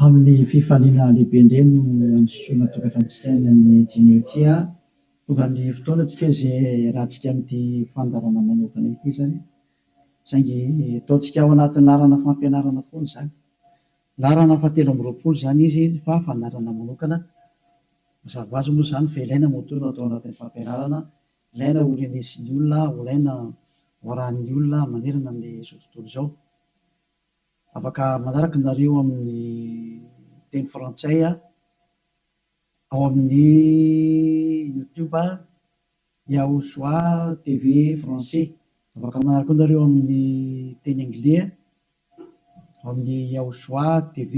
amin'ny fifaliana lehibe indray no ansoana tokatantsika ny amin'ny jinetia tonga amin'ny fotoanantsika izay rahantsika amin'ity fandarana manokana ity zany saingy ataontsika ao anatin'ny larana fampianarana foana zany larana fahatelo amby roapolo zany izy fa fandarana manokana mazava ho azy moa zany fa ilaina motorina atao anatin'ny fampianarana ilaina ho renesin'ny olona ilaina hoarahan'ny olona manerana amin'izao tontolo izao afaka manaraka nareo amin'ny teny frantsay ao amin'ny youtube Yaoshua TV français afaka manaraka nareo amin'ny teny anglais ao amin'ny Yaoshua TV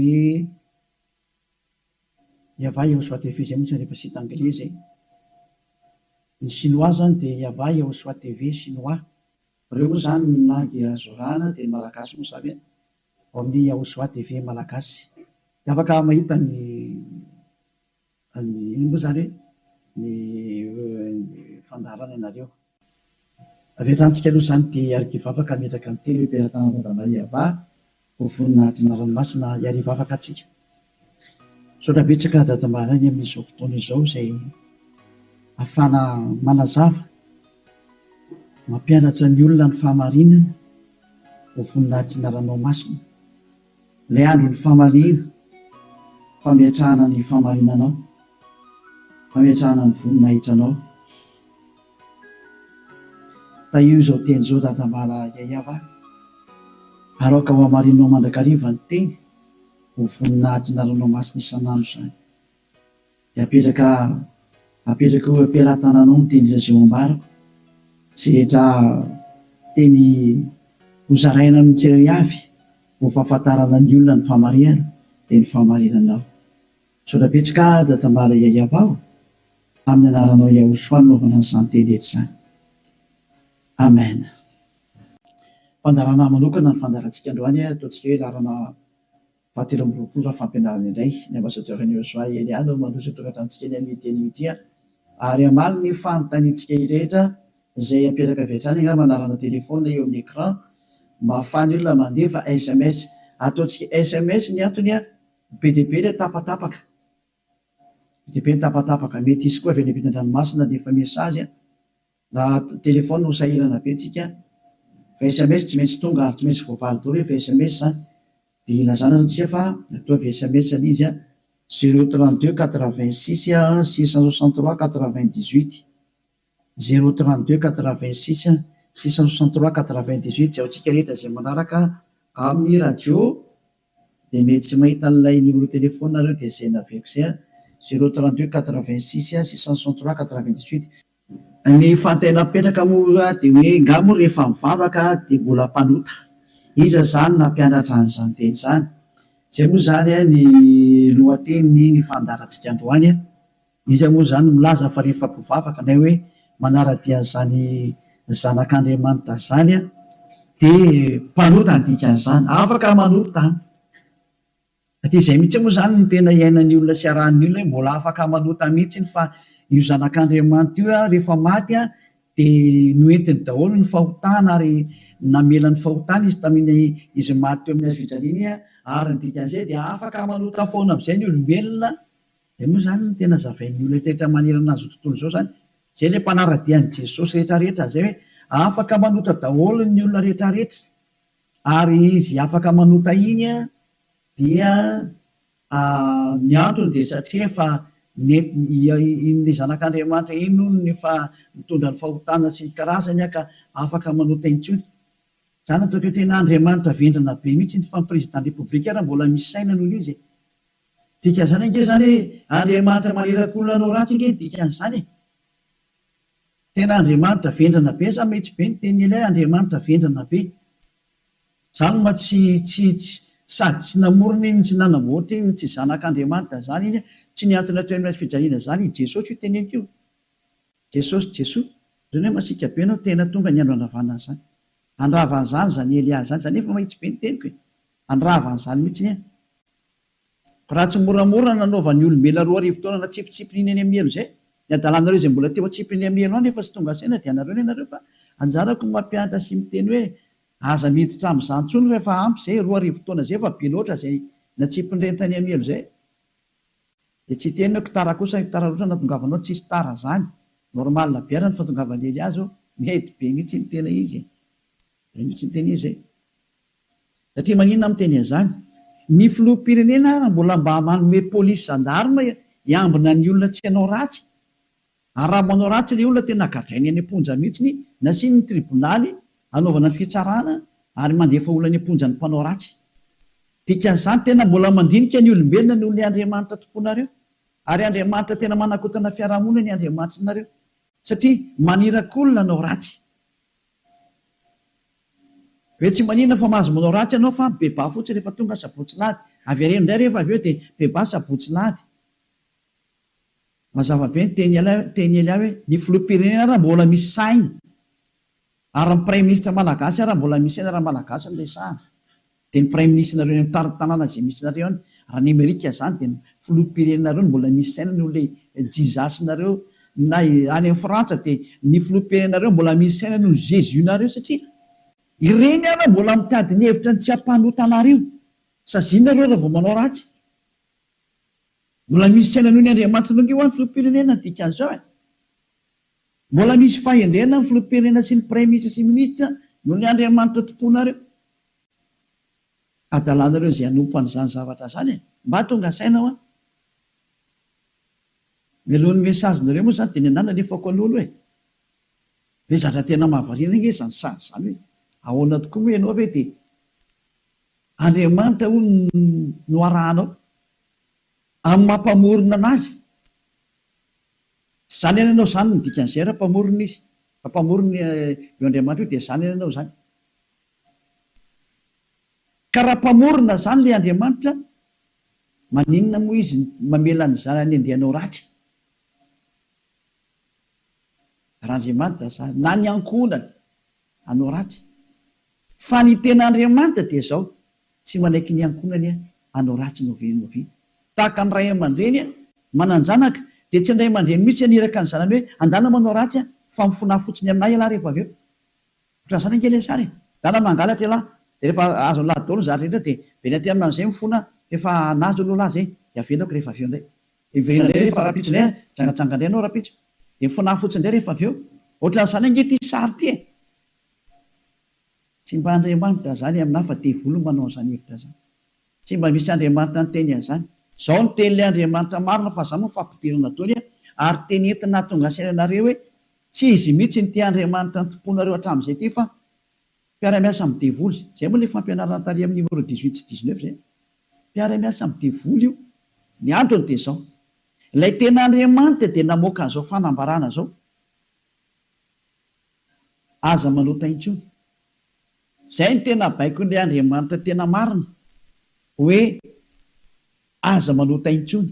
Yava Yaoshua TV zay mihitsy rehefa site anglais zay ny chinois zany dia Yava Yaoshua TV chinois reo moa zany ny langy azorana dia malagasy moa zany ao amin'ny Yaoshua TV malagasy dia afaka mahita ny ino moa zany hoe ny fandaharana ianareo avy etantsika aloha zany dia arikivavaka metraka amin'ny teny hoe mpiara-tanana Yava ho voninahitra ranomasina iarivavaka atsika saotra betsaka dadamarany amin'izao fotoana izao izay ahafana manazava mampianatra ny olona ny fahamarinana ho voninahitra ranomasina ilay andro ny fahamarina fametrahana ny fahamarinanao fametrahana ny voninahitranao ta io izao teny izao dadamala Yava aroka ho hamarinanao mandrakariva ny teny ho voninahitra ranomasina isan'andro zany dia apetraka ho ampiara-tananao ny teny lazao ambarako sy rehetra teny hozaraina amin'ny tsirairay avy ho fahafantarana ny olona ny fahamarinana dia ny fahamarinanao saotra betsaka dadambala Yava amin'ny anaranao Yaoshua naovana an'izany teny rehetra zany amen. Fandarana manokana ny fandarantsika androany ataontsika hoe larana fahatelo amby roapolo fampianarana indray ny ambassadeur-n'i Yaoshua Eliana mandroso tokatantsika eny amin'ny teny ity ary amaly ny fanontaniantsika rehetra izay apetraka avy hatrany angamba larana telefona eo amin'ny écran mba ahafahany olona mandefa SMS ataontsika SMS ny antony be dia be ilay tapatapaka be dia be ny tapatapaka mety isy koa avy any ampitan-dranomasina dia efa mesazy raha telefona ho sahirana be tsika fa SMS tsy maintsy tonga ary tsy maintsy voavaly daholo fa SMS zany dia ilazana zany tsika fa atao avy SMS ny izy 032 86 663 98 032 86 663 98 zay aotsika rehetra izay manaraka amin'ny radio dia mety tsy mahita n'ilay numéro telefona nareo dia izay naveko izay 032 86 663 98 ny fantaina mipetraka moa dia hoe ngamo rehefa mivavaka dia mbola mpanota iza zany nampianatra an'izany teny zany zay moa zany ny lohateny ny fandarantsika androany izy moa zany milaza fa rehefa mpivavaka na hoe manara-dian'izany zanak'Andriamanitra zany dia mpanota ny dikan'izany afaka manota satria izay mihitsy moa zany ny tena iainan'ny olona sy arahan'ny olona mbola afaka manota mihitsy fa io zanak'Andriamanitra io rehefa maty dia noentiny daholo ny fahotana ary namela ny fahotana izy tamin'ny izy maty teo amin'ny hazofijaliana ary ny dikan'izay dia afaka manota foana amin'izay ny olombelona dia moa zany ny tena zavain'ny olona rehetra manerana azy tontolo izao zany zay ilay mpanara-dian'i Jesosy rehetrarehetra zay hoe afaka manota daholo ny olona rehetrarehetra ary izy afaka manota iny dia ny antony dia satria efa in'ilay zanak'Andriamanitra iny ny fa mitondra ny fahotana sy ny karazany ka afaka manota intsony zany ataoko hoe tena Andriamanitra vendrana be mihitsy ny fa président république raha mbola misy saina noho izy dikan'izany ange zany Andriamanitra maneraka olona anao ratsy ange dikan'izany tena Andriamanitra vendrana be za mihitsy be ny teny ilay Andriamanitra vendrana be zany ma tsy sady tsy namorona iny tsy nanamboatra iny tsy zanak'Andriamanitra zany iny tsy niantona teo amin'ny fijaliana zany Jesosy io teneniko io Jesosy zany hoe masika be anao tena tonga ny andro andravana zany andravan'izany zany Elia zany zany efa mahitsy be ny teniko andravan'izany mihitsy ny raha tsy moramora nanaovan'ny olombelona roa arivo taona na tsipitsipinyny eny amielo zay ny adalanareo izay mbola teo atsipiny amielo any efa sy tonga saina dia anareo ny anareo fa anjarako ny mampianatra sy miteny hoe aza miditra amin'izany ntsony rehefa ampy zay roa arivo taona zay fa be loatra zay na tsy mpindrentany amielo zay de tsy tenako tara kosa tara roatra natongavanao tsisy tara zany normal biara ny fatongavany azy mety be mihitsy ny tena izy de mihitsy ny tena izy zay satria maninona amiteny an'izany ny filoham-pirenena raha mbola mba manome polisy zandarma iambina ny olona tsy hanao ratsy ary raha manao ratsy le olona tena gadrainy any amponja mihitsy nasiny ny tribonaly anaovana ny fitsarana ary mandefa olona ny amponja ny mpanao ratsy dikan'izany tena mbola mandinika ny olombelona ny olona Andriamanitra tomponareo ary Andriamanitra tena manakotana fiarahamonina ny Andriamanitra nareo satria manirakolona anao ratsy hoe tsy manina fa mahazo manao ratsy ianao fa beba fotsy rehefa tonga sabotsilady avy areno indray rehefa avy eo dia beba sabotsilady mazava be ny teny ely ahy hoe ny filoham-pirenena raha mbola misy saina ary ny prime ministre malagasy raha mbola misy saina raha malagasy ny resahana dia ny prime ministre nareo ny taritanàna izay misy nareo any raha ny Amerika zany dia ny filoham-pirenenareo ny mbola misy saina no le jizasy nareo na any amin'ny Frantsa dia ny filoham-pirenenareo mbola misy saina no Jésus nareo satria ireny ana mbola mitady ny hevitra ny tsy hampanotanario sazinareo raha vao manao ratsy mbola misy saina noho ny Andriamanitra nonge ho any filoham-pirenena dikan'izao mbola misy fahendrena ny filoham-pirenena sy ny prime ministre sy ministra noho ny Andriamanitra tomponareo adalanareo izay hanompo an'izany zavatra zany mba tonga saina ho melohan'ny mesazinareo moa zany dia ny anana nefako an'olo hoe zatra tena mahavariana nge zany sady zany hoe ahoana tokoa moa ianao ve dia Andriamanitra ho no arahanao amin'ny mampamorona anazy zany any ianao zany ny dikan'izay raha mpamorona izy raha mpamorona io Andriamanitra io dia zany any ianao zany ka raha mpamorona zany le Andriamanitra maninona moa izy mamela ny zanany andehanao ratsy raha Andriamanitra zany na ny ankonany anao ratsy fa ny tena Andriamanitra dia zao tsy manaiky ny ankonany anao ratsy novi tahaka ny ray aman-dreny mananjanaka dia tsy indray aman-dreny mihitsy aniraka ny zanany hoe andana manao ratsy fa mifona fotsiny aminay ialahy rehefa avy eo ohatran' izany angely sary dana mangalatra ialahy dia rehefa azo lahy daholo zatra rehetra dia veny aty amin'izay mifona efa nazo aloha zay dia avelako rehefa avy eo indray iverina indray rehefa rapitso indray jangatsanga indray anao rapitso dia mifona fotsiny indray rehefa avy eo ohatran'izany ange ty sary ty tsy mba Andriamanitra zany aminahy fa devolo manao an'izany hevitra zany tsy mba misy Andriamanitra ny teny an'izany zao ny tenyle Andriamanitra marina fa zany moa fampidirana taony ary teny entina tonga sainanareo hoe tsy izy mihitsy ny ty Andriamanitra ny tomponareo hatramin'izay ty fa mpiara-miasa amin'ny devoly zay moa le fampianarana tary amin'ny numéro 18 sy 19 zay mpiara-miasa amin'ny devoly io ny androny dia zao ilay tena Andriamanitra dia namoaka an'izao fanambarana zao aza manota intsony zay ny tena baiko n'ilay Andriamanitra tena marina hoe aza manota intsony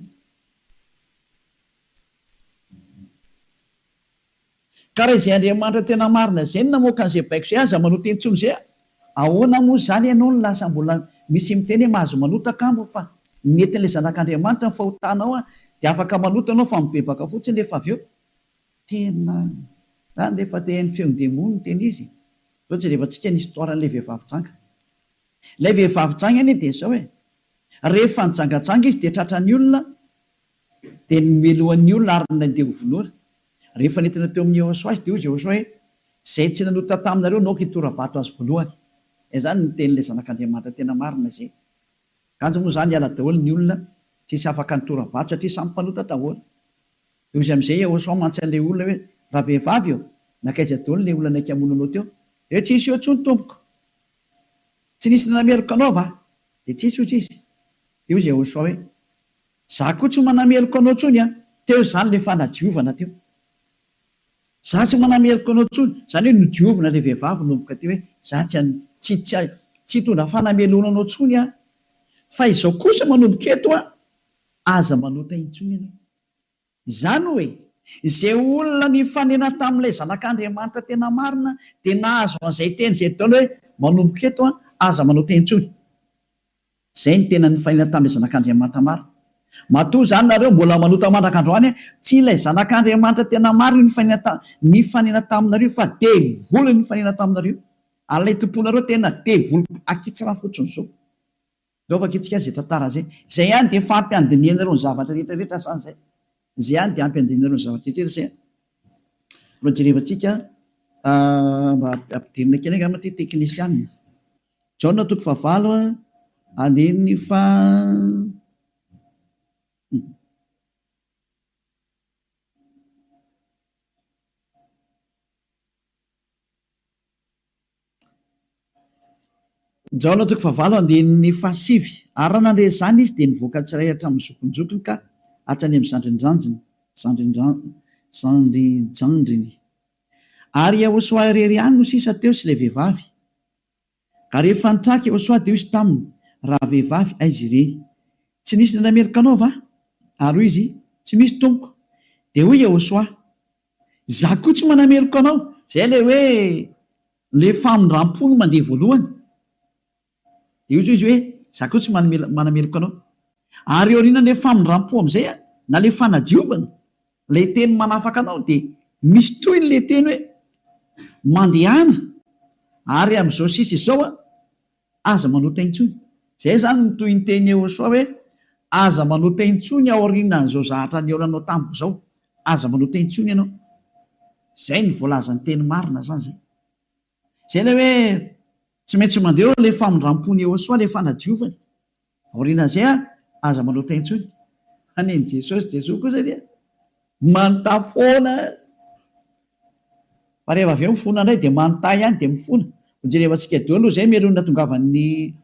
ka raha izay Andriamanitra tena marina zay ny namoaka an'izay baiko zay aza manota intsony zay ahoana moa zany ianao ny lasa mbola misy miteny hoe mahazo manota kambo fa netin'ilay zanak'Andriamanitra ny fahotanao dia afaka manota anao fa mibebaka fotsiny rehefa avy eo tena zany rehefa tehan'ny feon-demony ny teny izy zao tsy rehefa-tsika ny histoiran'ilay vehivavy-janga ilay vehivavy-janga anie dia zao rehefa nijangatsanga izy dia tratran'ny olona dia nomelohan'ny olona ary nandeha hovolora rehefa nentina teo amin'ny Jehosoa azy dia hoy Jehosoa hoe zay tsy nanota taminareo naoka hitorabato azy voalohany zany ny tenyilay zanak'Andriamanitra tena marina zay kanjo moa zany hiala daholo ny olona tsisy afaka nitorabato satria samy mpanota daholo dia izy amin'izay Jehosoa mantsan'ilay olona hoe raha vehivavy eo nakaiza daholo ilay olona naiky hamonanao teo dia tsisy eo ntsony tompoko tsy nisy nanameloko anao va dia tsisy ohatsy izy dia hoy Jehosoa hoe za koa tsy manameloko anao tsony teo zany le fanadiovana teo za tsy manameloko anao tsony zany hoe nodiovina ilay vehivavy nomboka teo hoe za tsy tondra fanamelona anao tsony fa izao kosa manomboka eto aza manota intsony ianao izany hoe izay olona ny fanena tamin'ilay zanak'Andriamanitra tena marina dia nahazo an'izay teny izay taona hoe manomboka eto aza manota intsony zay ny tena ny fanena tamin'ilay zanak'Andriamanitra marina matoa zany nareo mbola manota mandrak'androany tsy ilay zanak'Andriamanitra tena marina ny fanena taminareo fa devoly ny fanena taminareo alay tomponareo tena devoly akitsira fotsiny zao Lovaka itsika zay tantara zay. Zay ihany dia fampiandiniana ireo ny zavatra rehetrarehetra sany zay. Zay ihany dia ampiandiniana ireo ny zavatra rehetrarehetra zay. Mba jerevantsika mba ampidirina kely angamba ty teknisianina. Jaona 9 andiny fa Jaona 9 andiny fa 7 ary raha nandre zany izy dia nivoaka tsiray hatramin'ny zokonjokony ka hatrany amin'ny zandrinjandriny ary Yahosoa irery ihany no sisa teo sy ilay vehivavy ka rehefa nitraka Yahosoa dia izy taminy raha vehivavy aizy ireny tsy nisy nanamerika anao va ary hoy izy tsy misy tompoko dia hoy Yahosoa za koa tsy manameriko anao zay le hoe le famindram-polo mandeha voalohany dia izy hoe za koa tsy manameriko anao ary eo aoriana le famindram-po am'izay na le fanadiovana le teny manafaka anao dia misy toy le teny hoe mandehana ary am'izao sisa izao aza manota intsony zay zany notoy ny teny Yahosoa hoe aza manota intsony ao aorianan'izao zahatra ny eolanao tamiko zao aza manota intsony ianao zay ny voalazany teny marina zany zay zay le hoe tsy maintsy mandeha le famindram-pony Yahosoa le fanadiovany aorianan'izay aza manota intsony aneny Jesosy kosa dia manontà foana fa rehefa avy eo mifona indray dia manontà ihany dia mifona jerevantsika deo aloha zay melony natongavan'ny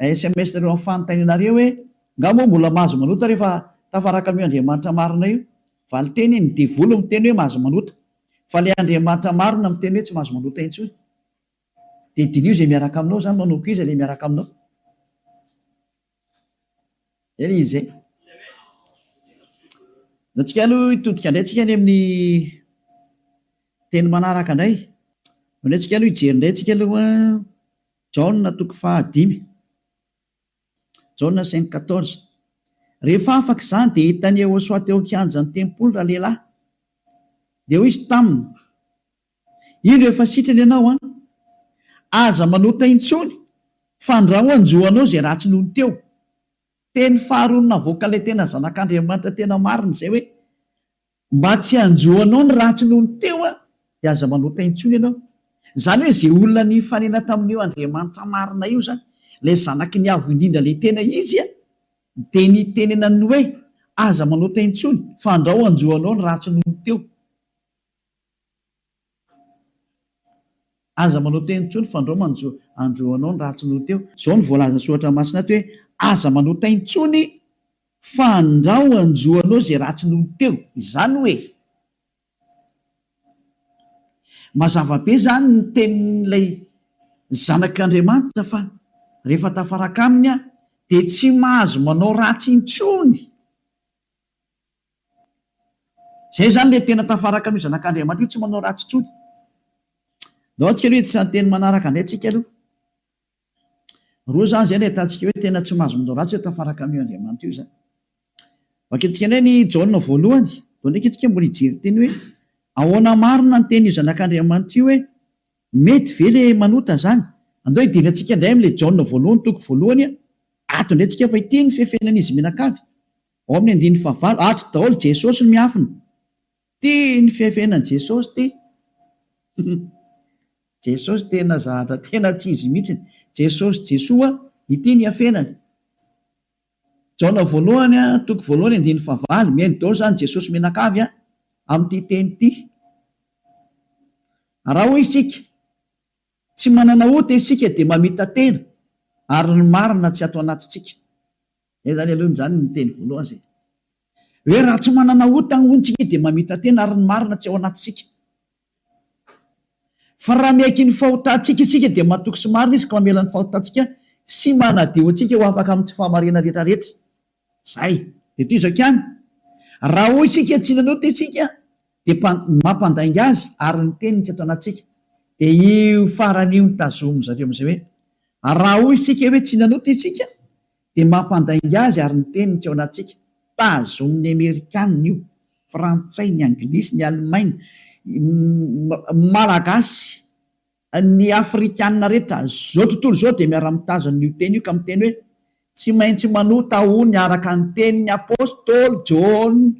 SMS nareo amin'ny fanontanianareo hoe ngamo mbola mahazo manota rehefa tafaraka amin'io Andriamanitra marina io valiteny ny devolo miteny hoe mahazo manota fa le Andriamanitra marina miteny hoe tsy mahazo manota intsony dia dinio zay miaraka aminao zany manao koiza le miaraka aminao ele izy zay natsika aloha hitodika indray tsika any amin'ny teny manaraka indray ndray tsika aloha hijery indray tsika aloha Jaona 5 Jaona 5:14 rehefa afaka izany dia hitany Yahosoa teo an-kianjan'ny tempoly raha lehilahy dia hoy izy taminy ino efa sitrany ianao aza manota intsony fa ndrao anjoanao zay ratsy nohony teo teny faharonina voaka le tena zanak'Andriamanitra tena marina zay hoe mba tsy anjoanao ny ratsy nohony teo dia aza manota intsony ianao zany hoe zay olona ny fanena tamin'io Andriamanitra marina io zany le zanaky ny avo indrindra le tena izy dia ny tenenany hoe aza manota intsony fa ndrao anjoanao ny ratsy nohony teo aza manota intsony fa ndrao anjoanao ny ratsy nohony teo zao ny voalazana soatra masina ty hoe aza manota intsony fa ndrao anjoanao zay ratsy nohony teo izany hoe mazava be zany ny tenin'ilay zanak'Andriamanitra fa rehefa tafaraka aminy dia tsy mahazo manao ratsy intsony zay zany le tena tafaraka amin'io zanak'Andriamanitra io tsy manao ratsy intsony dao tsika aloha itsan'ny teny manaraka indray tsika aloha roa zany zay no ahitantsika hoe tena tsy mahazo manao ratsy hoe tafaraka amin'io Andriamanitra io zany vaketika indray ny Jaona voalohany dao ndraiky itsika mbola hijery teny hoe ahoana marina ny teny io zanak'Andriamanitra io hoe mety ve le manota zany andao hidirantsika indray amin'le Jaona voalohany toko voalohany ato indray tsika fa ity ny fiafenan'izy menakavy ao amin'ny 9 atro daholo Jesosy no miafina ty ny fiafenan'i Jesosy ty Jesosy tena zahatra tena tsy izy mihitsiny Jesosy Jesoa ity ny afenany Jaona voalohany toko voalohany 9 mihaino daholo zany Jesosy menakavy amin'ity teny ity raha hoy isika tsy manana ota isika dia mamita tena ary ny marina tsy ato anatintsika zay zany alohany zany ny teny voalohany zay hoe raha tsy manana ota ny ontsika dia mamita tena ary ny marina tsy ao anatintsika fa raha miaiky ny fahotantsika isika dia matoky sy marina izy ka mamela ny fahotantsika sy manadio antsika ho afaka amin'ny tsy fahamarina rehetrarehetra zay dia toy izao ihany raha hoy isika tsy nanota isika dia mampandainga azy ary ny teniny tsy ato anatsika dia io faran'io ny tazomo zareo amin'izay hoe raha hoy isika hoe tsy nanota isika dia mampandainga azy ary ny teniny tsy ao anatsika tazomon'ny Amerikanina io frantsay ny anglisy ny alemaina malagasy ny afrikanina rehetra zao tontolo zao dia miara-mitazana io teny io ka miteny hoe tsy maintsy manota ony araka ny tenin'ny apôstôly Jona.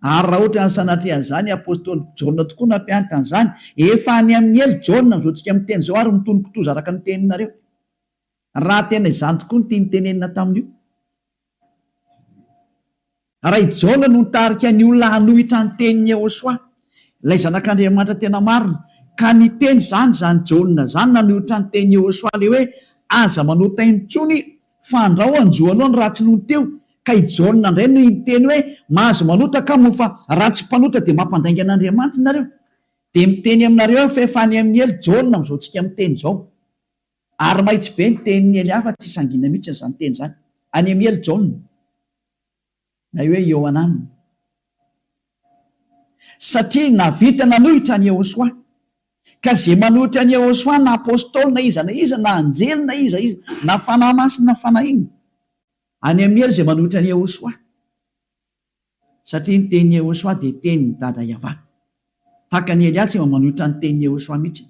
Ary raha ohatra ny sanatria zany apôstôly Jona tokoa nampianatra an'izany, efa any amin'ny elo Jona mizoatsika amin'ny teny zao ary mitonokitoza araka ny teninareo. Raha tena izany tokoa ny tiany tenenina tamin'io. Raha i Jona no nitarika ny olona hanohitra ny tenin'ny Jehosoa, ilay zanak'Andriamanitra tena marina, ka ny teny zany Jona zany nanohitra ny tenin'ny Jehosoa le hoe aza manota intsony fa andrao anjoanao ny ratsy noho teo. Ka i Jona indray no miteny hoe mahazo manota ka mo fa ratsy mpanota dia mampandainga an'Andriamanitra nareo. Dia miteny aminareo fa efa any amin'ny elo Jona mizoatsika amin'ny teny zao. Ary mahitsy be ny tenin'ny Eliafa tsy sangina mihitsy izany teny zany. Any amin'ny elo Jona na hoe Ioanana. Satria navita nanohitra ny Jehosoa, ka zay manohitra ny Jehosoa na apôstôly na iza na anjely na iza na fanahy masina na fanahy iny, any amin'ny elo zay manohitra ny Jehosoa. Satria ny tenin'ny Jehosoa dia tenin'ny dada Yahva. Tahaka ny Elia tsy manohitra ny tenin'ny Jehosoa mihitsy.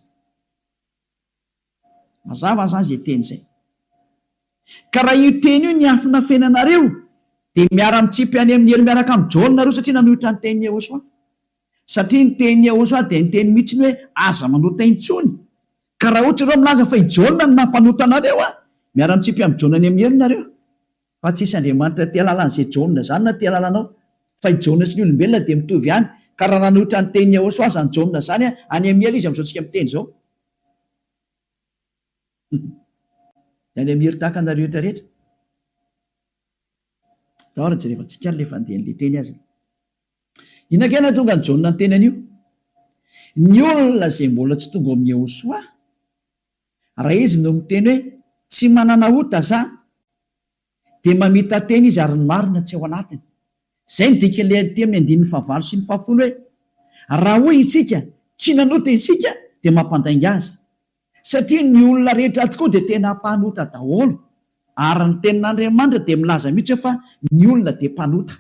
Mazava zany zay teny zay. Ka raha io teny io ny afina fenanareo dia miara-mitsipy any amin'ny elo miaraka amin'ny Jona nareo satria nanohitra ny tenin'ny Jehosoa. Satria ny tenin'ny Jehosoa dia ny teny mihitsy hoe aza manota intsony. Ka raha ohatra ireo milaza fa i Jona no nampanota anareo, miara-mitsipy amin'ny Jona any amin'ny elo nareo. Fa tsisy Andriamanitra tia lalan'izay Jona zany na tia lalanao, fa i Jona sy ny olombelona dia mitovy ihany. Ka raha nanohitra ny tenin'ny Jehosoa zany Jona zany any amin'ny elo izy amin'izao amin'ny teny zao. Any amin'ny elo tahaka anareo rehetra. Dahory jerevantsika ny lefa andeha n'ilay teny azy. Inakena tonga ny Jona ny teny an'io? Ny olona izay mbola tsy tonga amin'ny Jehosoa, raha izy no miteny hoe tsy manana ota za, dia mamita teny izy ary ny marina tsy ao anatiny. Izay ny dikan'ilay aty amin'ny andininy 9 sy ny 10 hoe raha hoy isika tsy nanota isika dia mampandainga azy. Satria ny olona rehetra tokoa dia tena mpanota daholo. Ary ny tenin'Andriamanitra dia milaza mihitsy fa ny olona dia mpanota.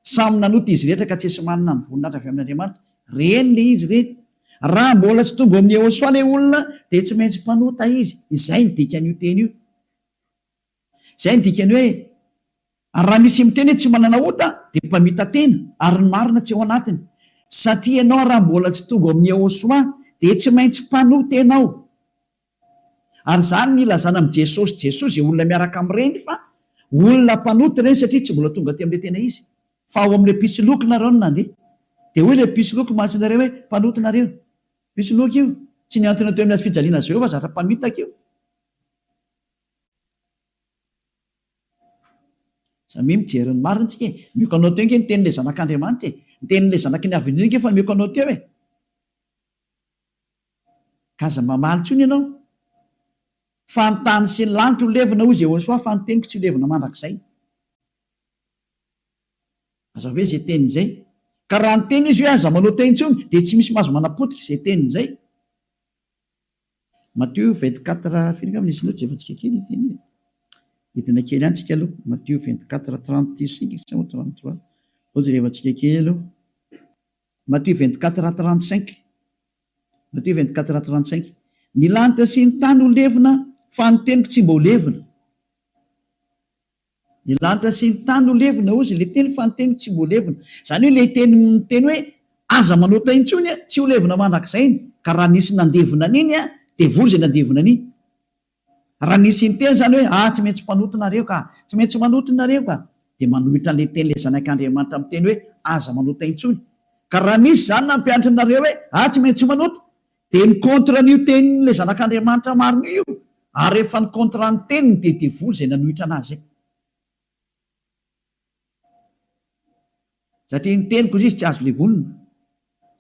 Samy nanota izy rehetra ka tsy esy manana ny voninahitra avy amin'Andriamanitra. Reny le izy reny. Raha mbola tsy tonga amin'ny Jehosoa ilay olona dia tsy maintsy mpanota izy. Izay ny dikan'io teny io. Izay ny dikany hoe raha misy miteny hoe tsy manana ota dia mpamita tena ary ny marina tsy ao anatiny. Satria ianao raha mbola tsy tonga amin'ny Jehosoa dia tsy maintsy mpanota ianao. Ary zany ny ilazana amin'ny Jesosy izay olona miaraka amin'ireny fa olona mpanota ireny satria tsy mbola tonga aty amin'ilay tena izy. Fa ao amin'ilay pisoloky nareo no nandeha. Dia hoe ilay pisoloky mahatsinareo hoe mpanota nareo. Pisoloky io tsy niantona teo amin'ny fijaliana Jehovah zatra mpamitaka io. Samy mijery ny marina tsika. Mioka anao teo ny tenin'ilay zanak'Andriamanitra. Ny tenin'ilay zanaky ny avindrina fa mioka anao teo e. Kaza mamaly tsony ianao. Fa ny tany sy ny lanitra ho levina hoy Jehosoa fa ny teniko tsy ho levina mandrakizay. Aza hoe izay teny izay. Ka raha ny teny izy hoe aza manota intsony dia tsy misy mahazo manapotika izay teny izay. Matthieu 24 firinga amin'ny isinao jevantsika kely teny. Hitina kely ihany tsika aloha. Matthieu 24:35 sa 33. Jerevantsika kely aloha. Matthieu 24:35. Matthieu 24:35. Ny lanitra sy ny tany ho levina fa ny teniko tsy mba ho levina. Ny lanitra sy ny tany ho levina ozy ilay teny fa ny teniko tsy mba ho levina. Izany hoe ilay teny hoe aza manota intsony tsy ho levina mandrakizay. Ka raha nisy nandevina an'iny dia vory izay nandevina an'iny. Raha nisy ny teny izany hoe tsy maintsy mpanota nareo ka, tsy maintsy manota nareo ka, dia manohitra an'ilay teny ilay zanak'Andriamanitra amin'ny teny hoe aza manota intsony. Ka raha misy izany nampianatra nareo hoe tsy maintsy manota, dia ny kontra n'io tenin'ilay zanak'Andriamanitra marina io. Ary rehefa ny kontra ny teniny dia devoly izay nanohitra anazy. Satria ny teniko izy tsy azo levolina.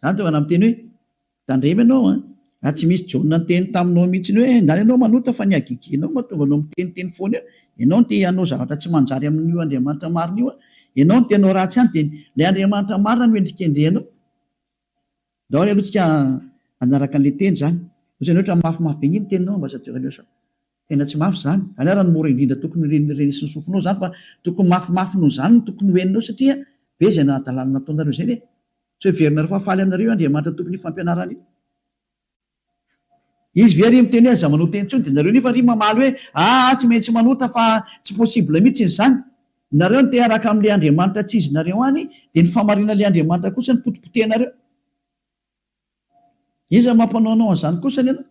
Izany tonga amin'ny teny hoe tandrema ianao raha tsy misy Jona ny teny taminao mihitsy hoe ndany ianao manota fa ny agigianao mahatonga anao miteniteny foana eo. Ianao no te hanao zavatra tsy manjary amin'io Andriamanitra marina io. Ianao no te hanao ratsy ihany dia ilay Andriamanitra marina no endrikendrehanao. Daholo aloha tsika anaraka an'ilay teny zany. Ohatrany ohatra mafimafy be ny teninao ambassadeur Leosa. Tena tsy mafy zany. Alera ny mora indrindra tokony renisy sofinao zany fa tokony mafimafy noho zany tokony hoeninao satria be izay nahadalana nataonareo izay hoe tsy ho heverinareo fa faly aminareo Andriamanitra tokony fampianarana io. izy very miteny hoe za manota intsony de nareo nefa ry mamaly hoe tsy maintsy manota fa tsy possible mihitsy ny zany nareo ny te araka am'le andriamanitra tsy izy nareo any de ny famarina le andriamanitra kosa ny potipotenareo iza mampanaonao an'izany kosa ny anao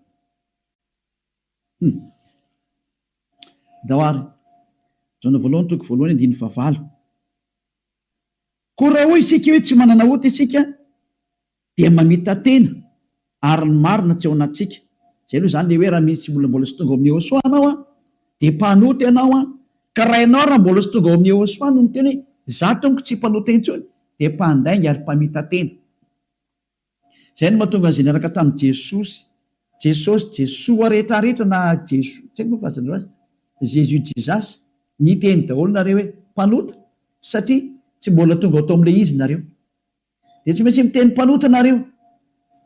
daoary jona voalohany toko voalohany andiny favalo ko raha hoy isika hoe tsy manana ota isika dia mamita tena ary ny marina tsy ao anatsika zay aloha zany le hoe raha misy mbola sy tonga amin'ny Ehosoa anao de mpanota ianao ka raha ianao raha mbola sy tonga ao amin'ny Ehosoa no miteny hoe za tompoko tsy mpanota intsony de mpandainga ary mpamita tena zay no mahatonga an'izay niaraka tamin'i Jesoa rehetrarehetra na Jésus Jesus niteny daholo nareo hoe mpanota satria tsy mbola tonga atao am'le izy nareo de tsy maintsy miteny mpanota nareo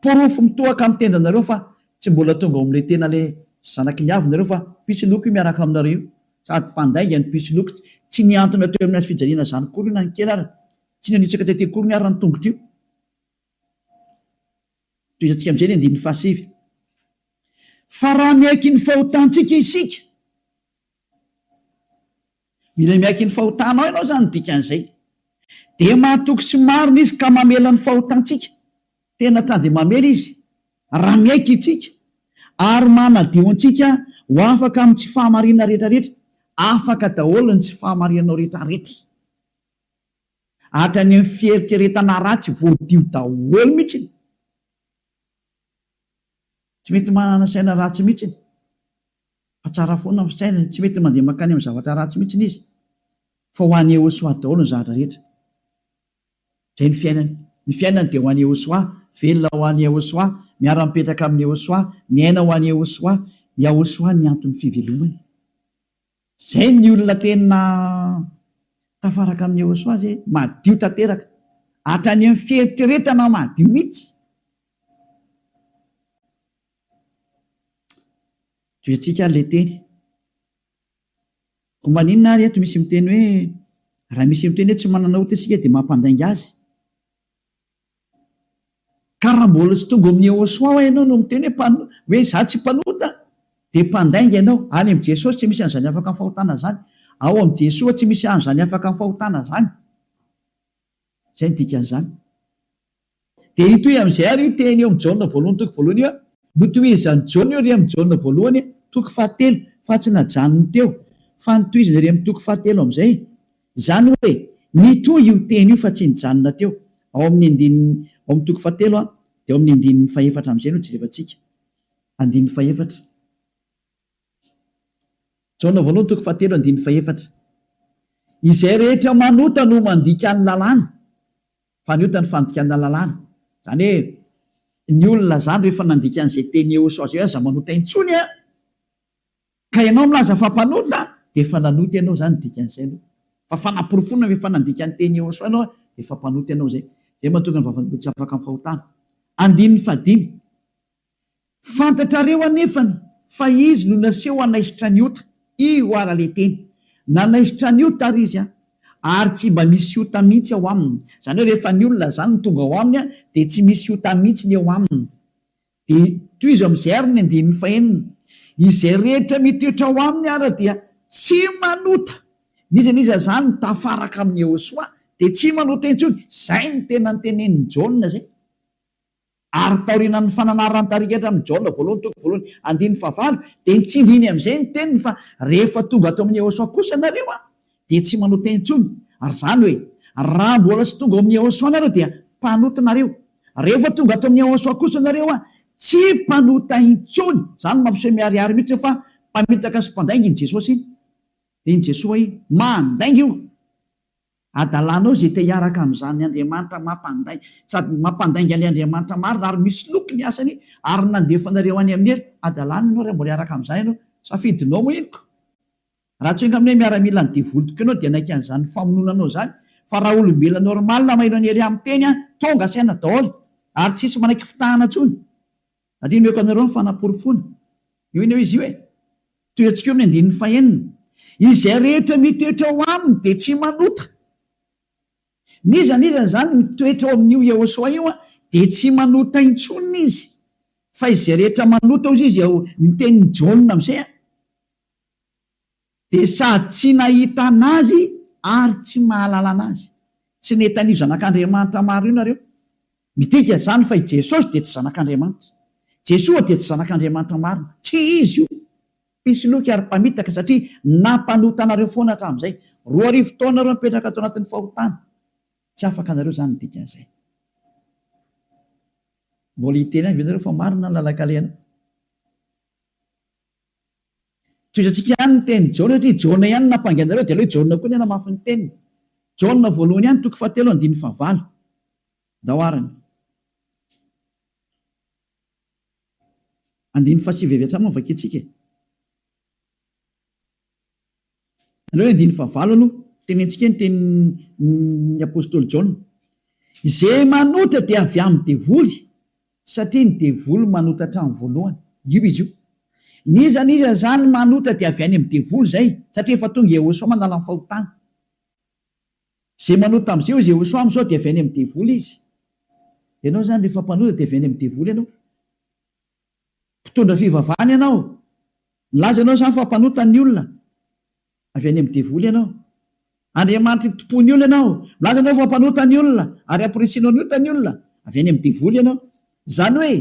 porofo mitohaka amin'ny tenda nareo fa tsy mbola tonga ao am'le tena le zanaky ny avy nareo fa pisiloko io miaraka aminareo sady mpandainga ny pisiloko tsy niantona teo amin'ny azy fijaliana zany kory io na ny kely ary tsy nanitsaka tete kory ny ary ny tongotro io toizatsika am'izay ny andin'ny fahasivy fa raha miaiky ny fahotantsika isika mila miaiky ny fahotanao ianao zany dikan'izay de mahatoky sy marina izy ka mamela ny fahotantsika tena tany de mamela izy raha miaiky itsika ary manadio antsika ho afaka amin'ny tsy fahamarina rehetrarehetra afaka daholo ny tsy fahamarinanao rehetrarehetra hatrany amin'ny fieritreretana ratsy voadio daholo mihitsiny tsy mety manana saina ratsy mihitsiny fa tsara foana ny saina tsy mety mandeha makany amin'ny zavatra ratsy mihitsiny izy fa ho an'ny Ehosoa daholo ny zavatra rehetra zay ny fiainany de ho an'ny Ehosoa velona ho an'ny Ehosoa miara-mipetraka amin'ny Ehosoa miaina ho an'ny Ehosoa Ehosoa ny antony fivelomany zay ny olona tena tafaraka amin'ny Ehosoa zay madio tanteraka hatrany amin'ny fieritreretana madio mihitsy toetsika le teny ko maninona ary eto misy miteny hoe raha misy miteny hoe tsy manana ota isika de mampandainga azy ka raha mbola sy tonga amin'ny Ehosoa ho ianao no miteny hoe za tsy mpanota de mpandainga ianao any am' Jesosy tsy misy an'izany afaka amin'ny fahotana zany ao am' Jesoa tsy misy an'izany afaka amin'ny fahotana zany zay ny dikan'izany de itoy am'izay ary io teny eo am' Jaona voalohany toko voalohany io notoizany Jaona io ry am' Jaona voalohany toko fahatelo fa tsy najanony teo fa nitoizany ry am' toko fahatelo am'izay zany hoe nitoy io teny io fa tsy nijanona teo ao amin'ny andininy ao amin'ny toko fahatelo de ao amin'ny andininy fahefatra am'izay no jerevantsika andininy fahefatra Jaona voalohany toko fahatelo andininy fahefatra izay rehetra manota no mandika ny lalàna fa ny ota ny fandikana lalàna zany hoe ny olona zany rehefa nandika an'izay teny Ehosoa zay aza manota intsony ka ianao milaza fa mpanota de efa nanota ianao zany dikan'izay aloha fa fanamporofonina rehefa nandika ny teny Ehosoa ianao de efa mpanota ianao zay mahatonga ny vavany tsy afaka amin'ny fahotana andininy fadimy fantatrareo anefany fa izy no naseho anaisitra ny ota io ara le teny nanaisitra ny ota ary izy ary tsy mba misy ota mihitsy ao aminy zany hoe rehefa ny olona zany ny tonga ao aminy de tsy misy ota mihitsy ny ao aminy de toy izy am'izay ary ny andininy fahenina izay rehetra mitoetra ao aminy ara dia tsy manota nizaniza zany ny tafaraka amin'ny Ehosoa de tsy manota intsony zay ny tena ny tenen'ny Jaona zay ary taorina ny fananarany tarikatra amin'ny Jaona voalohany toko voalohany andininy fahavalo de nitsindriny am'izay ny teniny fa rehefa tonga atao amin'ny Ehosoa kosa nareo de tsy manota intsony ary zany hoe raha mbola sy tonga amin'ny Ehosoa nareo dia mpanota nareo rehefa tonga atao amin'ny Ehosoa kosa nareo tsy mpanota intsony zany mampiseho miariary mihitsy fa mpamitaka sy mpandainga iny Jesosy iny de iny Jesoa iny mandainga io adalanao zay te hiaraka am'izany Andriamanitra mampandainga sady mampandainga ny Andriamanitra marina ary misy loko ny asany ary nandefanareo any amin'ny hery adalana ianao raha mbola hiaraka am'izany ianao safidinao mo inoko raha tsy oenga amin'y hoe miaramila ny devolotiko ianao dia naika an'izany famononanao zany fa raha olombelona normal maheno any ery amin'ny teny tonga saina daholo ary tsisy manaiky fitahana tsony satria meko anareo ny fanaporofona io iny eo izy io hoe toeantsika eo amin'ny andininy fahenina izay rehetra mitoetra ao aminy de tsy manota nizany zany mitoetra ao amin'io Ehosoa io de tsy manota intsony izy fa izay rehetra manota ozy izy ao nitenin'ny Jaona am'izay de sady tsy nahita anazy ary tsy mahalala anazy. Tsy netan'io zanak'Andriamanitra maro io nareo midika zany fa i Jesosy de tsy zanak'Andriamanitra, Jesoa de tsy zanak'Andriamanitra marina, tsy izy io. Pisoloky ary mpamitaka satria nampanota anareo foana hatramin'izay. 2000 taona reo mipetraka ato anatin'ny fahotana, tsy afaka anareo zany midika an'izay. Mbola hiteny any venareo fa marina ny lalakaleana. Toizatsika ihany ny teny Jaona satria Jaona ihany nampangainareo de aleo Jaona koa ny namafy ny teniny. Jaona voalohany ihany 7:9 daoarany 9:7 mo vaketsika. Aleo 9:5 aloha tenentsika ny tenin'ny apôstôly Jaona. Izay manota dia avy amin'ny devoly satria ny devoly manota hatramin'ny voalohany. Io izy io. Niza zany manota dia avy any amin'ny devoly zay satria efa tonga Jehosoa manala ny fahotana. Zay manota am'izay io Jehosoa am'izao dia avy any amin'ny devoly izy. Ianao zany rehefa mpanota dia avy any amin'ny devoly ianao. Mpitondra fivavahana ianao. Laza ianao zany fa mpanota ny olona. Avy any amin'ny devoly ianao. Andriamanitra tompony olona ianao. Laza ianao fa mpanota ny olona ary ampirisina ny ota ny olona. Avy any amin'ny devoly ianao. Zany hoe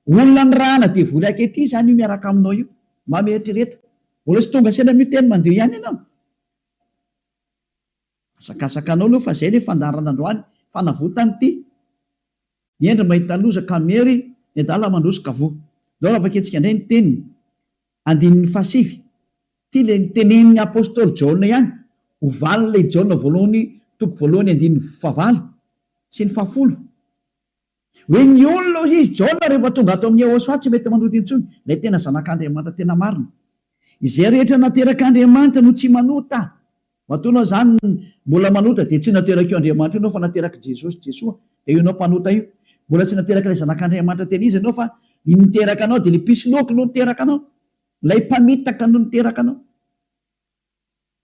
olona ny rahana devoly akety zany io miaraka aminao io. Mametrereta. Mbola tsy tonga sena miteny mandeha ihany ianao. Asakasakanao aloha fa zay le fandarana androany fanavotany ity. Niendry mahita loza kamery ny adala mandroso kavo. Dao avaketsika indray ny teniny 9:7. Ty le nitenen'ny apôstôly Jaona ihany. Ovaly le Jaona voalohany 9:9 sy ny 10. Hoe ny olona izy Jaona rehefa tonga ato amin'ny Jehosoa tsy mety manota intsony. Ilay tena zanak'Andriamanitra tena marina. Izay rehetra naterak'Andriamanitra no tsy manota. Matoana zany mbola manota de tsy nateraka io Andriamanitra ianao fa nateraka Jesosy Jesoa. De io anao mpanota io. Mbola tsy nateraka ilay zanak'Andriamanitra tena izy ianao fa ny niteraka anao de ny pisoloky no niteraka anao. Lay mpamitaka no niteraka anao.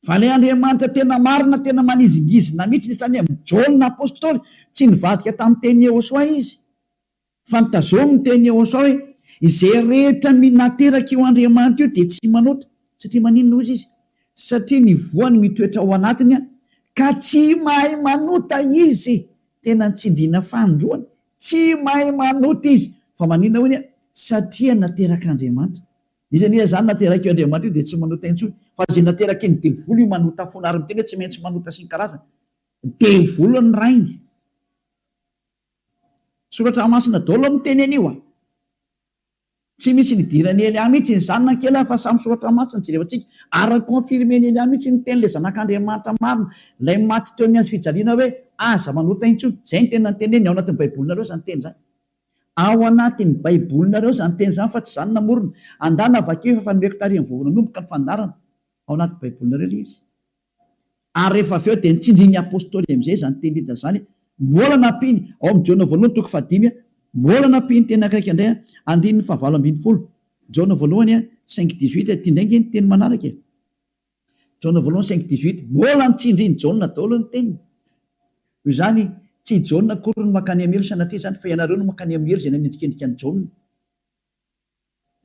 Fa ilay Andriamanitra tena marina tena manizingizina mihitsy netrany amin'ny Jaona apôstôly tsy nivadika tamin'ny teny Jehosoa izy. Fa nitazomy ny teny Jehosoa hoe izay rehetra nateraka io Andriamanitra io de tsy manota satria maninona izy. Satria ny voany mitoetra ao anatiny ka tsy mahay manota izy. Tena nitsindriana fandroany. Tsy mahay manota izy. Fa maninona hoy satria nateraka Andriamanitra. Izy zany nateraka io Andriamanitra io de tsy manota intsony. Fa zay nateraka ny devoly io manota foana ary miteny hoe tsy maintsy manota sy ny karazana. Devoly ny rainy. Soratra masina daholo miteny anio. Tsy misy nidirany Elia mihitsy ny zanona kely fa samy soratra masina jerevantsika. Ary confirmeny Elia mihitsy ny teny le zanak'Andriamanitra marina. Lay maty teo amin'ny azy fijaliana hoe aza manota intsony. Zay ny tena teneny ao anatin'ny baibolinareo zany teny zany. Ao anatin'ny baibolinareo zany teny zany fa tsy zany namorona. Andana vakeo fa nomeko tarihan'ny voavonanomboka ny fandarana. Ao anatin'ny baibolinareo le izy. Ary rehefa avy eo de nitsindrin'ny apôstôly am'izay zany teny hita zany. Mbola nampiny ao amin'ny Jaona voalohany 5:5 mbola nampiny teny akaiky indray 9:9 Jaona voalohany 5:18 ty indraingy ny teny manaraka. Jaona voalohany 5:18 mbola nitsindrin'ny Jaona daholo ny teniny. Io zany tsy Jaona akory no makany amelo sanatria zany fa ianareo no makany amelo zay nanendrikendrika ny Jaona.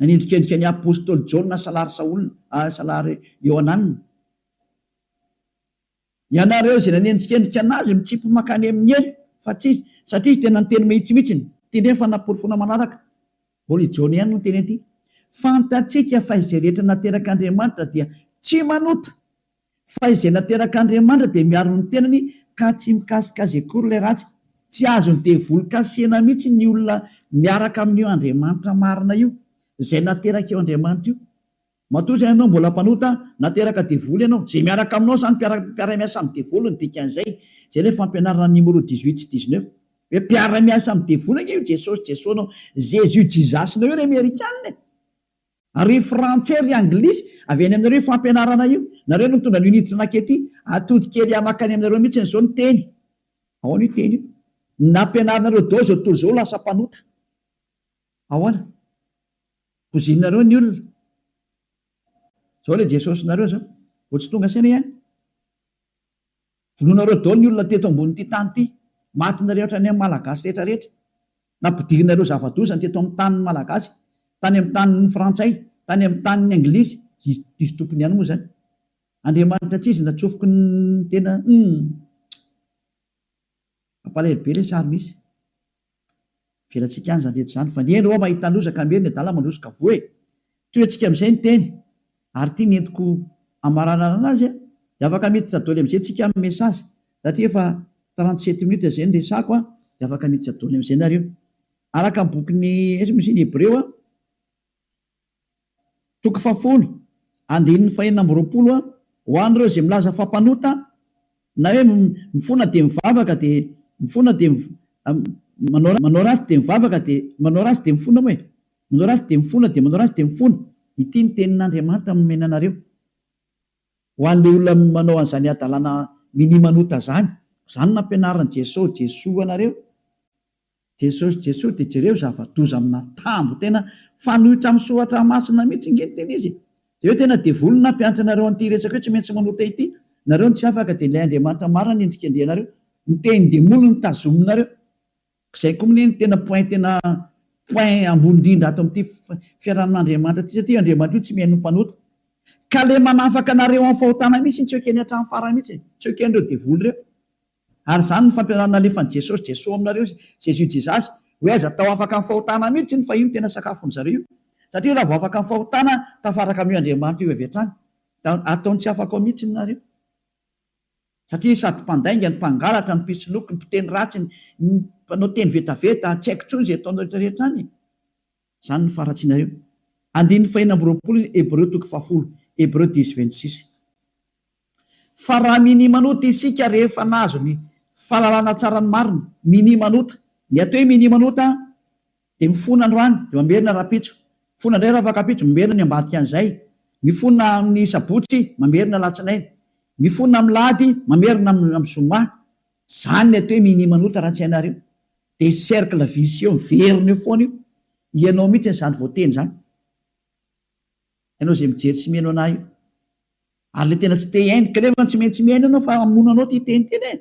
Nanendrikendrika ny apôstôly Jaona salary Saolina, salary Ioanana. Ianareo zay nanendrikendrika anazy mitsipy makany amin'ny elo fa tsy izy satria tena niteny mihitsymihitsiny. Ty ndray fa naporofona manaraka. Mbola i Jaona ihany no teny aty. Fantatsika fa izay rehetra nateraka Andriamanitra dia tsy manota. Fa izay nateraka Andriamanitra dia miaro ny tenany ka tsy mikasikazy akory ilay ratsy. Tsy azony devoly kasihana mihitsy ny olona miaraka amin'io Andriamanitra marina io. Izay nateraka io Andriamanitra io. Matoa zay ianao mbola mpanota nateraka devoly ianao. Zay miaraka aminao zany mpiara-miasa amin'ny devoly ny dikan'izay. Zay ilay fampianarana numéro 18 sy 19. Hoe mpiara-miasa amin'ny devoly io Jesosy Jesosnao. Jésus jizasinao io ry Amerikanina. Ary frantsay ry anglisy avy any aminareo fampianarana io. Nareo no mitondra l'unité nakety atody kely amakany aminareo mihitsy n'izao ny teny. Ao ny teny io. Nampianaranareo dao zao tontolo zao lasa mpanota. Ahoana? Pozinareo ny olona. Zao le Jesosy nareo zao. Vao tsy tonga saina ihany. Vonoanareo dao ny olona teto ambony ty tany ty. Matinareo ohatra ny amin'ny malagasy rehetra rehetra. nampidirinareo zavadozany teto amin'ny tanin'ny malagasy, tany amin'ny tanin'ny frantsay, tany amin'ny tanin'ny anglisy, izy tompony ihany moa zany. Andriamanitra tsy izy natsofoky ny tena ampalahelo be le sary misy velatsika any zany rehetra zany, fa ny eny ao mahita lozaka meny adala mandrosika voe toetsika amin'izay ny teny ary tia nentiko amarana anazy dia afaka miditra daholo amin'izay tsika amin'ny mesazy satria efa 37 minutes izay ny resako dia afaka miditra daholo amin'izay nareo araka ny bokyny esy Hebreo 10 andininy 4 ho an'ireo izay milaza fampanota na hoe mifona dia mivavaka dia mifona dia manao ratsy dia mivavaka dia manao ratsy dia mifona moa manao ratsy dia mifona dia manao ratsy dia mifona. Ity ny tenin'Andriamanitra nomena anareo ho an'ilay olona manao an'izany adalana minimanota zany nampianaran'i Jesosy anareo. Jesosy dia jereo zava-doza amina tambo tena fanohitra amin'ny soratra masina mihitsy ngeteny izy dia hoe tena devoly nampianatra anareo an'ity resaka hoe tsy maintsy manota ity nareo ny tsy afaka dia ilay Andriamanitra marina endrika andrianareo ny teny demoly ny tazominareo izay koa mineny tena point ambony indrindra ato amin'ity fiarahan'Andriamanitra ty satria Andriamanitra io tsy mihaino mpanota ka le manafaka anareo amin'ny fahotana mihitsy ny tsy ekeny hatramin'ny farany mihitsy tsy eken'ireo devoly ireo ary izany ny fampianarana alefan'i Jesosy aminareo Jesasy hoe aza tao afaka amin'ny fahotana mihitsy ny fa io tena sakafony zareo satria raha vao afaka amin'ny fahotana tafaraka amin'io Andriamanitra io avy hatrany ataony tsy afaka ao mihitsy nareo satria sady mpandainga ny mpangalatra ny mpisoloky ny mpiteny ratsy ny mpanao teny vetaveta tsy haiko tsony izay ataonao rehetrarehetra any izany ny faratsinareo. Andininy 4 Hebreo 10 Hebreo 10:26 fa raha minimanota isika rehefa nazo ny fahalalana tsara ny marina minimanota ny atao hoe minimanota dia mifona androany dia mamerina rapitso mifona indray raha fakapitso mamerina ny ambadika an'izay mifona amin'ny sabotsy mamerina latsinainy mifona amin'ny lahady mamerina amin'ny zoma zany ny atao hoe minimanota raha tsy hainareo dia cercle vicieux miverina eo foana io ianao mihitsy n'izany voateny zany ianao izay mijery tsy mihaino anahy io ary le tena tsy te haino kanefa tsy maintsy mihaino ianao fa mamonanao ty teny teny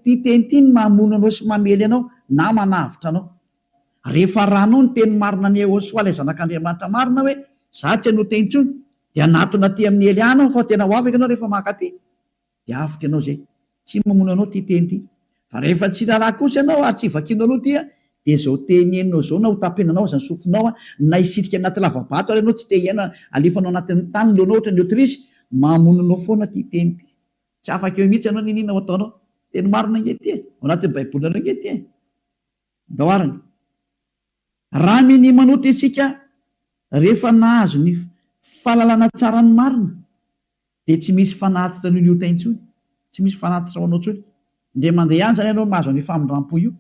ty teny ty ny mamonanao sy mamely anao na manavitra anao rehefa ranao ny teny marina ny Ehosoa ilay zanak'Andriamanitra marina hoe za tsy hanao teny intsony dia anatona ty amin'ny Eliana fa tena ho afaka ianao rehefa maka ty dia avitra ianao zay tsy mamonanao ty teny ty fa rehefa tsy lalà kosa ianao ary tsy vakianao aloha tya dia zao teny enao zao na ho tapenanao aza ny sofinao na isitrika anaty lavabato ary ianao tsy te hiaina alefanao anatin'ny tany leonao ohatra ny Aotrisy mamonanao foana ty teny ty tsy afaka eo mihitsy ianao ninina ho ataonao teny marina ngety ao anatin'ny baibolina ngety daoarany raha minimanota isika rehefa nahazo ny fahalalana tsara ny marina dia tsy misy fanatitra noho ny ota intsony tsy misy fanatitra ho anao tsony nde mandeha any zany ianao mahazo ny famindram-po io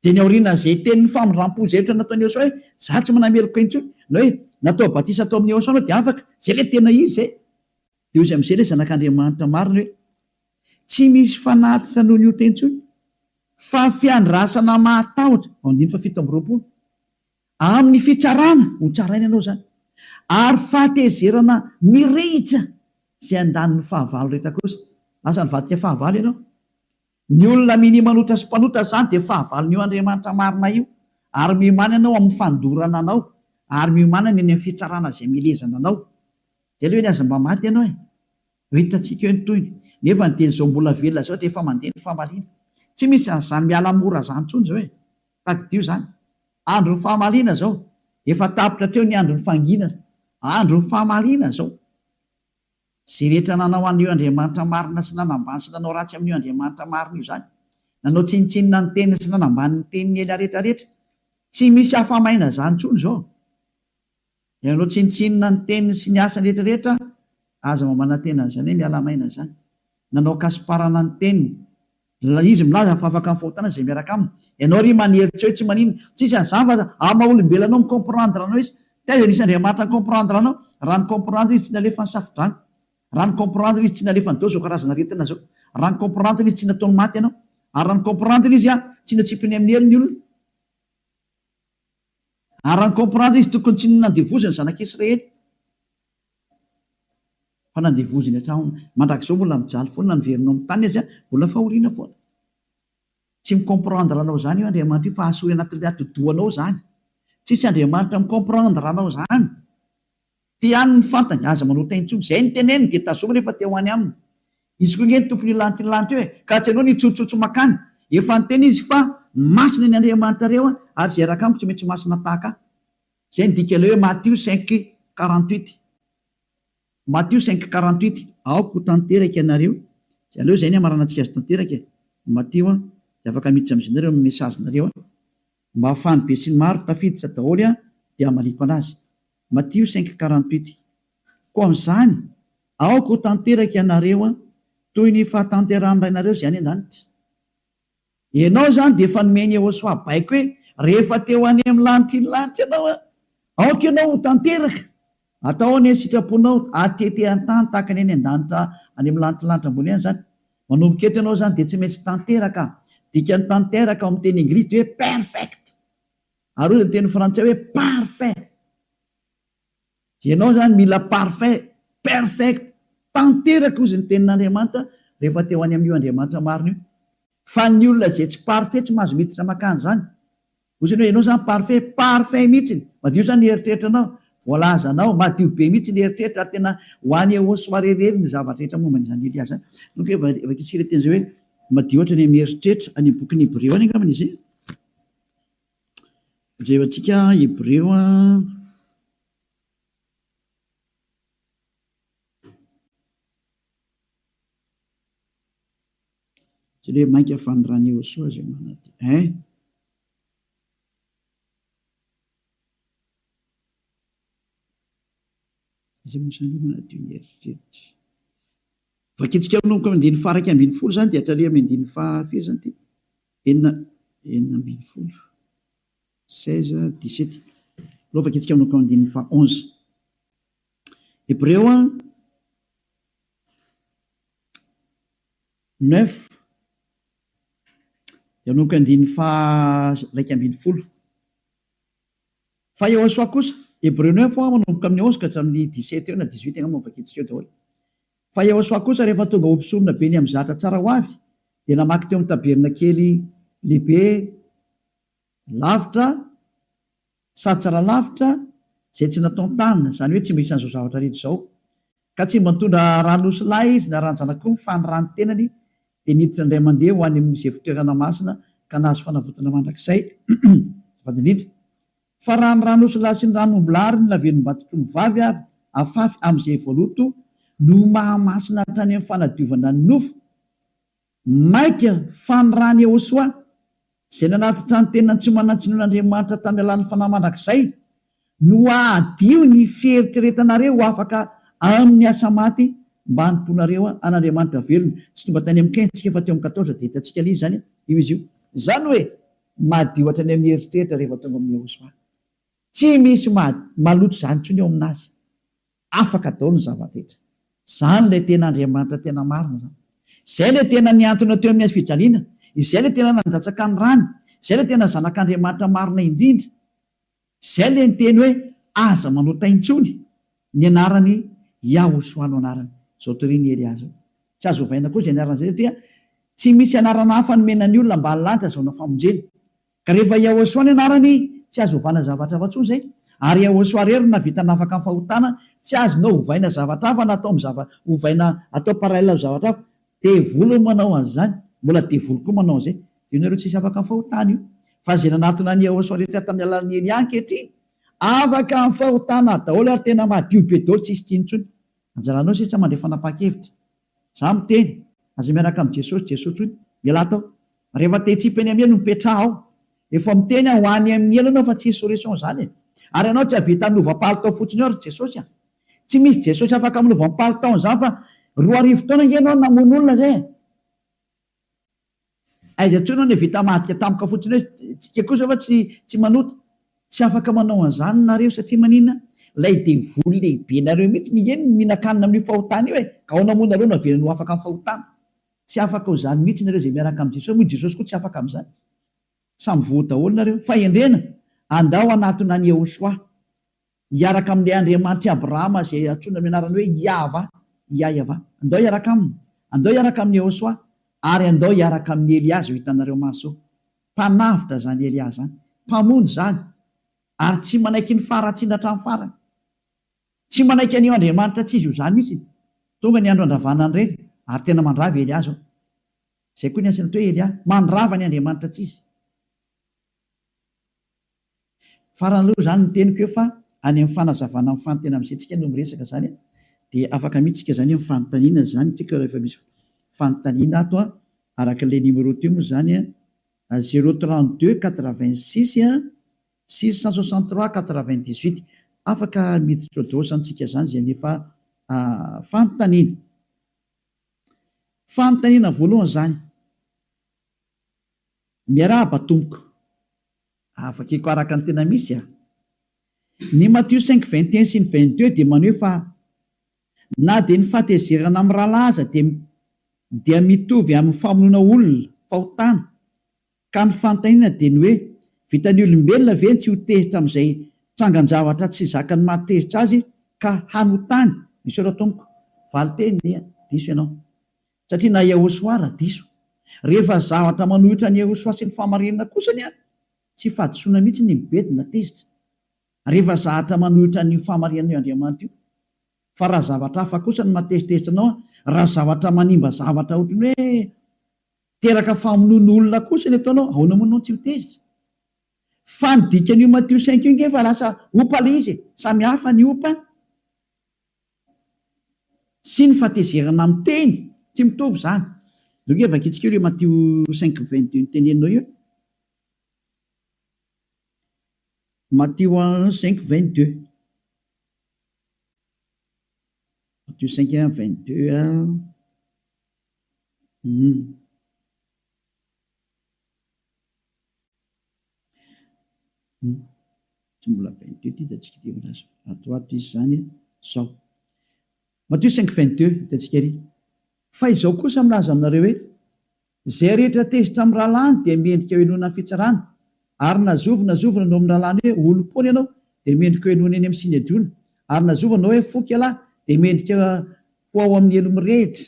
dia ny aoriana izay tenin'ny famindram-po izay ohatra nataony Ehosoa hoe za tsy manameloko intsony na hoe natao batisa atao amin'ny Ehosoa anao dia afaka zay le tena izy zay dia izy amin'izay le zanak'Andriamanitra marina hoe tsy misy fanatitra noho ny ota intsony fa fiandrasana mahatahotra amin'ny fitsarana ho tsaraina ianao zany ary fahatezerana mirehitra izay andaniny fahavalo rehetra kosa lasa ny vadika fahavalo ianao ny olona minimanota sy mpanota zany dia fahavalon'io Andriamanitra marina io ary miomana ianao amin'ny fandorana anao ary miomana ny amin'ny fitsarana izay milezana anao zay le hoe ny aza mba maty ianao ho hitantsika eo ny toyny nefa ny teny zao mbola velona zao dia efa mandeha ny famaliana tsy misy an'izany miala mora zany tsony zao hoe tadidio zany andro ny fahamaliana zao efa tapitra treo ny andro ny fanginana andro ny fahamaliana zao zay rehetra nanao an'io Andriamanitra marina sy nanambany sy nanao ratsy amin'io Andriamanitra marina io zany nanao tsinitsinina ny teniny sy nanambany ny teniny ela rehetrarehetra tsy misy hafamaina zany tsony zao nanao tsinitsinina ny teniny sy ny asany rehetrarehetra aza mamana tena zany hoe mialamaina zany nanao kasiparana ny teniny izy milaza fa afaka amin'ny fahotana izay miaraka aminy ianao ry maneritra hoe tsy manino tsisy an'izany fa maha-olombelonao micomprendre anao izy taiza nisy Andriamanitra ny comprendre anao raha ny comprendre izy tsy nalefa ny safidrano raha ny comprendre izy tsy nalefa ny dao zao karazana retina zao raha ny comprendre izy tsy nataony maty ianao ary raha ny comprendre izy tsy natsipiny amin'ny heliny olona ary raha ny comprendre izy tokony tsy nandevoziny zanak'Israely fa nandevoziny hatrany mandrakizao mbola mijaly foana na niverinao amin'ny tany izy mbola fahoriana foana tsy micomprendre anao zany io Andriamanitra io fa asory anatin'ny atodoanao zany. Tsisy Andriamanitra micomprendre anao zany. Ty any ny fantany aza manota intsony zay ny teneny dia tazoma rehefa teo any aminy. Izy koa ny tompony lanitra eo ka tsy anao ny tsotsotso makany. Efa nyteny izy fa masina ny Andriamanitra reo ary zay raka amiko tsy maintsy masina tahaka. Zay ny dika ilay hoe Matthieu 5:48. Matthieu 5:48. Aoko tanteraka ianareo. Aleo zay ny amarana antsika azy tanteraka. Matthieu dia afaka miditra amin'izinareo amin'ny mesazinareo mba hafahany be sy ny maro tafiditra daholo dia amaliko anazy. Matthieu 5:48. Koa amin'izany aoko tanteraka ianareo toy ny fahatanteran'ianareo zay any an-danitra. Ianao zany dia efa nomeny Yehosoa baiko hoe rehefa teo any amin'ny lanitra lanitra ianao aoka ianao ho tanteraka. Atao ny sitraponao atete an-tany tahaka ny any an-danitra any amin'ny lanitra ambony any zany. Manomboka eto ianao zany dia tsy maintsy tanteraka. Dika ny tanteraka ao amin'ny teny anglisy dia hoe perfect. Ary ny teny frantsay hoe parfait. Ianao zany mila parfait, perfect, tanteraka ozy ny tenin'Andriamanitra rehefa teo any amin'io Andriamanitra marina io. Fa ny olona zay tsy parfait tsy mahazo miditra makany zany. Ozy hoe ianao zany parfait mihitsy. Madio zany ny eritreritranao. Voalazanao madio be mihitsy ny eritreritra ary tena ho any Yehosoa rerery ny zavatra rehetra momba an'izany Elias. Nuk efa kitsika teny zay hoe madio ohatra ny amin'ny eritreritra any amin'ny bokin'ny Hébreu any angambany izy. Jevantsika Hébreu tsy hoe mainka fanirany Yehosoa zay manady. Izay mosany manadio ny eritreritra. Vakitsika manomboka amin'ny andiny faraka ambin'ny folo zany dia hatrary amin'ny andiny fahafiry zany ty. Enina ambin'ny folo. 16-17. Aloha vakitsika manomboka amin'ny andiny faha 11. Hébreu 9. Dia manomboka andiny raika ambin'ny folo. Fa Yehosoa kosa Hébreu 9 manomboka amin'ny 11 ka hatramin'ny 17 eo na 18 angamba vakitsika eo daholo. Fa Yehosoa kosa rehefa tonga ompisorona be ny amin'ny zatra tsara ho avy dia namaky teo amin'ny tabernakely lehibe lavitra sady tsara lavitra zay tsy natao tanina, zany hoe tsy mba isan'izao zavatra rehetra izao. Ka tsy mba nitondra ranosolahy izy na ranjanak'omby fa ny rano tenany dia niditra indray mandeha ho any amin'izay fitoerana masina ka nahazo fanavotana mandrakizay. Vadindrindra fa raha ny ranosolahy sy ny ranombolary ny lavenom-batotra mivavy avy afafy amin'izay voaloto no mahamasina hatrany amin'ny fanadiovana ny nofo maika fanirany Yehosoa zay nanatitra ny tena tsy manantsinon'Andriamanitra tamin'ny alalan'ny fanahy mandrakizay no adio ny fieritreretanareo afaka amin'ny asa maty mba hantonareo an'Andriamanitra velona. Tsy tonga tany amin'ny 15 tsika fa teo amin'ny 14 dia hitantsika ilay izy zany io izy io. Zany hoe madio hatrany amin'ny eritreritra rehefa tonga amin'ny Yehosoa. Tsy misy maloto zany intsony eo aminazy. Afaka daholo ny zava-detra. Zany ilay tena Andriamanitra tena marina zany. Izay ilay tena niantona teo amin'ny fijaliana. Izay ilay tena nandatsaka ny rano. Izay ilay tena zanak'Andriamanitra marina indrindra. Izay ilay niteny hoe aza manota intsony ny anarany Yehosoa no anarany. Zao toriany Elias. Tsy azo ovaina koa izay anarana izay satria tsy misy anarana hafa nomenany olona mba halanitra zao na famonjena. Ka rehefa Yehosoa ny anarany tsy azo ovana zavatra hafa intsony zay. Ary Yehosoa rery na vita nafaka amin'ny fahotana tsy azonao ovaina zavatra hafa na atao ovaina atao paralèle amin'ny zavatra hafa. Devolo manao an'izany, mbola devolo koa manao an'izay. Io nareo tsisy afaka amin'ny fahotana io. Fa izay nanatona ny Yehosoa rehetra tamin'ny alalan'ny Elia ankehitriny afaka amin'ny fahotana daholo ary tena madio be daholo tsisy tsinontsony. Anjaranao sisa mandray fanapa-kevitra. Za miteny aza miaraka amin'ny Jesosy ony miala tao. Rehefa te hitsipany amin'ny elo mipetraha ao. Efa miteny ho any amin'ny elo anao fa tsy solution zany. Ary ianao tsy havita minova-palitao fotsiny ao ry Jesosy. Tsy misy Jesosy afaka minova-palitao zany fa 2 taona ianao namono olona zay. Aiza intsony ny vita madika tampoka fotsiny hoe tsika kosa fa tsy manota. Tsy afaka manao an'izany nareo satria maninona? Lay devoly lehibe nareo mihitsy ny eny mihinan-kanina amin'ny fahotana io ka ao namono nareo navelany ho afaka amin'ny fahotana. Tsy afaka ho zany mihitsy nareo zay miaraka amin'ny Jesosy. Moa Jesosy koa tsy afaka amin'izany. Samy voa daholo nareo. Fa endrena andao anatona ny Yehosoa hiaraka amin'ilay Andriamanitra Abrahama zay antsoina amin'ny anarany hoe Yahva. Andao hiaraka aminy. Andao hiaraka amin'ny Yehosoa ary andao hiaraka amin'ny Eliazy ho hitanareo maso mpanavitra zany Eliazy zany, mpamonjy zany, ary tsy manaiky ny faratsiana hatramin'ny farany, tsy manaiky an'io Andriamanitra tsy izy io zany mihitsy, tonga ny andro andravanany reny ary tena mandrava Eliazy ao. Zay koa ny asany hoe Elia, mandrava ny Andriamanitra tsy izy. Farany aloha zany ny teniko eo fa any amin'ny fanazavana amin'ny fanontena amin'izay tsika no miresaka zany dia afaka mihitsika zany amin'ny fanontaniana zany tsika rehefa misy fanontaniana ato araka le numéro teo moa zany 032 86 663 98 afaka miditra dosanytsika zany zay nefa fanontaniana. Fanontaniana voalohany zany, miarahaba tompoko, afakiko araka ny tena misy ny Matthieu 5:21 sy ny 22 dia maneho fa na dia ny fahatezerana amin'ny rahalahy aza dia mitovy amin'ny famonoana olona fahotana, ka ny fanontaniana dia ny hoe vitan'ny olombelona ve tsy ho tezitra amin'izay trangan-javatra tsy zakany mahatezitra azy ka hanotany. Misy ora tompoko valiteny diso ianao, satria na Yahosoa diso, rehefa zavatra manohitra ny Yahosoa sy ny fahamarinana kosany tsy fahadisoana mihitsy ny mibedina tezitra, rehefa zavatra manohitra ny fahamarinana io Andriamanitra io. Fa raha zavatra hafa kosa ny matezitezitra anao, raha zavatra manimba zavatra ohatrany hoe teraka famonoana olona kosa ny ataonao, ahoana moa anao tsy ho tezitra? Fa ny dikan'io Matthieu 5 io nge fa lasa opa le izy, samy hafa ny opa sy ny fahatezerana amin'ny teny tsy mitovy zany. Nge vakitsika io Matthieu 5:22 ny teneninao io, Matthieu 5:22, Matthieu 5:22 tsy mbola 22 ty hitantsika ty olazo atoato izy zany zao. Matthieu 5:22 hitantsika ry, fa izao kosa milaza aminareo hoe zay rehetra tezitra amin'ny rahalany dia miendrika hoenona fitsarana, ary nazovina no amin'ny rahalany hoe olom-pony ianao dia miendrika hoenona eny amin'ny sinedrona, ary nazovina hoe foky alahy dia miendrika ho ao amin'ny elo mirehitra.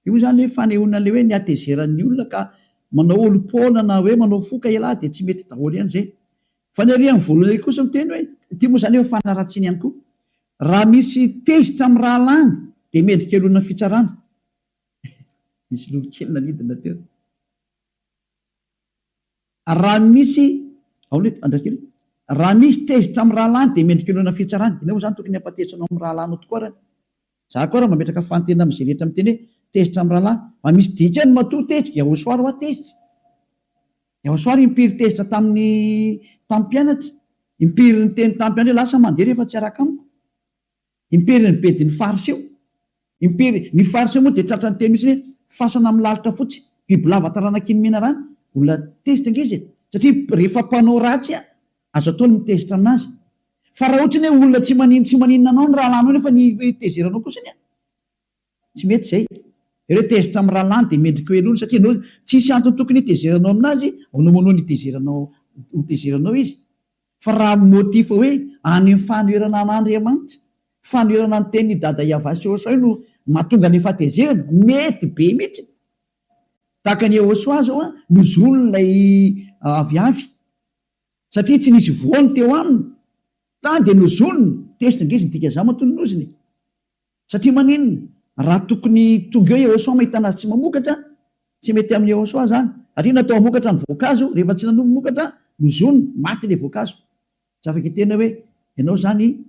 Io zany hoe fanehoana le hoe ny atezeran'ny olona ka manao olom-pona na hoe manao foka ialahy dia tsy mety daholo ihany zay. Fa ny arian'ny voalohany kosa miteny hoe ty moa zany hoe fanaratsiana ihany koa, raha misy tezitra amin'ny rahalany dia miendrika elona fitsarana. Misy lolo kely nanidina teo. Raha misy tezitra amin'ny rahalany dia miendrika elona fitsarana. Inao zany tokony hampatezitranao amin'ny rahalanao tokoa raha. Za koa raha mametraka fanontena amin'izay rehetra miteny hoe tezitra amin'ny rahalahy, fa misy dikany matoa tezitra, Yahosoa ho tezitra. Yahosoa impiry tezitra tamin'ny mpianatra, impiry ny teny tamin'ny mpianatra lasa mandeha rehefa tsy araka amiko, impiry ny bedin'ny fariseo, impiry ny fariseo moa dia tratra ny teny mihitsy hoe fasana amin'ny lalitra fotsy, biby lava taranaka ny mena rano, olona tezitra angizy satria rehefa mpanao ratsy azo atao ny mitezitra aminazy. Fa raha ohatra hoe olona tsy maninona anao ny rahalany nefa ny tezeranao kosany tsy mety zay. Ireo tezitra amin'ny rahalany dia mendrika ho elona satria anao tsisy antony tokony hitezeranao aminazy, aonao manao ny tezeranao izy. Fa raha motif hoe any amin'ny fanoherana an'Andriamanitra, fanoherana ny tenin'ny dada Iavasy Yahosoa no mahatonga ny fahatezerana, mety be mihitsy. Tahaka ny Yahosoa zao nozon'ilay aviavy satria tsy nisy voany teo aminy, tany dia nozoniny tezitra ngeziny dika za matononoziny. Satria maninona? Raha tokony tonga eo Yahosoa mahita anazy tsy mamokatra, tsy mety amin'ny Yahosoa zany. Ary natao mamokatra ny voankazo, rehefa tsy nanombo mamokatra, nozoniny, maty ilay voankazo. Tsy afaka tena hoe ianao zany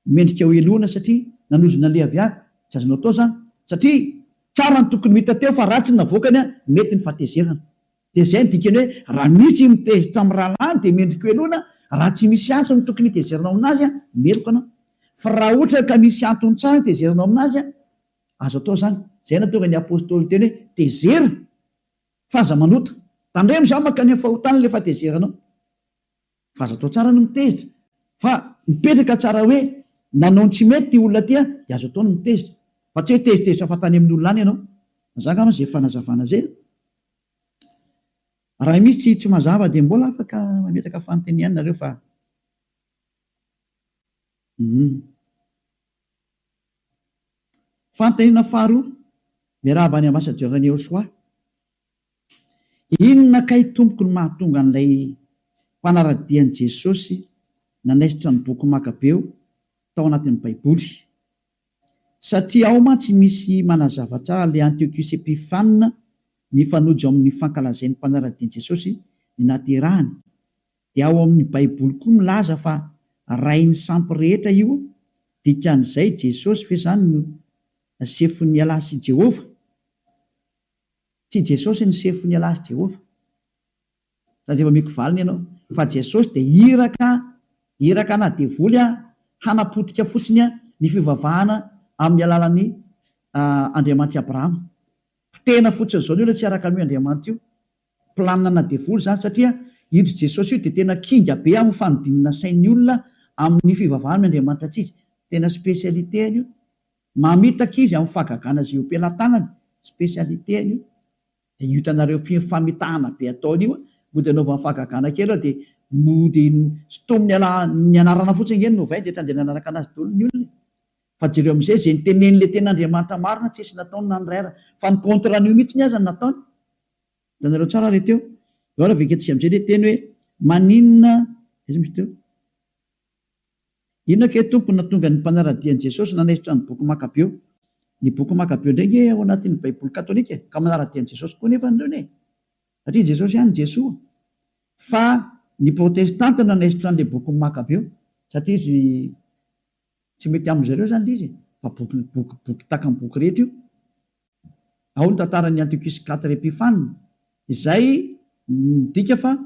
mendrika ho elona satria nanozona ilay aviavy, tsy azonao atao zany. Satria tsara ny tokony mita teo fa ratsy ny navoakany mety ny fahatezerana. Dia izay ny dikany hoe raha misy mitezitra amin'ny rahalany dia mendrika ho elona, raha tsy misy antony tokony hitezeranao aminazy meloko anao. Fa raha ohatra ka misy antony tsara hitezeranao aminazy azo atao zany. Zay natonga ny apôstôly teny hoe tezera fa aza manota, tandremo za maka ny fahotana ilay fahatezeranao. Fa azo atao tsara no mitezitra, fa mipetraka tsara hoe nanao ny tsy mety ty olona ty dia azo atao no mitezitra. Fa tsy hoe tezitezitra fa tany amin'ny olona any ianao. Mazaka ama zay fanazavana zay. Raha misy tsy mazava dia mbola afaka mametraka fanontaniana nareo fa fanontaniana faharoa, miarahaba any ambassadeur-n'i Yahosoa. inona kay tompoko ny mahatonga an'ilay mpanaradian'i Jesosy nanaisitra ny boky Makabeo tao anatin'ny baiboly, satria ao mantsy misy manazavatra le Antiochus Epiphanina mifanojo amin'ny fankalazain'ny mpanaradian'i Jesosy ny naterahany, dia ao amin'ny baiboly koa milaza fa rainy sampy rehetra io, dikan'izay Jesosy ve zany no sefon'ny alahy sy Jehova? Tsy Jesosy ny sefon'ny alahy sy Jehova, satria efa miko valiny ianao, fa Jesosy dia iraka na devoly hanapotika fotsiny ny fivavahana amin'ny alalan'ny Andriamanitra Abrahama. Tena fotsiny zao ny tsy araka an'io Andriamanitra io, planina na devoly zany, satria io Jesosy io dia tena kinga be amin'ny fanodinana sain'ny olona amin'ny fivavahana Andriamanitra tsy izy, tena spesialiteany io, mamitaka izy amin'ny fahagagana zay ompelan-tanany, spesialiteany io. Dia io hitanareo famitahana be ataony io, mody anaovana fahagagana kely ao dia mody sotominy ny anarana fotsiny ngeny no vainy dia tandrena anaraka anazy daholo ny olona. Fa jereo amin'izay izay nitenen'ilay ten'Andriamanitra marina tsy isy nataony na ny ray ara, fa ny contran'io mihitsy ny aza ny nataony. Hitanareo tsara ilay teo. Ora veketsika amin'izay ilay teny hoe maninona izy misy teo, inona ke tompony natonga ny mpanaradian'i Jesosy nanaisitra ny boky Makabeo? Ny boky Makabeo ndray ao anatin'ny baiboly katolika ka manaradian'i Jesosy koa nefa ndreo satria Jesosy ihany Jesoa. Fa ny protestanta nanaisitra an'ilay boky Makabeo satria izy tsy mety amin'izareo zany le izy, fa boky taka amin'ny boky rehetra io. Ao ny tantaran'ny Antiochus IV Epiphanina, izay midika fa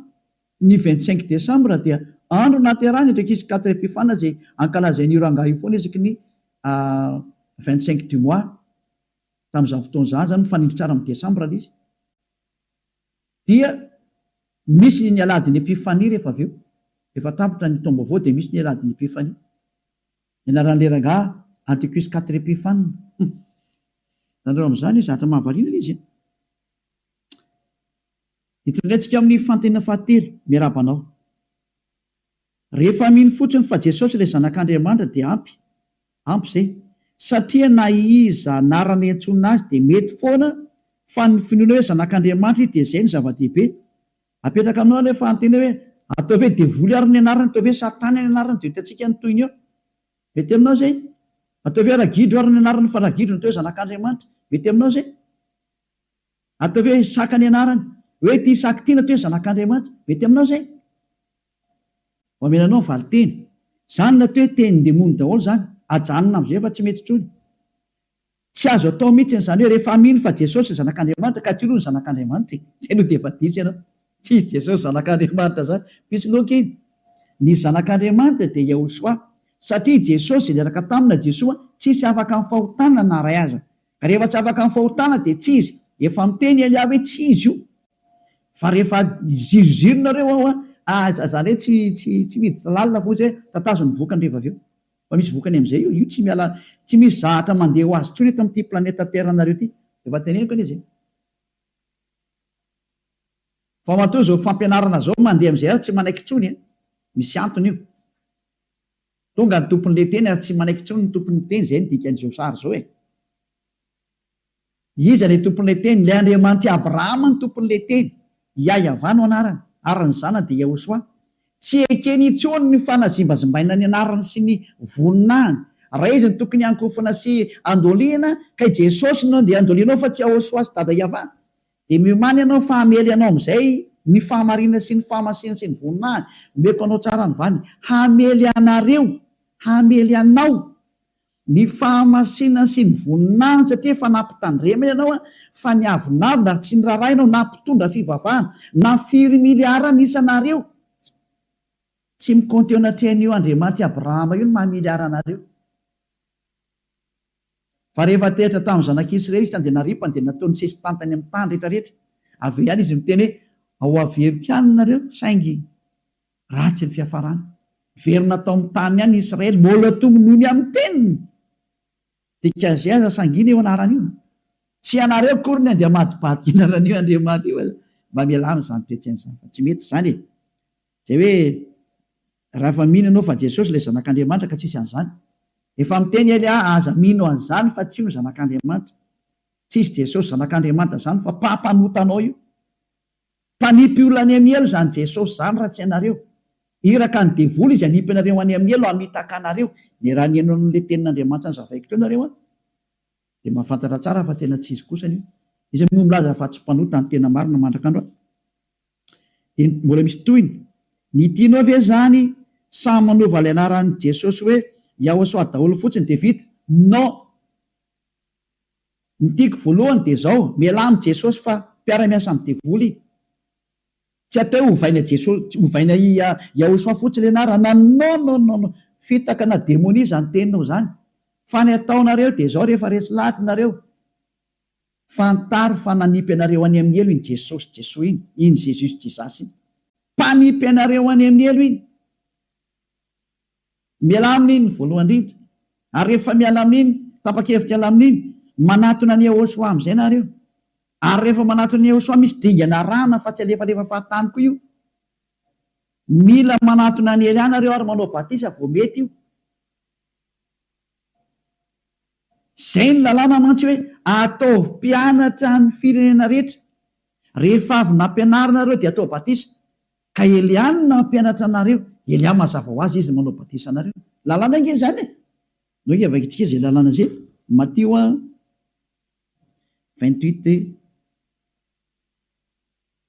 ny 25 Desambra dia andro naterahany Antiochus IV Epiphanina zay ankalazain'io rangahy io foana isaky ny 25 du mois, tamin'izany fotoana izany zany mifanindry tsara amin'ny Desambra le izy. Dia misy ny aladin'ny Epifania rehefa avy eo, efa tapitra ny taom vaovao dia misy ny aladin'ny Epifania. Ianaran'ilay rangahy Antiochus IV Epiphanina. Zanareo amin'izany hoe zatra mahavariana ilay izy. Hitondrantsika amin'ny fantena fahatelo, miarabanao. Rehefa mino fotsiny fa Jesosy ilay zanak'Andriamanitra dia ampy izay, satria na iza anarana iantsonina azy dia mety foana fa ny finoana hoe zanak'Andriamanitra dia izay ny zava-dehibe. Apetraka aminao ilay fahantena hoe atao hoe devoly ary ny anarany, atao hoe satana ny anarany, dia hitantsika ny toyny eo. Mety aminao izay? Atao hoe ragidro ary ny anarany, fa ragidro ny atao hoe zanak'Andriamanitra. Mety aminao izay? Atao hoe saka ny anarany, hoe ty saky ty natao hoe zanak'Andriamanitra. Mety aminao izay? Homenanao ny valiteny. Zany natao hoe tenin'ny demony daholo zany, ajanona amin'izay fa tsy mety intsony. Tsy azo atao mihitsy izany hoe rehefa mino fa Jesosy zanak'Andriamanitra ka tsy olo ny zanak'Andriamanitra, izay no dia efa diso ianao. Tsy izy Jesosy zanak'Andriamanitra zany, misy loka iny. Ny zanak'Andriamanitra dia Yahosoa, satria Jesosy niaraka tamina Jesoa tsy isy afaka amin'ny fahotana na ray aza. Ka rehefa tsy afaka amin'ny fahotana dia tsy izy, efa miteny Elia hoe tsy izy io. Fa rehefa zirozirona zany hoe tsy miditra lalina fotsy hoe tatazo ny vokany rehefa avy eo. Fa misy vokany amin'izay io tsy misy zahatra mandeha ho azy intsony eto amin'ity planeta Terre nareo ity. Efa teneniko anie izay. Fa matoa zao fampianarana zao mandeha amin'izay ary tsy manaiky intsony, misy antony io. Tonga ny tompon'ilay teny ary tsy manaiky intsony ny tompon'ny teny, izay ny dikan'izao sary zao e. Iza ilay tompon'ilay teny? Ilay Andriamanitra Abrahama ny tompon'ilay teny. Iayavà no anarany, ary ny zanany dia Yahosoa. Tsy ekeny intsony ny fanazimbazimbaina ny anarany sy ny voninahiny. Raha izy ny tokony hankofana sy andoliana, ka Jesosy no dia andolianao fa tsy Yahosoa sy dada Iavà. Dia miomany ianao fa hamely anao amin'izay ny fahamarina sy ny fahamasina sy ny voninahiny. Meko anao tsara ny vany, hamely anareo, hamely anao ny fahamasina sy ny voninahiny, satria efa nampitandrema ianao fa ny avinavina ary tsy ny raharaha ianao, nampitondra fivavahana, na 4 miliara ny isanareo. Tsy mikonty eo anatrehan'io Andriamanitra Abrahama io ny mahamiliara anareo. Fa rehefa teritra tamin'ny zanak'Israely izy dia naripany dia nataony sesy tantany amin'ny tany rehetrarehetra. Avy ihany izy miteny hoe ao averiko ihany nareo saingy ratsy ny fiafarana. Verina tao amin'ny tany ihany Israely, mbola tomonony amin'ny teniny. Dikazay aza sangina eo anaran'io. Tsy anareo akory ny andeha madibadika anaran'io Andriamanitra io. Mba mialana izany toetrany izany, fa tsy mety izany e. Izay hoe raha fa mino ianao fa Jesosy ilay zanak'Andriamanitra ka tsisy an'izany. Efa miteny Elia aza mino an'izany fa tsy io zanak'Andriamanitra. Tsy izy Jesosy zanak'Andriamanitra zany fa mpampanota anao io. mpanipy olona any amielo zany Jesosy zany raha tsy ianareo. Iraka ny devoly izy anipy anareo any amielo amitaka anareo. Ny raha niaino an'le tenin'Andriamanitra ny zavaiko teo nareo de mahafantatra tsara fa tena tsy izy kosa io. Izy moa milaza fa tsy mpanota ny tena marina mandrakandro. De mbola misy toyny. Ny tianao ve zany samy manova ilay anaran'i Jesosy hoe Yahosoa daholo fotsiny de vita? Non. Ny tiako voalohany de zao, mialamy Jesosy fa mpiara-miasa amin'ny devoly. Tsy atao hovaina Jesosy, hovaina Yahosoa fotsiny ilay anarana. Non. Fitaka na démonie zany teninao zany. Fa ny ataonareo de zao rehefa resy lahatra nareo. Fantaro fa nanipy anareo any amin'ny elo iny Jesosy iny. Iny Jésus Jisasy iny. Mpanipy anareo any amin'ny elo iny. Miala amin'iny voalohany indrindra. Ary rehefa miala amin'iny, tapa-kevitra miala amin'iny, manatona ny Yahosoa amin'izay nareo. Ary rehefa manatona ny Yahosoa misy dingana rana fa tsy alefalefa fahatany koa io. Mila manatona ny Elia nareo ary manao batisa vao mety io. Zay ny lalàna mantsy hoe ataovy mpianatra ny firenena rehetra. Rehefa avy nampianarina nareo dia atao batisa. Ka Elia no nampianatra anareo. Elia mazava ho azy izy manao batisa anareo. Lalàna nge zany e. No ke vakitsika izay lalàna zay. Matteo 28.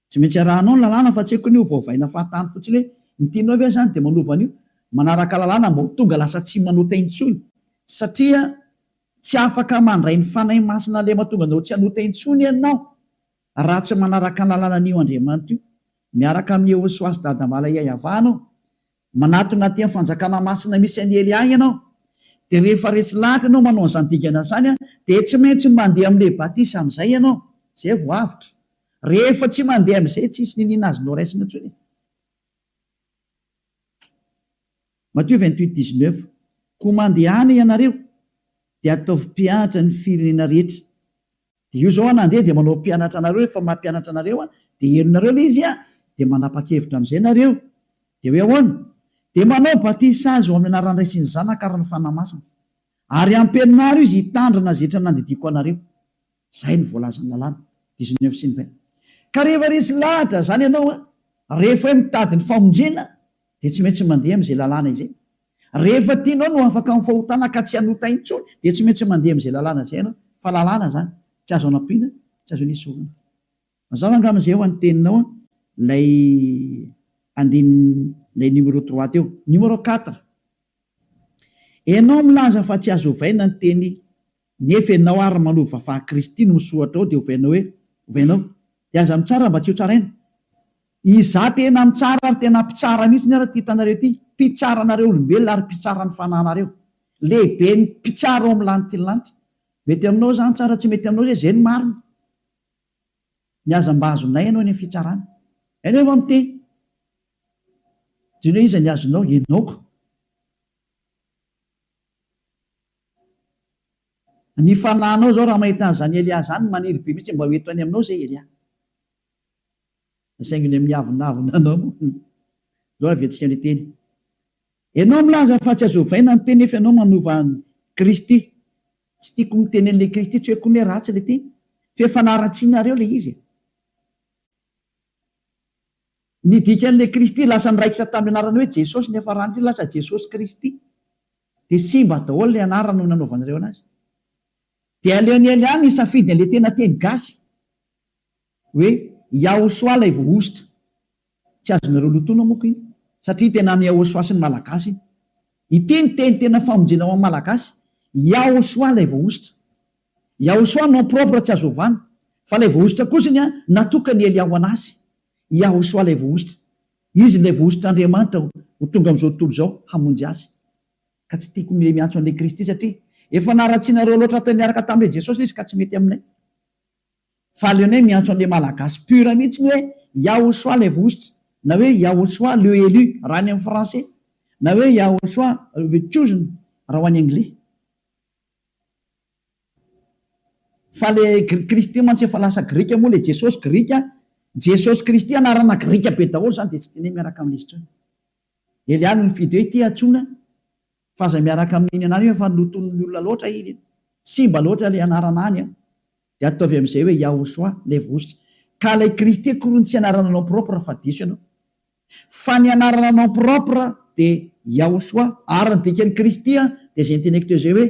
Tsy maintsy arahanao ny lalàna fa tsy haiko ny ovaovaina fahatany fotsiny hoe ny tianao ve zany de manova an'io. Manaraka lalàna mba ho tonga lasa tsy manota intsony. Satria tsy afaka mandray ny fanahy masina le mahatonga anao tsy hanota intsony ianao raha tsy manaraka ny lalàna an'io Andriamanitra io. Miaraka amin'ny Yahosoa sy dadambala iavahanao. Manatona aty amin'ny fanjakana masina misy an'i Elia ianao. De rehefa resy lahatra ianao manao an'izany dingana zany de tsy maintsy mandeha amin'le batisa amin'izay ianao. Zay vao avitra. Rehefa tsy mandeha amin'izay tsisy ninina azonao raisina intsony. Matteo 28:19. Ko mandehana ianareo de ataovy mpianatra ny firenena rehetra. De io zao nandeha de manao mpianatra anareo. Rehefa mampianatra anareo de herinareo le izy de manapa-kevitra amin'izay nareo. De hoe ahoana? De manao batisa azy ao amin'ny anaran'ny Ray sy ny Zanaka ary ny fanahy masina. Ary ampianaro izy hitandrina zetra nandidiko anareo. Zay ny voalazany lalàna 19 sy 20. Ka rehefa resy lahatra zany ianao rehefa hoe mitady ny famonjena de tsy maintsy mandeha amin'izay lalàna izay. Rehefa tianao no afaka amin'ny fahotana ka tsy hanota intsony de tsy maintsy mandeha amin'izay lalàna zay ianao. Fa lalàna zany tsy azo anampiana, tsy azo anisorana. Mazava angamin'izay ho anteninao lay andiny lay numéro 3 teo. Numéro 4. Ianao milaza fa tsy azo ovaina ny teny nefa ianao ary manova fa Kristy no misohatra ao de ovainao. De aza mitsara mba tsy ho tsaraina. Iza tena mitsara ary tena mpitsara mihitsy ny ara ty hitanareo ty. Mpitsara anareo olombelona ary mpitsara ny fanahinareo. Lehibe ny mpitsara ao amin'ny lanitra ny lanitra. Mety aminao zany tsara, tsy mety aminao zay ny marina. Ny aza mba azonay ianao ny fitsarana. Ianao efa miteny. Dino hoe iza ny azonao? Ianaoko. Ny fanahinao zao raha mahita an'izany Elia zany maniry be mihitsy mba hoeto any aminao zay Elia. Saingony amin'ny avinavina anao. Zao aventsika ny teny. Ianao milaza fa tsy azo ovaina ny teny nefa ianao manova Kristy. Tsy tiako miteny an'le Kristy tsy hoe kone ratsy le teny. Fa efa naratsianareo le izy. Ny dikan'le Kristy lasa niraikitra tamin'ny anarana hoe Jesosy nefa ratsy lasa Jesosy Kristy. De simba daholo le anarana no nanaovanareo anazy. De aleon'ny Elia ny safidy an'le tena teny gasy. Hoe Yahosoa lay vao ositra. Tsy azonareo lotoina moa iny. Satria tena ny Yahosoa sy ny malagasy iny. Ity ny teny tena famonjena ao amin'ny malagasy. Yahosoa lay vao ositra. Yahosoa non propre tsy azo ovana. Fa lay vao ositra kosa iny natokany Elia ho anazy. Yahosoa lay vao ositra. Izy lay vao ositra Andriamanitra ho tonga amin'izao tontolo izao hamonjy azy. Ka tsy tiako miantso an'le Kristy satria efa naratsianareo loatra tany niaraka tamin'le Jesosy izy ka tsy mety aminay. Fa aleonay miantso an'le malagasy pura mihitsy ny hoe Yahosoa lay vao ositra. Na hoe Yahosoa le élu raha ny amin'ny français. Na hoe Yahosoa le chosen raha ho any anglais. Fa le Kristy mantsy efa lasa grika moa le Jesosy grika. Jesosy Kristy anarana grika be daholo zany de tsy tenay miaraka amin'izy intsony. Elia no nifidy hoe ity antsoina fa aza miaraka amin'iny anareo efa noton'ny olona loatra iny. Simba loatra le anarana any. De ataovy amin'izay hoe Yahosoa le vao ositra. ka ilay kristy korony tsy anarana anao propre fa diso ianao fa ny anarana anao propre de yahosoa ary ny dikany kristy a de zay nyteneko teo zay hoe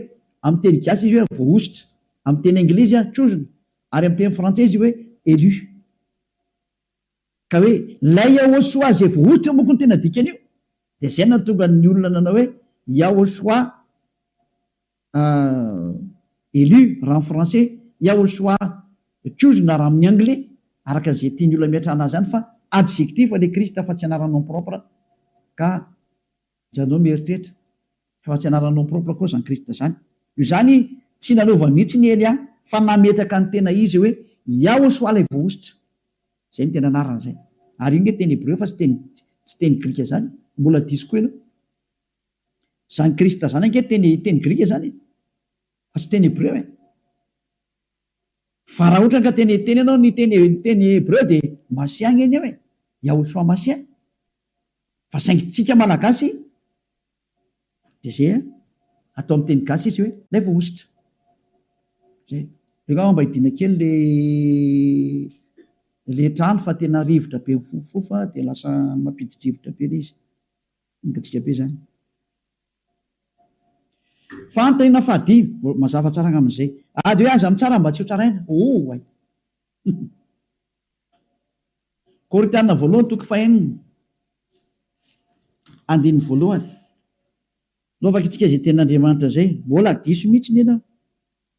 amin'ny teny gasy izy hoe voaositra, amin'ny teny anglizy a trozona, ary amin'ny teny frantsay izy hoe élu. Ka hoe lay yahosoa zay voaositra moko ny tena dikany io de zay natonga ny olona nanao hoe yahosoa élu raha amin'ny français, yahosoa trozona raha amin'ny anglais, araka zay tiany olona miatrana azy any fa adjectif le krista fa tsy anaranao propre ka janao mieritreritra fa tsy anaranao propre koa zany krista zany. Io zany tsy nanova mihitsy ny Elia fa nametraka ny tena izy hoe yahosoa lay voaositra, zay ny tena anarana zay. Ary io nge teny hébreu fa tsy teny grika zany, mbola diso koa ianao zany krista zany ange teny grika zany fa tsy teny hébreu e. Fa raha ohatra ka teny ianao ny teny hébreu de masia eny eo e, yahosoa masia, fa saingy tsika malagasy de zay atao amin'ny teny gasy izy hoe lay voaositra zay. Reka mba hidina kely le trano fa tena rivotra be fofa de lasa mampididrivotra be le izy, ingatsika be zany. Fantahina fahadimy mazava tsara amin'izay ady hoe aza mitsara mba tsy ho tsaraina ay Korintiana voalohany toko fahenina andiny voalohany lovaka itsika zay ten'Andriamanitra zay mbola diso mihitsy ny ianao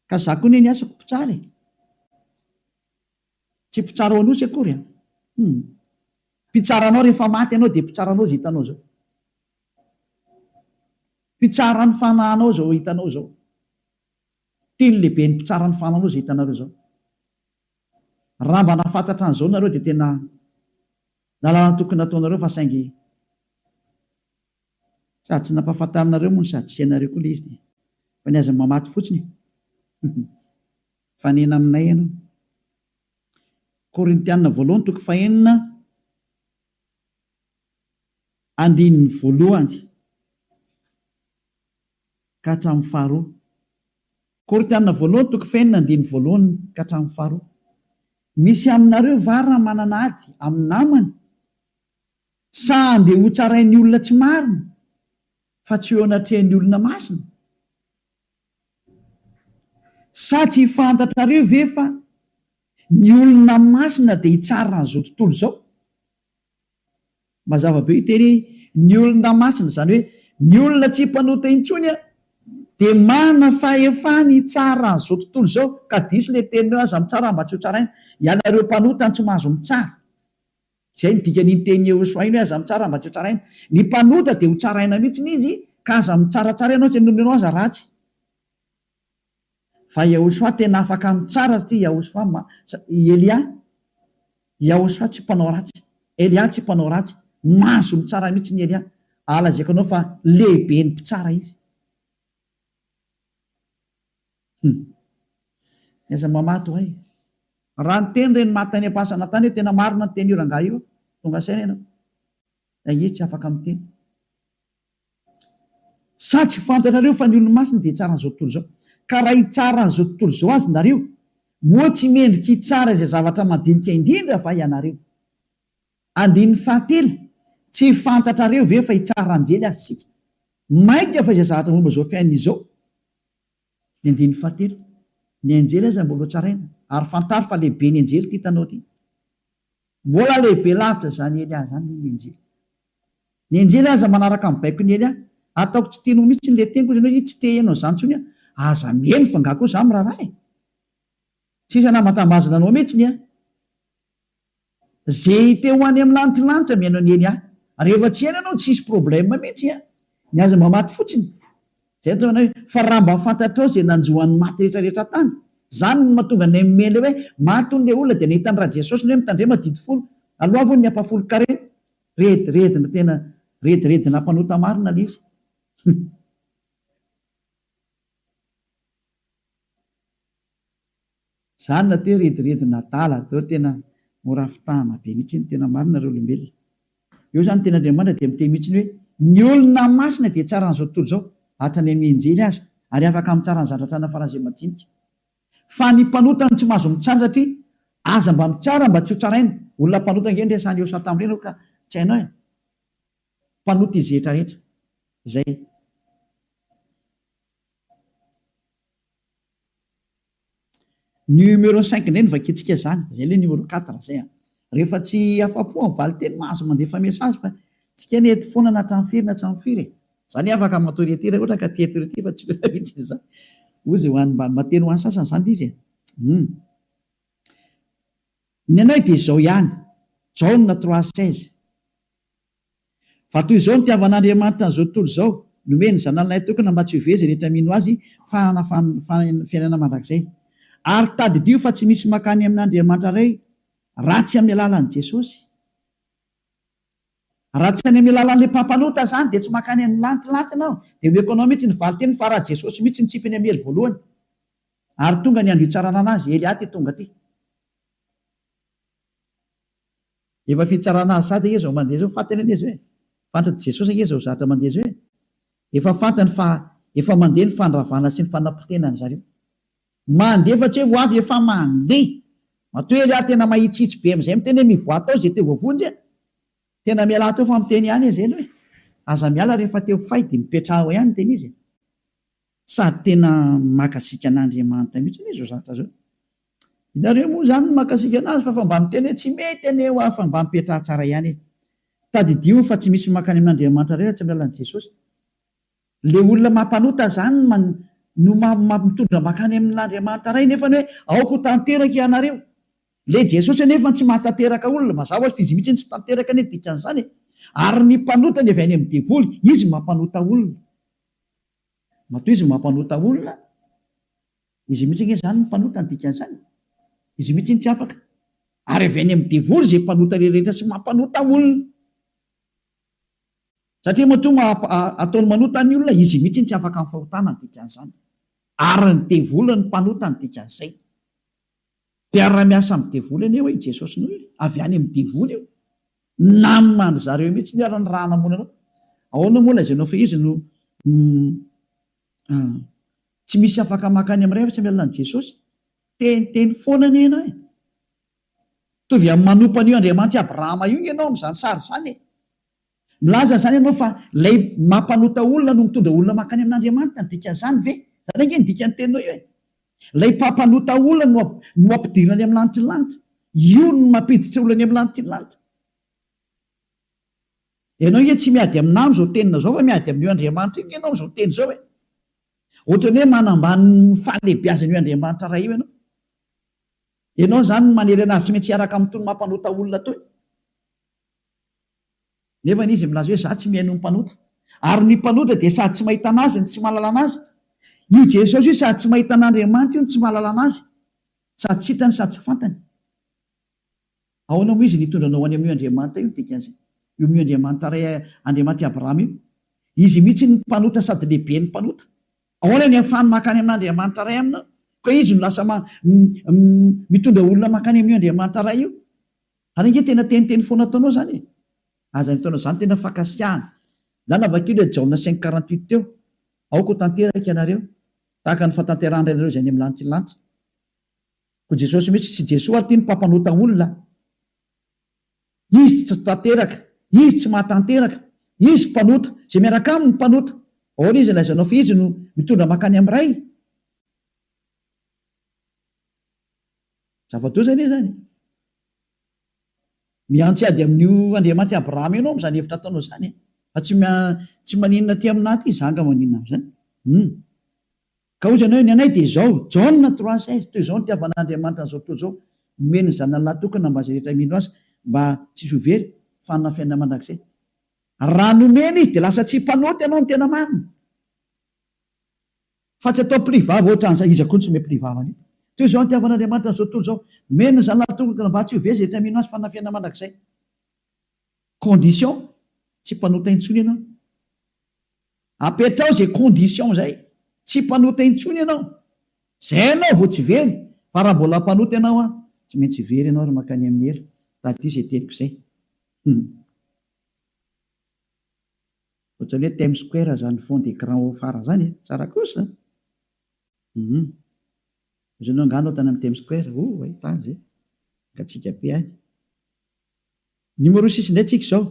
ka za koa ny asako mpitsara e, tsy mpitsara ho anosy akory a mpitsaranao rehefa maty ianao de mpitsaranao zay hitanao zao, mpitsara ny fanahinao zao hitanao zao, teny lehibe ny mpitsara ny fanahinao zay hitanareo zao. Raha mba nafantatra an'izao nareo de tena lalàna tokony nataonareo fa saingy sady tsy nampahafantarinareo moa sady tsy hainareo koa le izy de fa ny aza mamaty fotsiny fanena aminay ianao. Korintiana voalohany toko fahenina andininy voalohany ka hatramin'ny faharoa. Korintiana voalohany toko fahenina andininy voalohany ka hatramin'ny faharoa. Misy aminareo vara manana ady amin'ny namany sa andeha ho tsarain'ny olona tsy marina fa tsy eo anatrehan'ny olona masina, sa tsy hifantatrareo ve fa ny olona masina de hitsara n'izao tontolo zao. Mazava be iteny ny olona masina zany hoe ny olona tsy mpanota intsony a de mana fahefany hitsara n'izao tontolo zao ka diso le tenyreo aza mitsara mba tsy ho tsaraina. Ianareo mpanota tsy mahazo mitsara, zay ny dikan'iny teny Yahosoa iny hoe aza mitsara mba tsy ho tsaraina. Ny mpanota de ho tsaraina mihitsiny izy ka aza mitsaratsara ianao tsy nomeny anao aza ratsy. Fa Yahosoa tena afaka mitsara satria Yahosoa tsy mpanao ratsy, Elia tsy mpanao ratsy, mahazo mitsara mihitsy ny Elia. Alazaiko anao fa lehibe ny mpitsara izy. Eza mamato hay raha ny teny reny matany ampasana tany hoe tena marina ny teny io rangahy io tonga saina ianao da izy tsy afaka miteny. Sa tsy fantatrareo fa ny olomasina de hitsara n'izao tontolo zao, ka raha hitsara n'izao tontolo zao azy nareo moa tsy mendrika hitsara izay zavatra madinika indrindra va ianareo. Andininy fahatelo, tsy fantatrareo ve fa hitsara anjely azy sika, mainka fa izay zavatra momba zao fiainana izao. Ny andininy fahatelo, ny anjely aza mbola tsaraina ary fantaro fa lehibe ny anjely ty hitanao ty, mbola lehibe lavitra zany Elia zany ny anjely. Ny anjely aza manaraka amin'ny baiko ny Elia, ataoko tsy teno mihitsy le teniko zany hoe tsy te ianao zany tsony a, aza mihaino fa ngako za miraharaha e, tsisy namatam-bazana anao mihitsy ny a zay teo any amin'ny lanitra mihaino ny Elia. Rehefa tsy haina anao tsisy problème mihitsy a, ny aza mamaty fotsiny. Zay tona hoe fa raha mba fantatrao zay nanjohan'ny maty rehetrarehetra tany, zany no mahatonga ny mele hoe matony le olona de nahitany ra Jesosy le mitandrema didi folo aloha vo ny ampafolo kare rediredina tena rediredina mpanota marina le izy. Zany na teo rediredina adala teo tena mora fitahana be mihitsy ny tena marina reo olombelona. Eo zany tena Andriamanitra de miteny mihitsy ny hoe ny olona masina de tsara n'izao tontolo zao hatrany amin'ny enjely azy ary afaka mitsara ny zandratra na faran'izay madinika. Fa ny mpanotany tsy mahazo mitsara satria aza mba mitsara mba tsy ho tsaraina olona mpanota nge ndresany eo satamrena ka tsy hainao e mpanota izy rehetra rehetra zay numéro 5 ndray ny vaketsika zany zay le numéro 4 zay rehefa tsy afapo valy teny mahazo mandefa mesazy fa tsika nety foana na hatramin'ny firy na hatramin'ny firy zany afaka matorietyra ohatra ka tietorety fa tsy vitsy zany ozy hoany mba mateny ho any sasany zany izy ny anay dia izao ihany jaona 316 fa toy izao ny tiavan'Andriamanitra n'izao tontolo izao nomeny zanalonay tokony mba tsy hovezy rehetra mino azy fiainana mandrakizay ary tadidio fa tsy misy makany amin'Andriamanitra ray raha tsy amin'ny alalan'i Jesosy raha tsy any amin'ny alalan'ilay mpampanota zany dia tsy makany amin'ny lantilanty ianao dia meko anao mihitsy ny valy teny fa raha Jesosy mihitsy mitsipiny amin'ny ely voalohany ary tonga ny andro hitsarana anazy Eliaty tonga ty efa fitsarana azy sady izy zao mandeha zao fantany anie izy hoe fantatra Jesosy anie zao zatra mandeha izy hoe efa fantany fa efa mandeha ny fandravana sy ny fanapitenany zareo mandeha fa tsy hoe ho avy efa mandeha matoa Elia tena mahitsitsy be am'izay miteny hoe mivoatao zay teo voavonjy tena miala teo fa miteny ihany izy eny hoe aza miala rehefa teo faity mipetraho ihany teny izy sady tena makasika an'Andriamanitra mihitsy izy zao zatra zao inareo moa zany makasika anazy fa mba miteny hoe tsy mety aneo fa mba mipetraha tsara ihany tadidio fa tsy misy makany amin'Andriamanitra rehetra tsy milalan'i Jesosy le olona mampanota zany no mitondra makany amin'Andriamanitra ray nefa hoe aoko tanteraka ianareo le Jesosy nefa tsy mahatanteraka olona mazava izy mihitsy tsy tanteraka ane dikan'izany ary ny mpanota ny avy any amin'ny devoly izy mampanota olona matoa izy mampanota olona izy mihitsy nge zany ny mpanota ny dikan'izany izy mihitsy ny tsy afaka ary avy any amin'ny devoly zay mpanota rehetra sy mampanota olona satria matoa ataony manota ny olona izy mihitsy ny tsy afaka amin'ny fahotana ny dikan'izany ary ny devoly ny mpanota ny dikan'izay dia raha miasa amin'ny devoly anie hoe Jesosy no avy any amin'ny devoly io namany zareo mihitsy ny ara ny raha namonanao ahoana moa lazainao fa izy no tsy misy afaka makany amin'ray fa tsy mialan'i Jesosy teniteny foana any ianao tovy amin'ny manompany io Andriamanitra Abrahama io ianao amin'izany sary zany milaza zany ianao fa lay mampanota olona no mitondra olona makany amin'Andriamanitra ny dikan'izany ve zany ange ny dikany teninao io lay mpampanota olona no ampidirany amin'ny lanitry ny lanitra io no mampiditra olany amin'ny lanitry ny lanitra ianao nge tsy miady aminao zao tenina zao fa miady amin'io Andriamanitra io ianao zao teny zao ohatrany hoe manambany fahalehibiazany io Andriamanitra ray io ianao zany manery anazy tsy maintsy hiaraka amin'ny tony mampanota olona toy nefa izy milaza hoe za tsy mihaino ny mpanota ary ny mpanota dia sady tsy mahita anazy ny tsy mahalala anazy io Jesosy io sady tsy mahita an'Andriamanitra io ny tsy mahalala anazy sady tsy hitany sady tsy fantany ahoana moa izy nitondranao any amin'io Andriamanitra io dikan'izay io mio Andriamanitra ray Andriamanitra Abrahama io izy mihitsy ny mpanota sady lehibe ny mpanota ahoana ny afahany makany amin'Andriamanitra ray aminao ka izy no lasa mitondra olona makany amin'io Andriamanitra ray io ary nge tena teniteny foana taonao zany aza ny taonao zany tena fakasiahana zany avakeo le Jaona 5:48 teo aoko tanteraka ianareo tahaka ny fatanterahana ianareo zay any amin'ny lanitry ny lanitra ko Jesosy mihitsy tsy Jesosy ary ty ny mpampanota olona izy tsy tanteraka izy tsy mahatanteraka izy mpanota zay miaraka aminy mpanota ahoana izy lazainao fa izy no mitondra makany amin'ny ray zava-toa zany zany miantsy ady amin'io Andriamanitra Abrahama ianao am'izany hevitra ataonao zany fa tsy maninona ty aminah ty zanga maninona am'izany ka ozy anao ny anay dia izao Jaona 3:16 toy izao ny tiavan'Andriamanitra n'izao tontolo izao nomeny zanalahy tokana mba zay rehetra mino azy mba tsy sovery fanana fiainana mandrakizay raha nomeny izy dia lasa tsy mpanota ianao ny tena marina fa tsy atao privava ohatran'izay izy koa ny tsyome privavany toy izao ny tiavan'Andriamanitra n'izao tontolo izao nomeny zanalahy tokana mba tsy hovezy rehetra mino azy fanana fiainana mandrakizay condition tsy mpanota intsony ianao apetrao zay condition zay tsy mpanota intsony ianao zay ianao vao tsy very fa raha mbola mpanota ianao tsy maintsy very ianao ary makany amin'ny hera tadio zay teniko izay ohatrany hoe Times Square zany fond d'écran fara zany tsara kosa ozy anao anganao tany amin'ny Times Square ahitany zay ka tsika be any numero 6 indray tsika zao